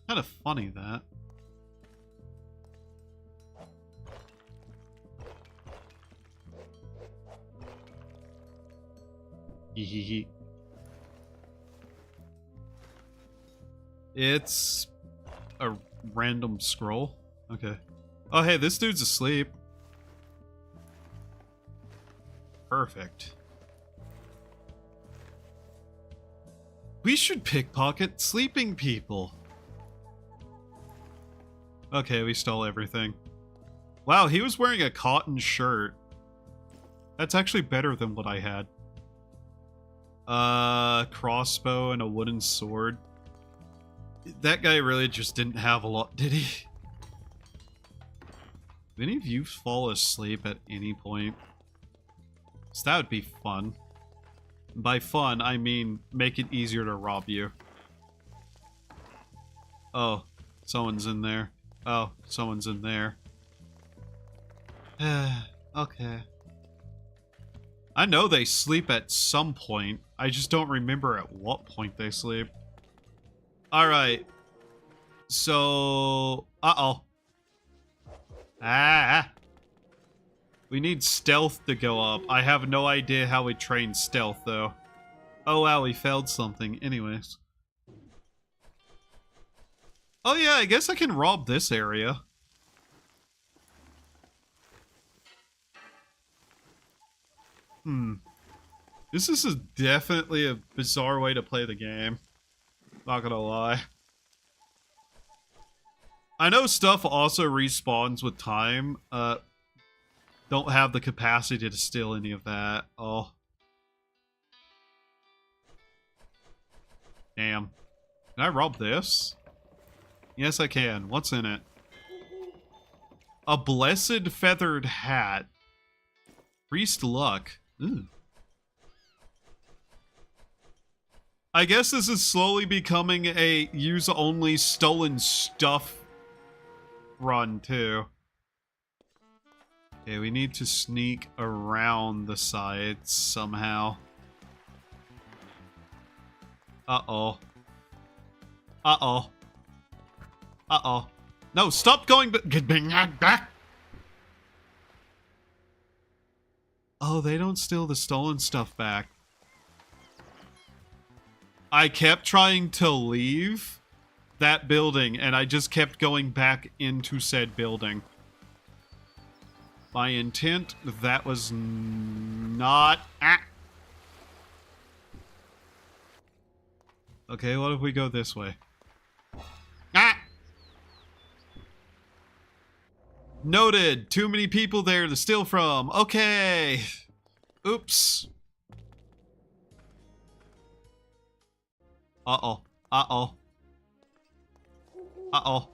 Kind of funny, that. Hehehe. It's a random scroll. Okay. Oh, hey, this dude's asleep. Perfect. We should pickpocket sleeping people. Okay, we stole everything. Wow, he was wearing a cotton shirt. That's actually better than what I had. Crossbow and a wooden sword. That guy really just didn't have a lot, did he? Do any of you fall asleep at any point? So that would be fun. By fun, I mean make it easier to rob you. Oh, someone's in there. Oh, someone's in there. Okay. I know they sleep at some point. I just don't remember at what point they sleep. Alright. So... Uh-oh. Ah! We need stealth to go up. I have no idea how we train stealth, though. Oh, wow, we failed something. Anyways. Oh, yeah, I guess I can rob this area. This is definitely a bizarre way to play the game. Not gonna lie. I know stuff also respawns with time. Don't have the capacity to steal any of that. Oh. Damn. Can I rob this? Yes, I can. What's in it? A blessed feathered hat. Priest luck. Ooh. I guess this is slowly becoming a use-only stolen stuff run, too. Okay, we need to sneak around the sides somehow. Uh-oh. Uh-oh. Uh-oh. No, stop going back! Oh, they don't steal the stolen stuff back. I kept trying to leave that building, and I just kept going back into said building. My intent, that was not... Ah. Okay, what if we go this way? Ah! Noted! Too many people there to steal from. Okay! Oops. Uh-oh. Uh-oh. Uh-oh.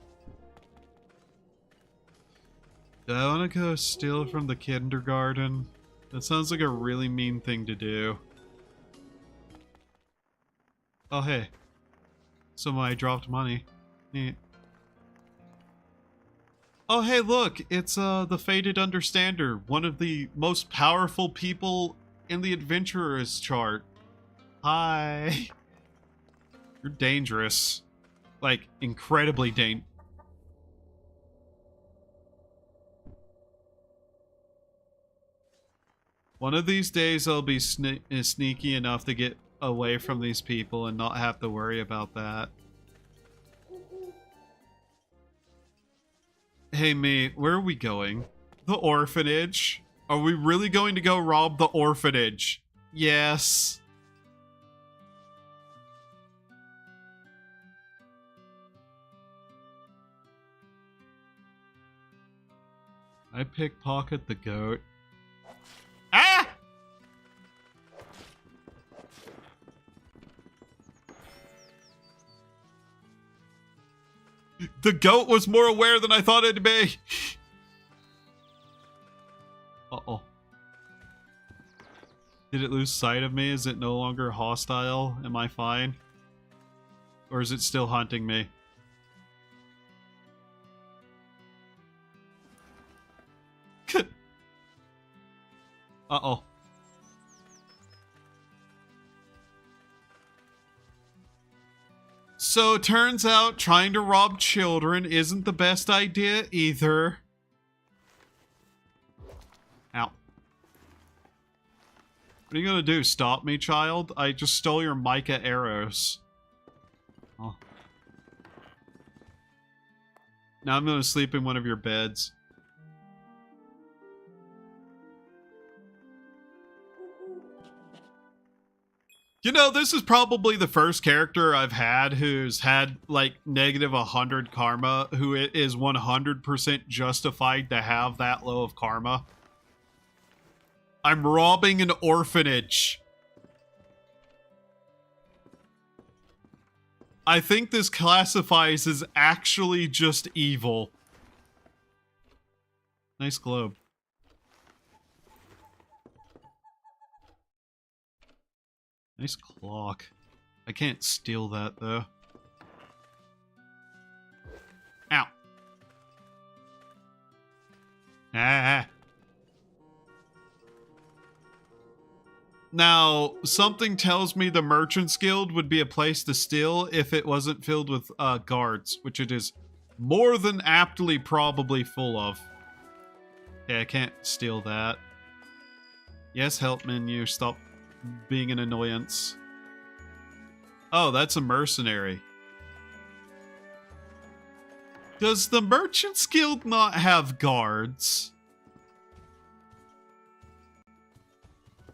Do I want to go steal from the kindergarten? That sounds like a really mean thing to do. Oh, hey. Somebody dropped money. Neat. Oh, hey, look! It's, the Fated Understander, one of the most powerful people in the Adventurers chart. Hi. You're dangerous. Like, incredibly dangerous. One of these days I'll be sneaky enough to get away from these people and not have to worry about that. Hey mate, where are we going? The orphanage? Are we really going to go rob the orphanage? Yes. I pickpocket the goat. Ah! The goat was more aware than I thought it'd be. Uh-oh. Did it lose sight of me? Is it no longer hostile? Am I fine? Or is it still hunting me? Uh-oh. So turns out trying to rob children isn't the best idea either. Ow. What are you gonna do? Stop me, child? I just stole your mica arrows. Oh. Now I'm gonna sleep in one of your beds. You know, this is probably the first character I've had who's had, like, negative 100 karma, who it is 100% justified to have that low of karma. I'm robbing an orphanage. I think this classifies as actually just evil. Nice globe. Nice clock. I can't steal that, though. Ow. Ah. Now, something tells me the Merchant's Guild would be a place to steal if it wasn't filled with guards, which it is more than aptly probably full of. Yeah, I can't steal that. Yes, help menu, stop being an annoyance. Oh, that's a mercenary. Does the Merchant's Guild not have guards?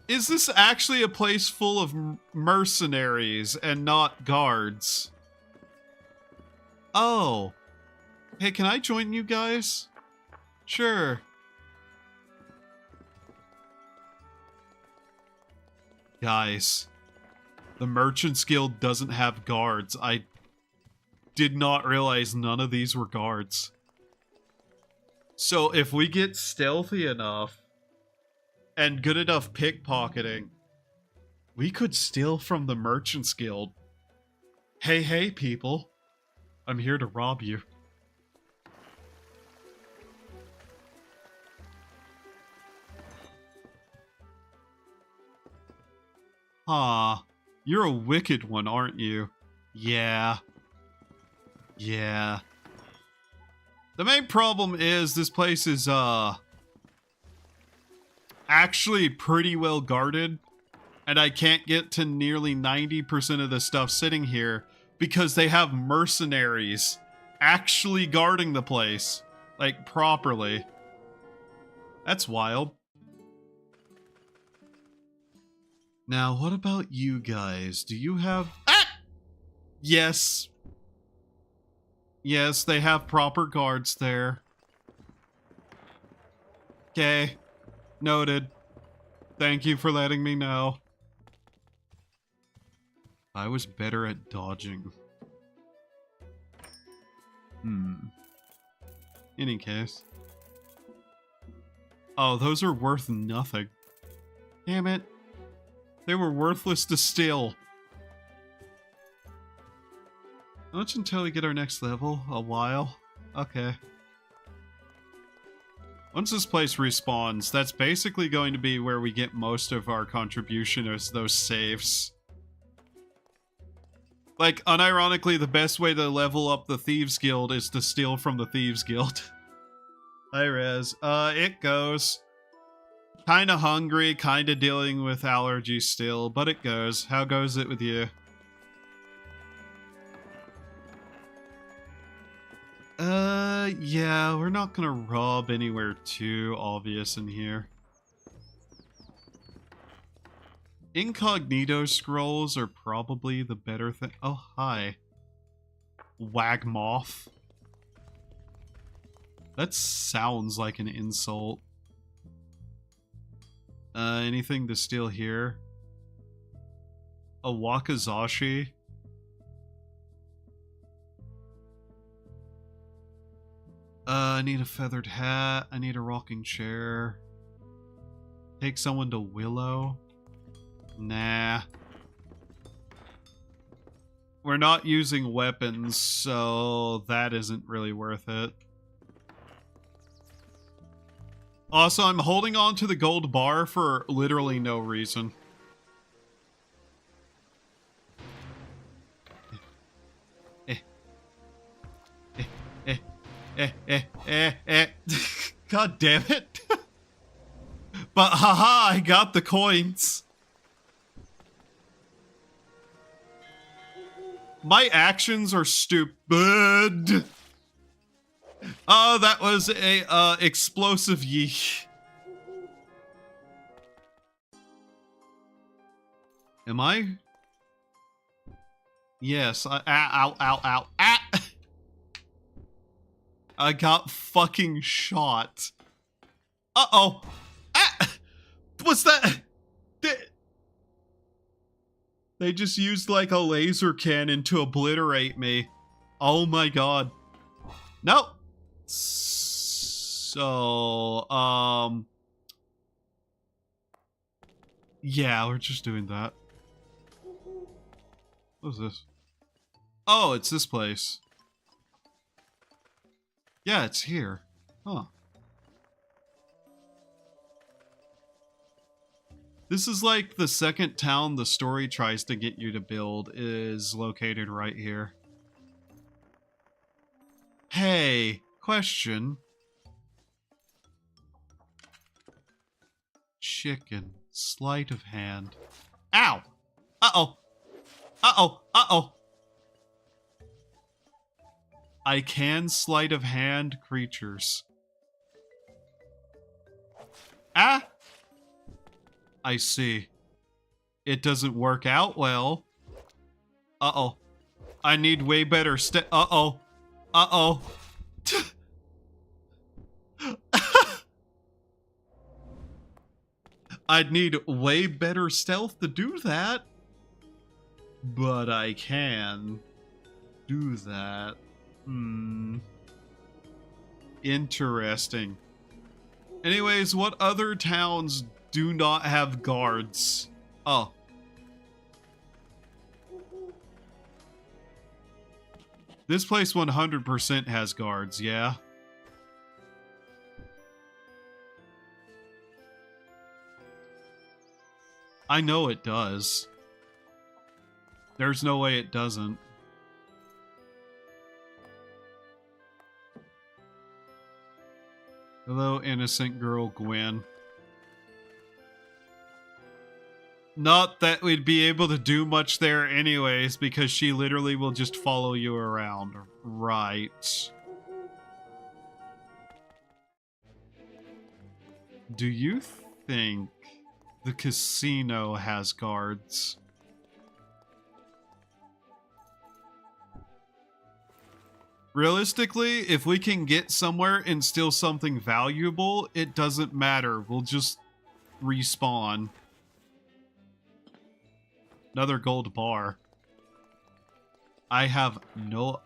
Is this actually a place full of mercenaries and not guards? Oh. Hey, can I join you guys? Sure. Guys, the Merchant's Guild doesn't have guards. I did not realize none of these were guards. So if we get stealthy enough and good enough pickpocketing, we could steal from the Merchant's Guild. Hey, hey, people. I'm here to rob you. Ah, you're a wicked one, aren't you? Yeah. Yeah. The main problem is this place is, actually pretty well guarded, and I can't get to nearly 90% of the stuff sitting here because they have mercenaries actually guarding the place, like, properly. That's wild. Now, what about you guys? Do you have... Ah! Yes. Yes, they have proper guards there. Okay. Noted. Thank you for letting me know. I was better at dodging. Any case. Oh, those are worth nothing. Damn it. They were worthless to steal. Not until we get our next level. A while. Okay. Once this place respawns, that's basically going to be where we get most of our contribution, as those saves. Like, unironically, the best way to level up the Thieves Guild is to steal from the Thieves Guild. Hi, Rez. It goes. Kinda hungry, kinda dealing with allergies still, but it goes. How goes it with you? Yeah, we're not gonna rob anywhere too obvious in here. Incognito scrolls are probably the better thing. Oh, hi. Wagmoth. That sounds like an insult. Anything to steal here? A wakizashi? I need a feathered hat. I need a rocking chair. Take someone to Willow. Nah. We're not using weapons, so that isn't really worth it. Also, I'm holding on to the gold bar for literally no reason. God damn it. But haha, I got the coins. My actions are stupid. Oh, that was a explosive yeet. Am I? Yes, ow, ow, ow, ah! I got fucking shot. Uh-oh. Ah! What's that? They just used like a laser cannon to obliterate me. Oh my god. No. So, yeah, we're just doing that. What is this? Oh, it's this place. Yeah, it's here. Huh. This is like the second town the story tries to get you to build is located right here. Hey, question. Chicken, sleight of hand. Ow! Uh-oh! Uh-oh! Uh-oh! I can sleight of hand creatures. Ah! I see. It doesn't work out well. Uh-oh. I need way better uh-oh. Uh-oh. I'd need way better stealth to do that. But I can do that. Interesting. Anyways, what other towns do not have guards? Oh. This place 100% has guards, yeah? I know it does. There's no way it doesn't. Hello, innocent girl Gwen. Not that we'd be able to do much there anyways, because she literally will just follow you around. Right. Do you think the casino has guards? Realistically, if we can get somewhere and steal something valuable, it doesn't matter. We'll just respawn. Another gold bar. I have no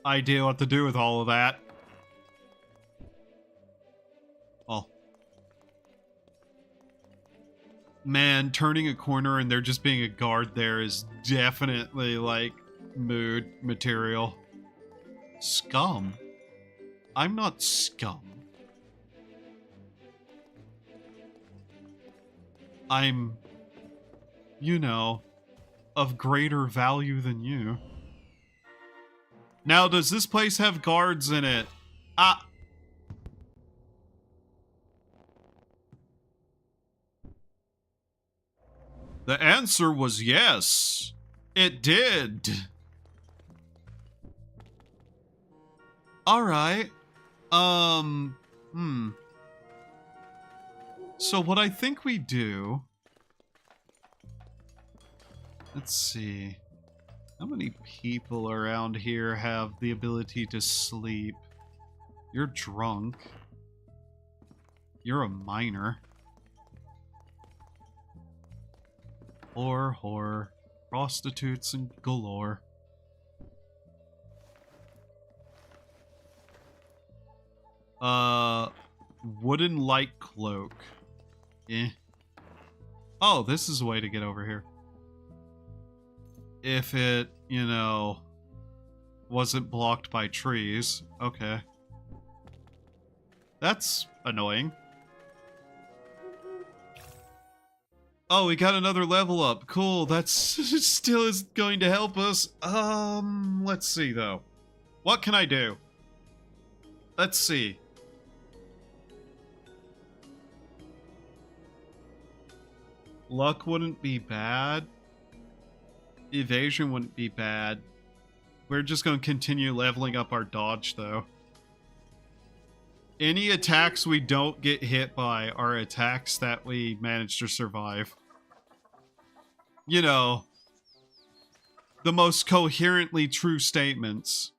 idea what to do with all of that. Oh. Man, turning a corner and there just being a guard there is definitely, like, mood material. Scum? I'm not scum. I'm, you know, of greater value than you. Now, does this place have guards in it? Ah! The answer was yes. It did. Alright. So what I think we do... Let's see. How many people around here have the ability to sleep? You're drunk. You're a minor. Whore. Prostitutes and galore. Wooden light cloak. Eh. Oh, this is a way to get over here. If it, you know, wasn't blocked by trees. Okay. That's annoying. Oh, we got another level up. Cool, that's still is going to help us. Let's see though. What can I do? Let's see. Luck wouldn't be bad. Evasion wouldn't be bad. We're just going to continue leveling up our dodge, though. Any attacks we don't get hit by are attacks that we manage to survive. You know, the most coherently true statements.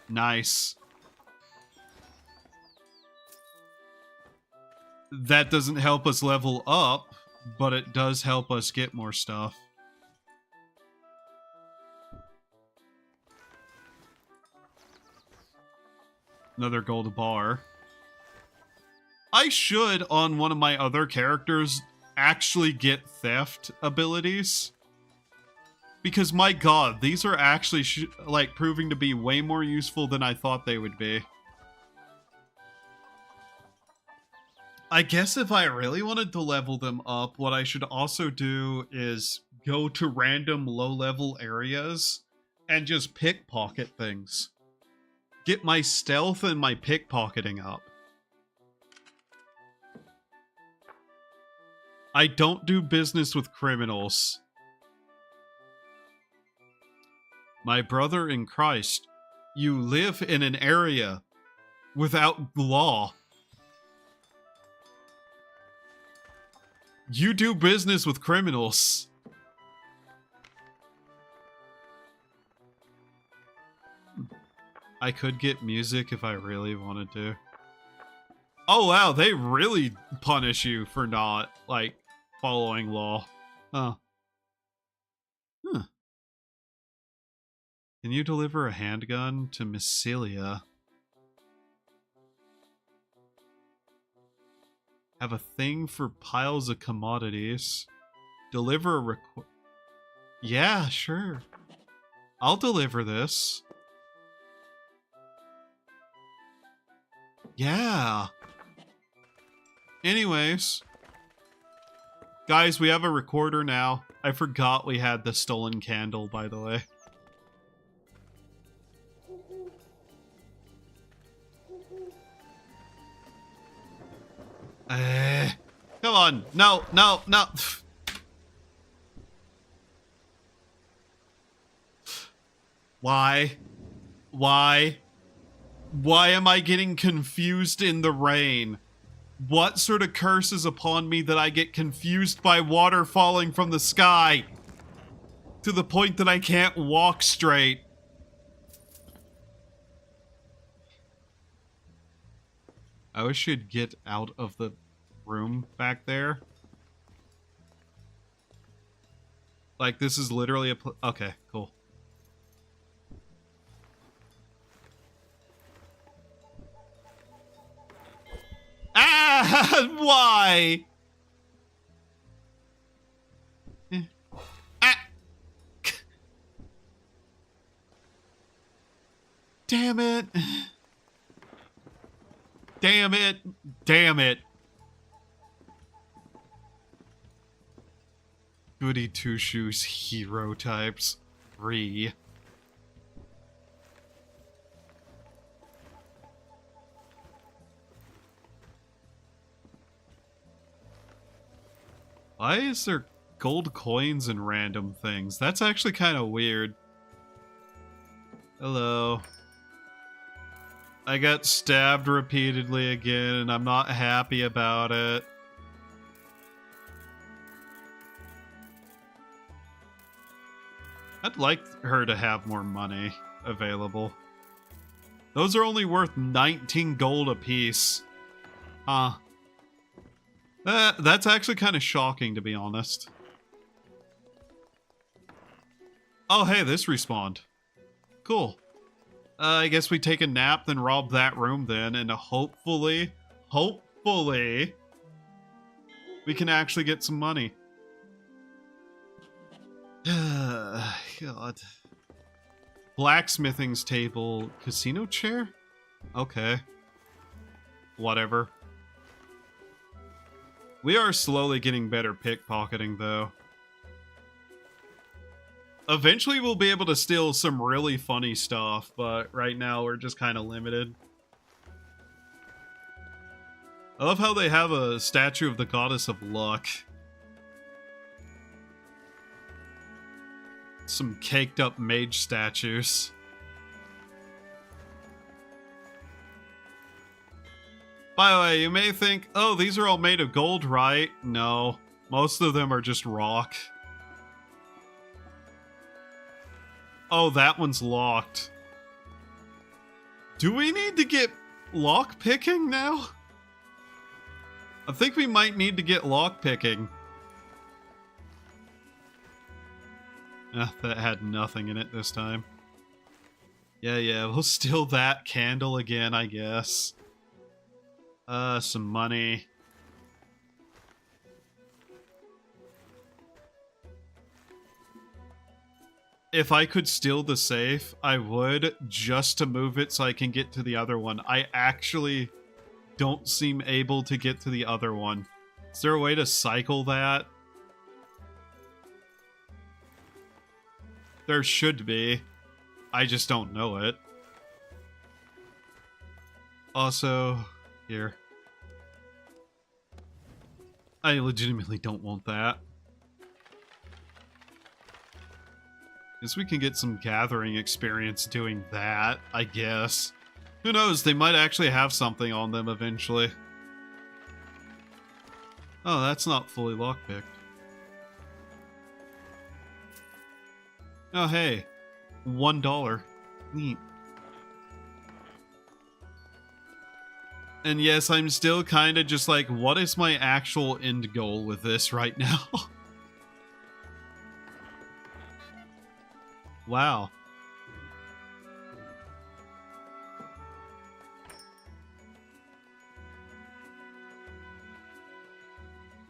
Nice. That doesn't help us level up, but it does help us get more stuff. Another gold bar. I should, on one of my other characters, actually get theft abilities. Because my god, these are actually like proving to be way more useful than I thought they would be. I guess if I really wanted to level them up, what I should also do is go to random low-level areas and just pickpocket things. Get my stealth and my pickpocketing up. I don't do business with criminals. My brother in Christ, you live in an area without law. You do business with criminals. I could get music if I really wanted to. Oh wow, they really punish you for not, like, following law. Huh. Huh. Can you deliver a handgun to Miss Celia? Have a thing for piles of commodities. Deliver a Yeah, sure. I'll deliver this. Yeah. Anyways. Guys, we have a recorder now. I forgot we had the stolen candle, by the way. Come on. No, no, no. Why? Why? Why am I getting confused in the rain? What sort of curse is upon me that I get confused by water falling from the sky? To the point that I can't walk straight. I wish you'd get out of the room back there. Like, this is literally a okay, cool. Ah! Why? Ah! Damn it. Damn it. Damn it. Goody two-shoes hero types. 3. Why is there gold coins and random things? That's actually kind of weird. Hello. I got stabbed repeatedly again, and I'm not happy about it. I'd like her to have more money available. Those are only worth 19 gold apiece. Huh. That's actually kind of shocking, to be honest. Oh, hey, this respawned. Cool. I guess we take a nap, then rob that room then, and hopefully, we can actually get some money. God. Blacksmithing's table. Casino chair? Okay. Whatever. We are slowly getting better pickpocketing, though. Eventually we'll be able to steal some really funny stuff, but right now we're just kind of limited. I love how they have a statue of the goddess of luck. Some caked up mage statues. By the way, you may think, oh, these are all made of gold, right? No, most of them are just rock. Oh, that one's locked. Do we need to get lock picking now? I think we might need to get lock picking. That had nothing in it this time. Yeah, we'll steal that candle again, I guess. Some money. If I could steal the safe, I would, just to move it so I can get to the other one. I actually don't seem able to get to the other one. Is there a way to cycle that? There should be. I just don't know it. Also, here. I legitimately don't want that. Guess we can get some gathering experience doing that, I guess. Who knows, they might actually have something on them eventually. Oh, that's not fully lockpicked. Oh, hey. $1. Neat. And yes, I'm still kind of just like, what is my actual end goal with this right now? Wow.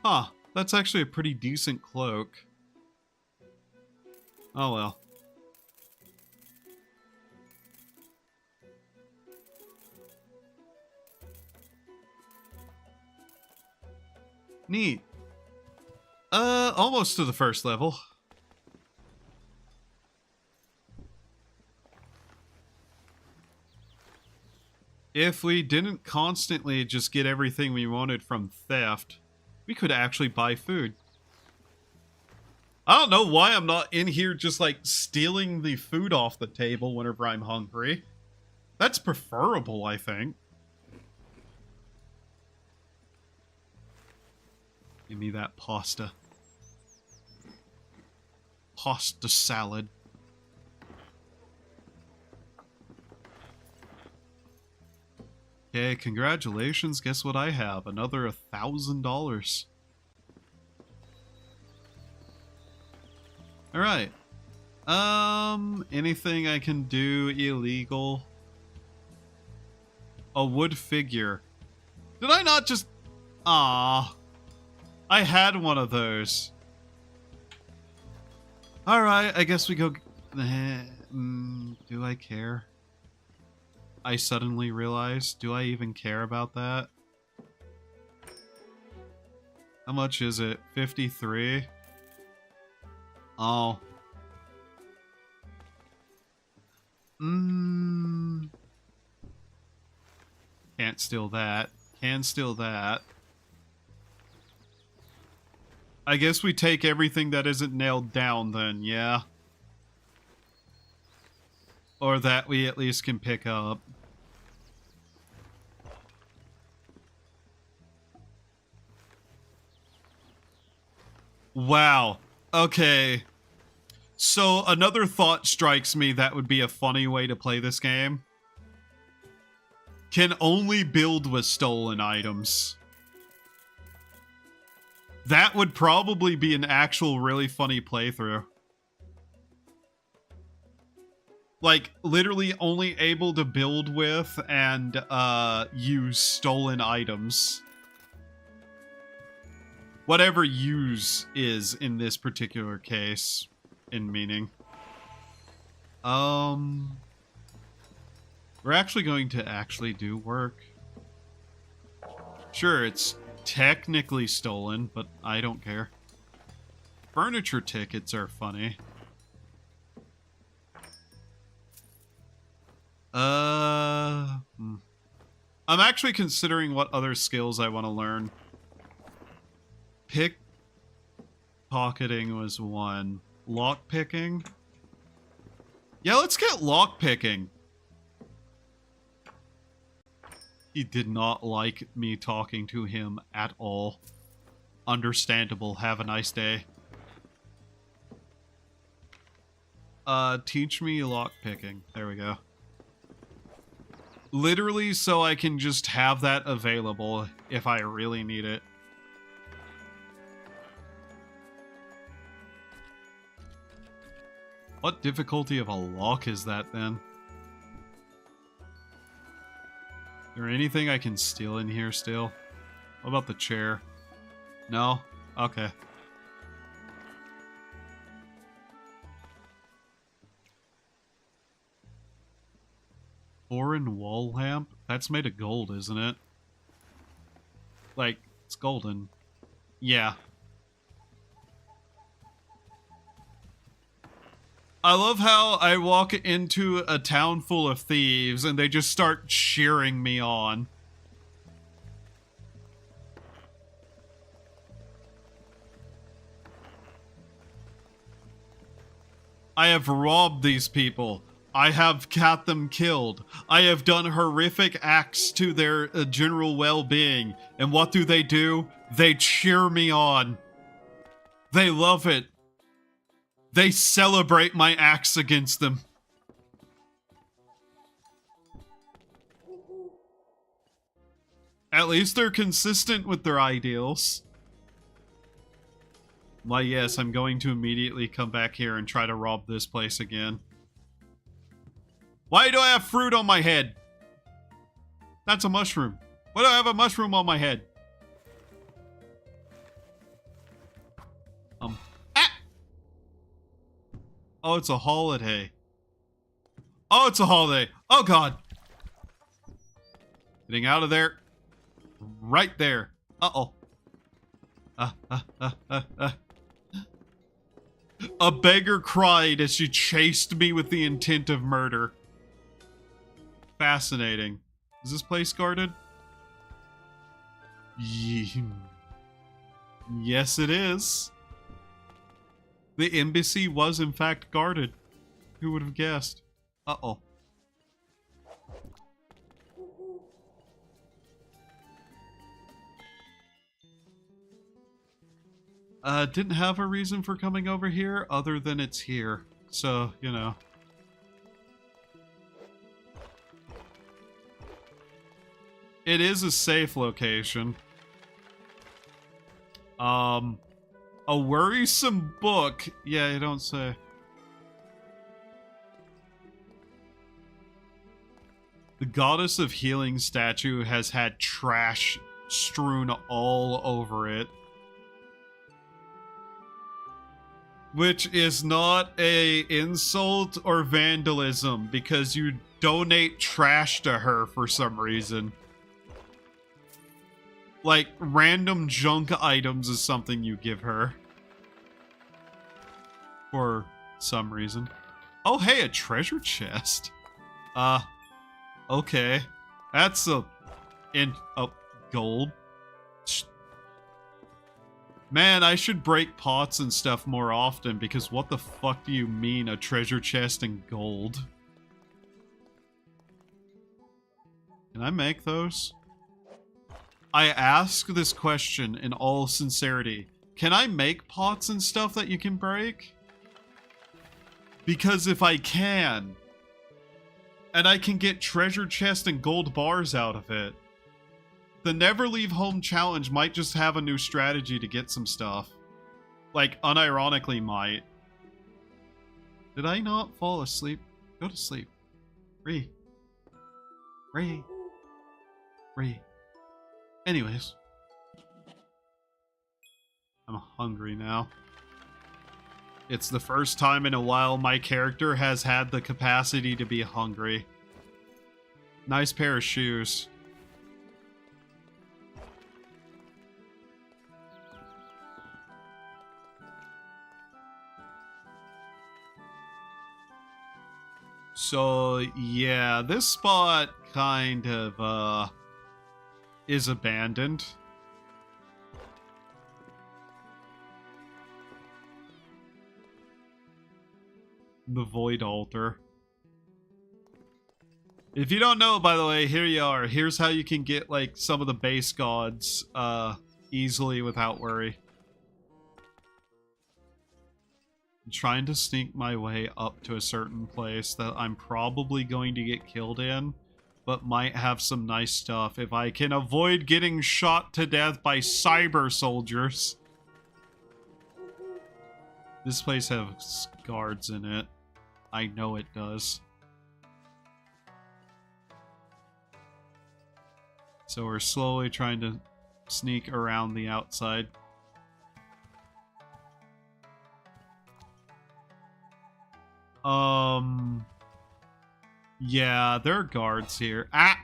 Huh, that's actually a pretty decent cloak. Oh well. Neat. Almost to the first level. If we didn't constantly just get everything we wanted from theft, we could actually buy food. I don't know why I'm not in here just like stealing the food off the table whenever I'm hungry. That's preferable, I think. Give me that pasta. Pasta salad. Okay, congratulations. Guess what I have? Another $1,000. Alright. Anything I can do illegal? A wood figure. Did I not just... Ah, I had one of those. Alright, I guess we go... do I care? I suddenly realized, do I even care about that? How much is it? 53? Oh. Can't steal that. Can steal that. I guess we take everything that isn't nailed down then, yeah? Or that we at least can pick up. Wow. Okay. So another thought strikes me that would be a funny way to play this game. Can only build with stolen items. That would probably be an actual really funny playthrough. Like, literally only able to build with and use stolen items. Whatever use is in this particular case, in meaning. We're actually going to do work. Sure, it's technically stolen, but I don't care. Furniture tickets are funny. I'm actually considering what other skills I want to learn. Pickpocketing was one. Lockpicking? Yeah, let's get lockpicking. He did not like me talking to him at all. Understandable. Have a nice day. Teach me lockpicking. There we go. Literally so I can just have that available if I really need it. What difficulty of a lock is that then? Is there anything I can steal in here still? What about the chair? No? Okay. Foreign wall lamp? That's made of gold, isn't it? Like, it's golden. Yeah. I love how I walk into a town full of thieves and they just start cheering me on. I have robbed these people. I have got them killed. I have done horrific acts to their general well-being. And what do? They cheer me on. They love it. They celebrate my acts against them. At least they're consistent with their ideals. Why, yes, I'm going to immediately come back here and try to rob this place again. Why do I have fruit on my head? That's a mushroom. Why do I have a mushroom on my head? Ah! Oh, it's a holiday. Oh, it's a holiday. Oh, God. Getting out of there. Right there. Uh-oh. A beggar cried as she chased me with the intent of murder. Fascinating. Is this place guarded? Yes, it is. The embassy was in fact guarded. Who would have guessed? Uh-oh. Didn't have a reason for coming over here other than it's here. So, you know. It is a safe location. A worrisome book. Yeah, you don't say. The goddess of healing statue has had trash strewn all over it. Which is not a insult or vandalism because you donate trash to her for some reason. Like, random junk items is something you give her. For some reason. Oh, hey, a treasure chest. Okay. That's gold. Man, I should break pots and stuff more often because what the fuck do you mean a treasure chest in gold? Can I make those? I ask this question in all sincerity. Can I make pots and stuff that you can break? Because if I can, and I can get treasure chest and gold bars out of it, the Never Leave Home challenge might just have a new strategy to get some stuff. Like, unironically might. Did I not fall asleep? Go to sleep. Ree. Anyways. I'm hungry now. It's the first time in a while my character has had the capacity to be hungry. Nice pair of shoes. So, yeah, this spot kind of, is abandoned. The Void Altar. If you don't know, by the way, here you are. Here's how you can get, like, some of the base gods, easily without worry. I'm trying to sneak my way up to a certain place that I'm probably going to get killed in, but might have some nice stuff if I can avoid getting shot to death by cyber soldiers. This place has guards in it. I know it does. So we're slowly trying to sneak around the outside. Yeah, there are guards here. Ah!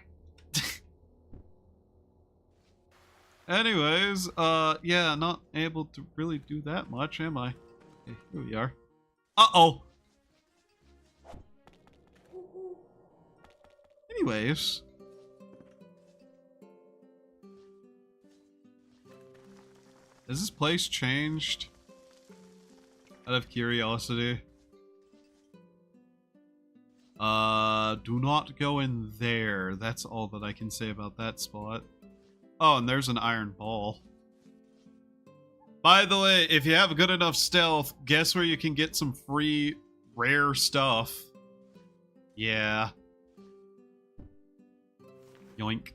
Anyways, yeah, not able to really do that much, am I? Okay, here we are. Uh-oh! Anyways. Has this place changed? Out of curiosity. Do not go in there. That's all that I can say about that spot. Oh, and there's an iron ball. By the way, if you have good enough stealth, guess where you can get some free, rare stuff? Yeah. Yoink.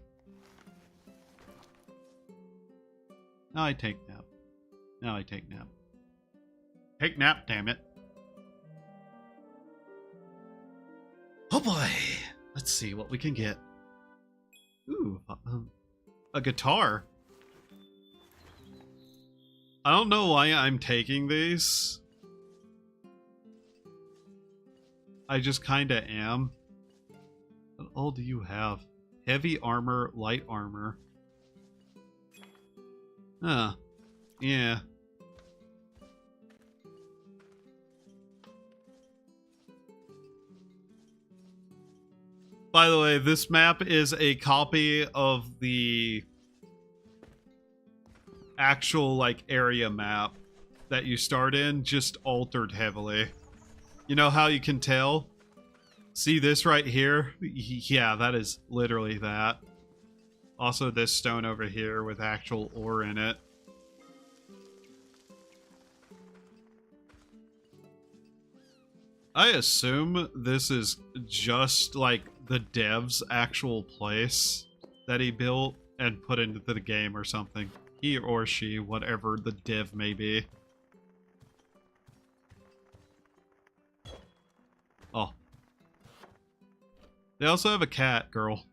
Now I take nap. Now I take nap. Take nap, damn it. Oh boy! Let's see what we can get. Ooh, a guitar. I don't know why I'm taking these. I just kinda am. What all do you have? Heavy armor, light armor. Huh. Yeah. By the way, this map is a copy of the actual, like, area map that you start in, just altered heavily. You know how you can tell? See this right here? Yeah, that is literally that. Also this stone over here with actual ore in it. I assume this is just, like, the dev's actual place that he built and put into the game or something. He or she, whatever the dev may be. Oh. They also have a cat girl.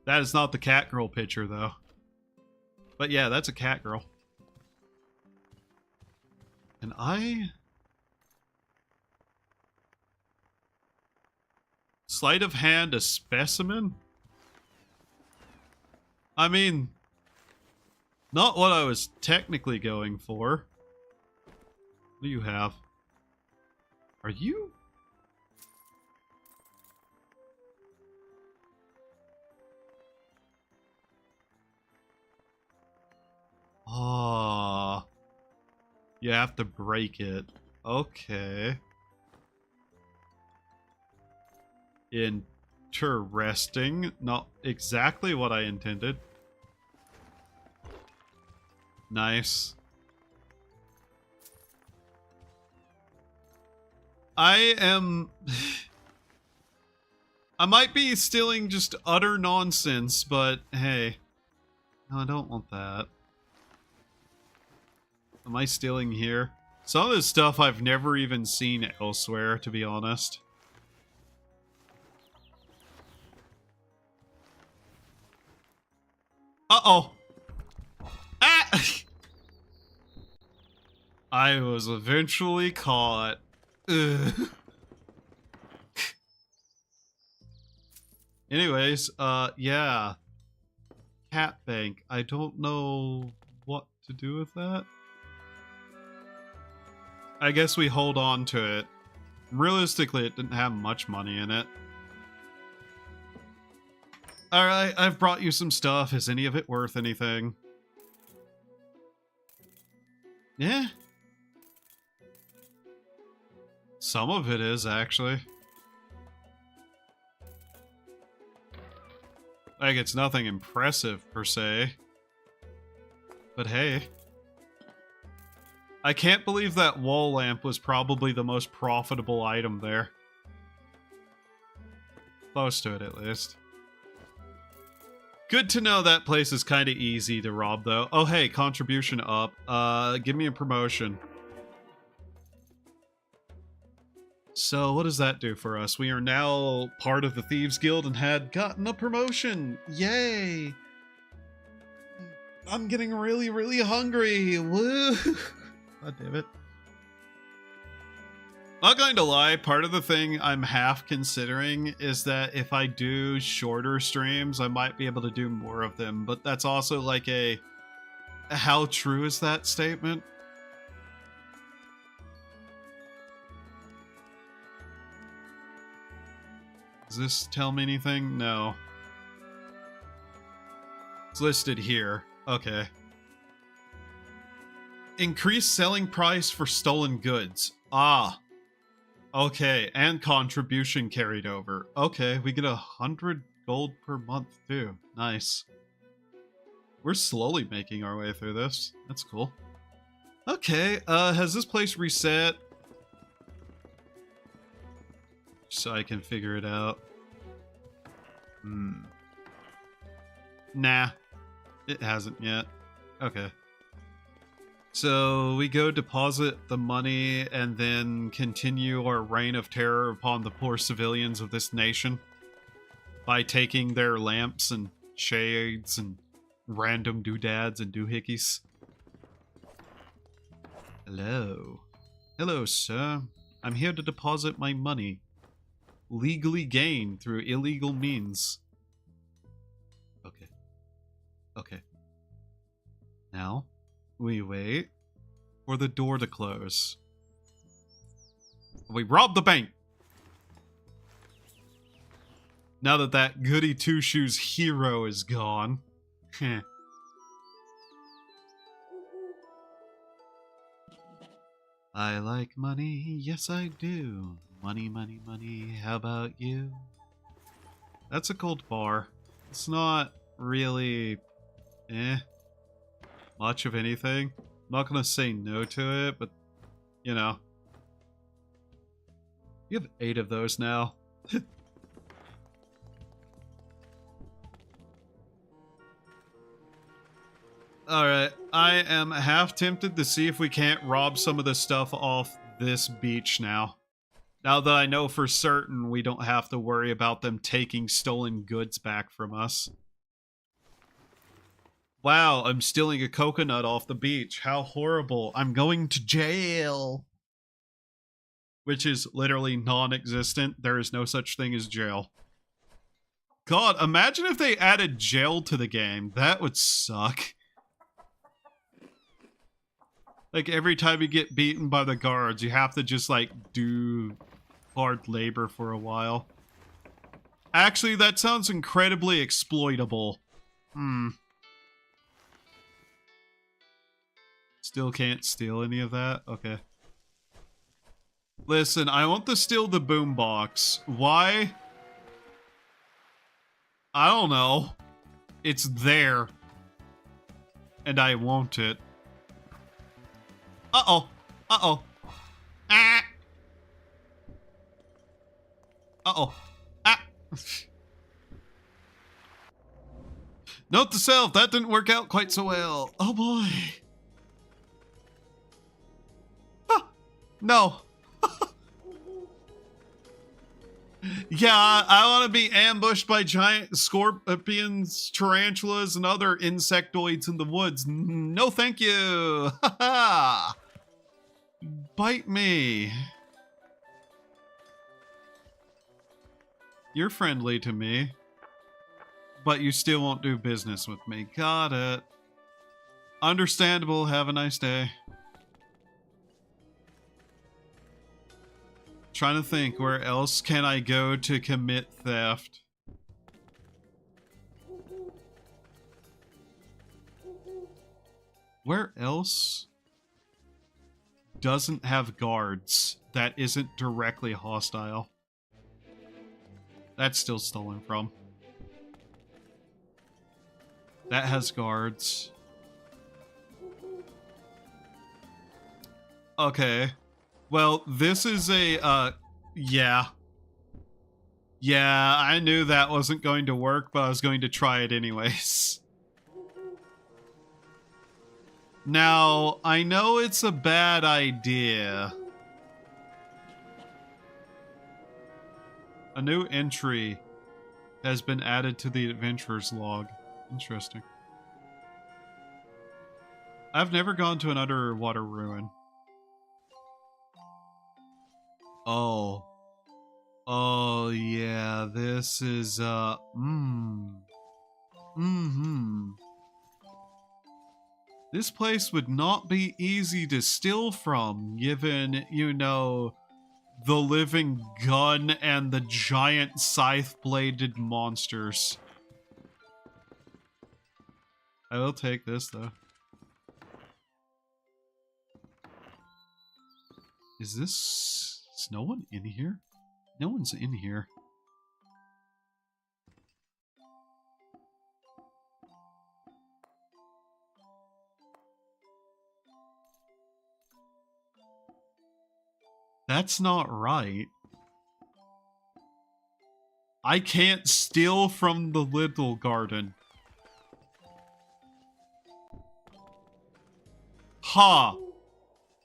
That is not the cat girl picture, though. But yeah, that's a cat girl. And sleight of hand, a specimen? I mean, not what I was technically going for. What do you have? Are you? Oh. You have to break it. Okay. Interesting. Not exactly what I intended. Nice. I might be stealing just utter nonsense, but hey. No, I don't want that. Am I stealing here? Some of this stuff I've never even seen elsewhere, to be honest. Uh-oh! Ah! I was eventually caught. Ugh. Anyways, yeah. Cat bank. I don't know what to do with that. I guess we hold on to it. Realistically, it didn't have much money in it. Alright, I've brought you some stuff. Is any of it worth anything? Yeah. Some of it is, actually. Like, it's nothing impressive, per se. But hey. I can't believe that wall lamp was probably the most profitable item there. Close to it, at least. Good to know that place is kind of easy to rob, though. Oh, hey, contribution up. Give me a promotion. So, what does that do for us? We are now part of the Thieves Guild and had gotten a promotion. Yay! I'm getting really, really hungry. Woo! God damn it. Not going to lie, part of the thing I'm half considering is that if I do shorter streams, I might be able to do more of them. But that's also like a... How true is that statement? Does this tell me anything? No. It's listed here. Okay. Increased selling price for stolen goods. Ah. Okay, and contribution carried over. Okay, we get 100 gold per month too. Nice. We're slowly making our way through this. That's cool. Okay, has this place reset? So I can figure it out. Nah. It hasn't yet. Okay. So we go deposit the money and then continue our reign of terror upon the poor civilians of this nation by taking their lamps and shades and random doodads and doohickeys. Hello. Hello, sir. I'm here to deposit my money. Legally gained through illegal means. Okay. Okay. Now, we wait for the door to close. We rob the bank! Now that that goody two-shoes hero is gone. Heh. I like money, yes I do. Money, money, money, how about you? That's a gold bar. It's not really... much of anything. I'm not gonna say no to it, but, you know. You have 8 of those now. Alright, I am half tempted to see if we can't rob some of the stuff off this beach now. Now that I know for certain we don't have to worry about them taking stolen goods back from us. Wow, I'm stealing a coconut off the beach. How horrible. I'm going to jail. Which is literally non-existent. There is no such thing as jail. God, imagine if they added jail to the game. That would suck. Like, every time you get beaten by the guards, you have to just, like, do hard labor for a while. Actually, that sounds incredibly exploitable. Still can't steal any of that? Okay. Listen, I want to steal the boombox. Why? I don't know. It's there. And I want it. Uh-oh. Uh-oh. Ah! Uh-oh. Ah! Note to self, that didn't work out quite so well. Oh boy. Ah! No. Yeah, I want to be ambushed by giant scorpions, tarantulas, and other insectoids in the woods. No thank you. Bite me. You're friendly to me, but you still won't do business with me. Got it. Understandable. Have a nice day. Trying to think, where else can I go to commit theft? Where else doesn't have guards that isn't directly hostile? That's still stolen from. That has guards. Okay. Well, this is a, yeah. Yeah, I knew that wasn't going to work, but I was going to try it anyways. Now, I know it's a bad idea. A new entry has been added to the adventurer's log. Interesting. I've never gone to an underwater ruin. Oh. Oh, yeah, this is, This place would not be easy to steal from, given, you know, the living gun and the giant scythe-bladed monsters. I will take this, though. Is no one in here? No one's in here. That's not right. I can't steal from the little garden. Ha! Huh.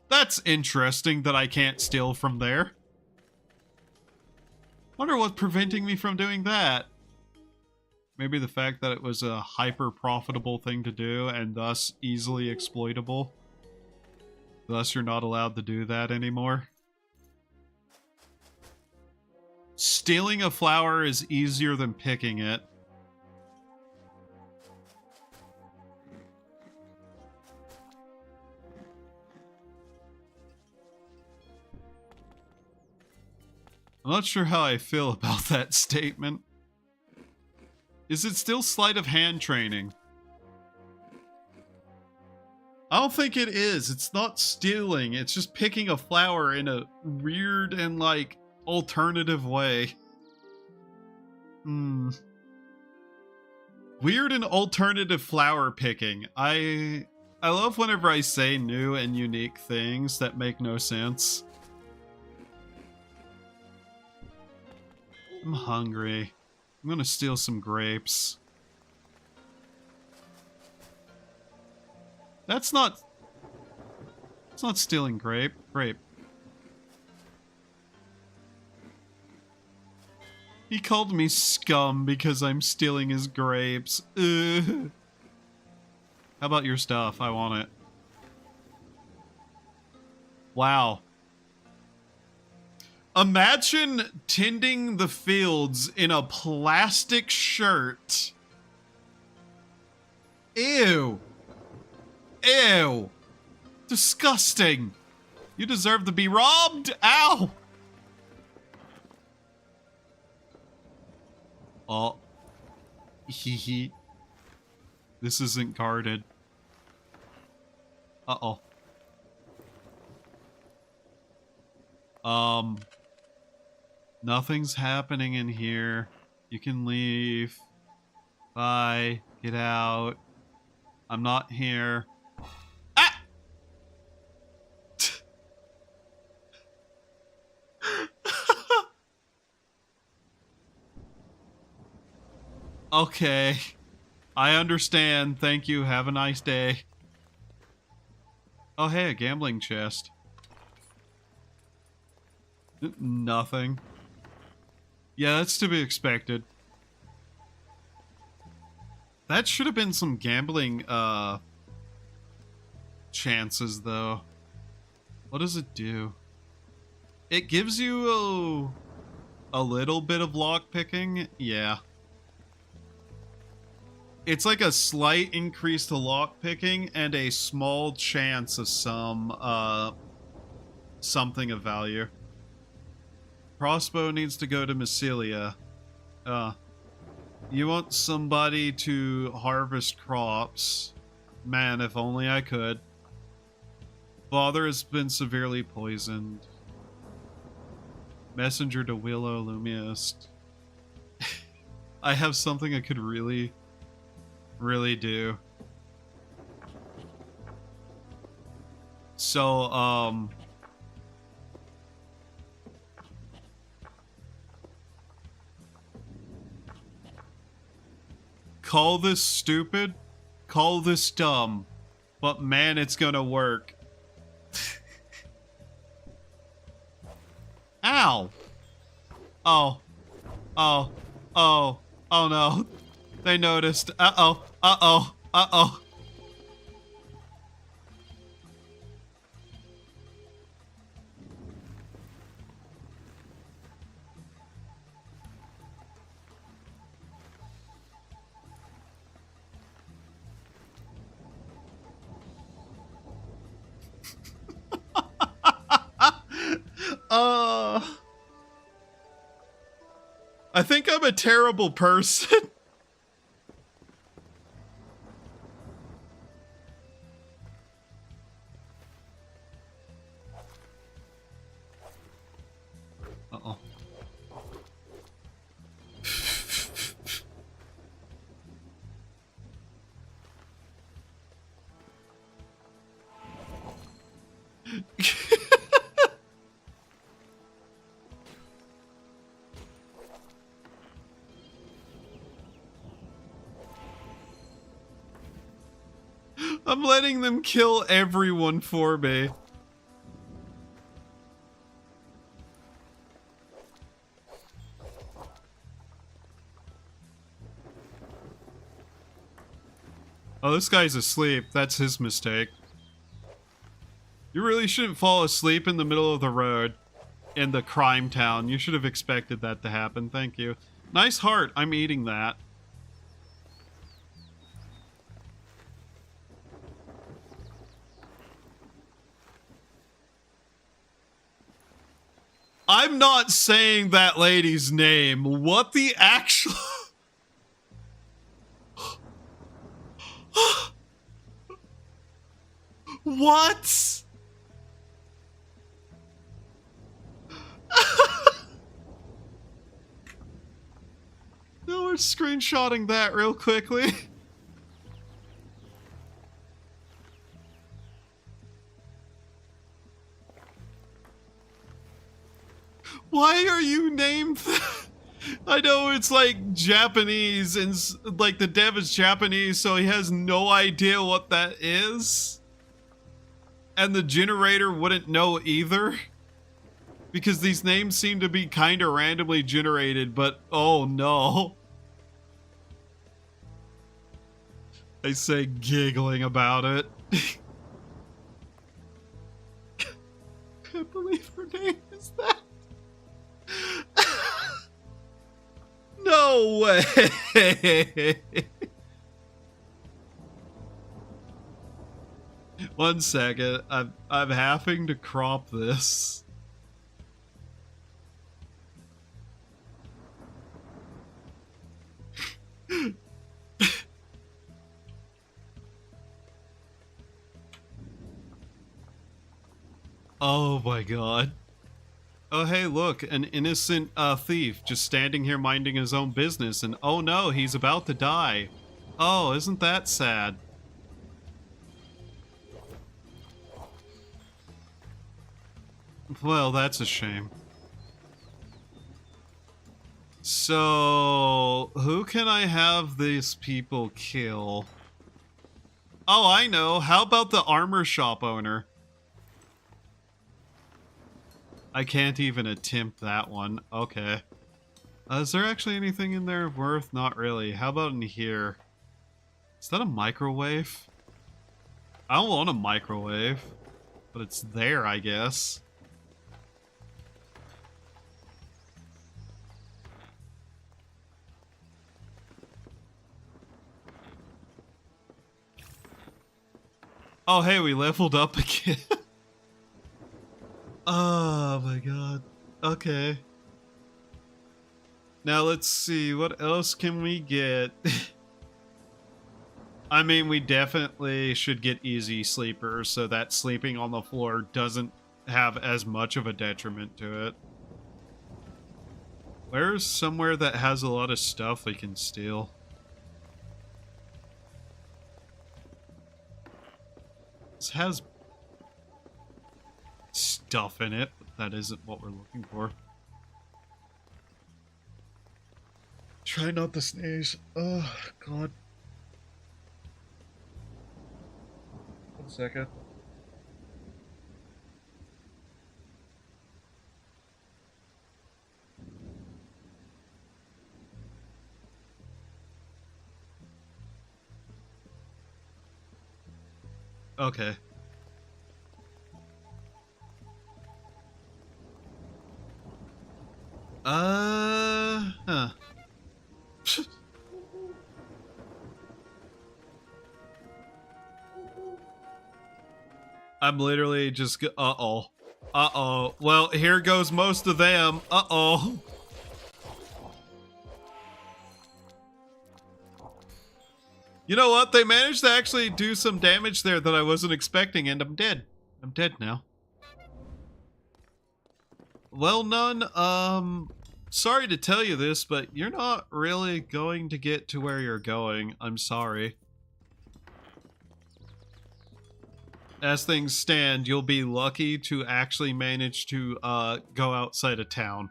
That's interesting that I can't steal from there. Wonder what's preventing me from doing that. Maybe the fact that it was a hyper-profitable thing to do and thus easily exploitable. Thus you're not allowed to do that anymore. Stealing a flower is easier than picking it. I'm not sure how I feel about that statement. Is it still sleight of hand training? I don't think it is. It's not stealing. It's just picking a flower in a weird and, like, alternative way. Weird and alternative flower picking. I love whenever I say new and unique things that make no sense. I'm hungry. I'm gonna steal some grapes. It's not stealing grape. He called me scum because I'm stealing his grapes. Ugh. How about your stuff? I want it. Wow. Imagine tending the fields in a plastic shirt. Ew. Ew. Disgusting. You deserve to be robbed. Ow. Oh. Hee. This isn't guarded. Uh-oh. Nothing's happening in here. You can leave. Bye. Get out. I'm not here. Ah! Okay. I understand. Thank you. Have a nice day. Oh, hey, a gambling chest. Nothing. Yeah, that's to be expected. That should have been some gambling, chances, though. What does it do? It gives you a little bit of lockpicking? Yeah. It's like a slight increase to lockpicking and a small chance of some, something of value. Crossbow needs to go to Mycelia. You want somebody to harvest crops. Man, if only I could. Father has been severely poisoned. Messenger to Willow Lumiist. I have something I could really do. So, call this stupid, call this dumb, but man, it's gonna work. Ow! Oh. Oh. Oh. Oh no. They noticed. Uh-oh. Uh-oh. Uh-oh. I think I'm a terrible person. Uh-oh. I'm letting them kill everyone for me. Oh, this guy's asleep. That's his mistake. You really shouldn't fall asleep in the middle of the road in the crime town. You should have expected that to happen. Thank you. Nice heart. I'm eating that. I'm not saying that lady's name. What the actual... What? No, we're screenshotting that real quickly. Why are you named that? I know it's like Japanese and like the dev is Japanese, so he has no idea what that is. And the generator wouldn't know either. Because these names seem to be kind of randomly generated, but oh no. I say giggling about it. Can't believe her name is that. No way! One second, I'm having to crop this. Oh my god. Oh hey look, an innocent thief just standing here minding his own business, and oh no, he's about to die. Oh, isn't that sad? Well, that's a shame. So, who can I have these people kill? Oh, I know. How about the armor shop owner? I can't even attempt that one. Okay. Is there actually anything in there worth? Not really. How about in here? Is that a microwave? I don't want a microwave, but it's there, I guess. Oh, hey, we leveled up again. Oh my god. Okay. Now let's see, what else can we get? I mean, we definitely should get easy sleepers so that sleeping on the floor doesn't have as much of a detriment to it. Where's somewhere that has a lot of stuff we can steal? This has stuff in it, but that isn't what we're looking for. Try not to sneeze. Oh, God. 1 second. Okay. Huh. I'm literally just uh-oh. Uh-oh. Well, here goes most of them. Uh-oh. You know what? They managed to actually do some damage there that I wasn't expecting, and I'm dead. I'm dead now. Well, none, sorry to tell you this, but you're not really going to get to where you're going. I'm sorry. As things stand, you'll be lucky to actually manage to, go outside of town.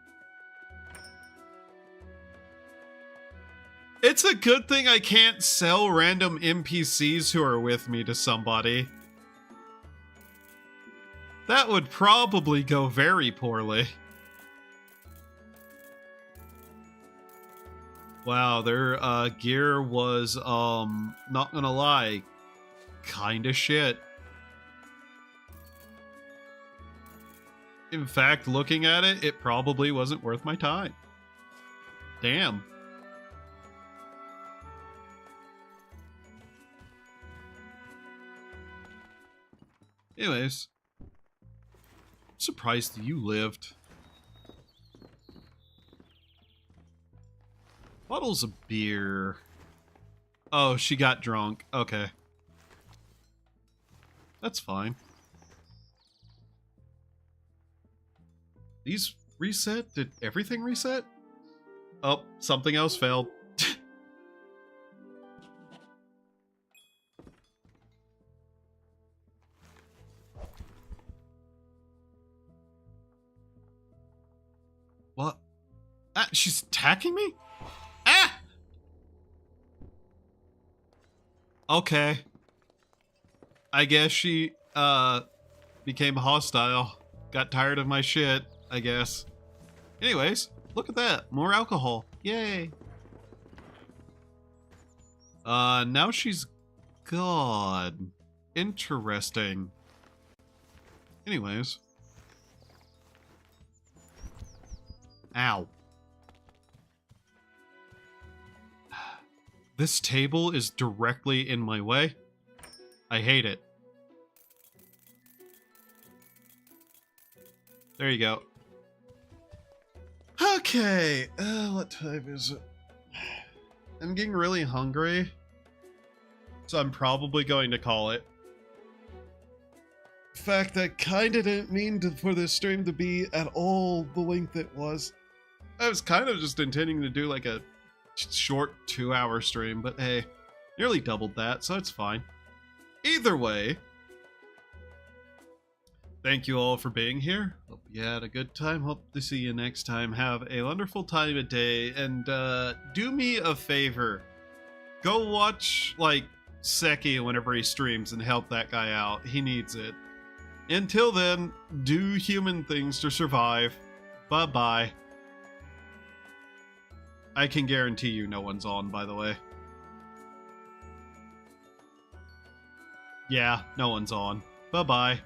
It's a good thing I can't sell random NPCs who are with me to somebody. That would probably go very poorly. Wow, their gear was, not gonna lie, kinda shit. In fact, looking at it, it probably wasn't worth my time. Damn. Anyways, I'm surprised you lived. Bottles of beer. Oh, she got drunk. Okay. That's fine. These reset? Did everything reset? Oh, something else failed. What? Ah, she's attacking me? Ah! Okay. I guess she, became hostile. Got tired of my shit, I guess. Anyways, look at that. More alcohol. Yay. Now she's gone. Interesting. Anyways. Ow. This table is directly in my way. I hate it. There you go. Okay, what time is it? I'm getting really hungry, so I'm probably going to call it. In fact, I kinda didn't mean for this stream to be at all the length it was. I was kind of just intending to do like a short 2-hour stream, but hey, nearly doubled that, so it's fine. Either way, thank you all for being here. Hope you had a good time. Hope to see you next time. Have a wonderful time of day, and do me a favor. Go watch, like, Seki whenever he streams and help that guy out. He needs it. Until then, do human things to survive. Bye-bye. I can guarantee you no one's on, by the way. Yeah, no one's on. Bye-bye.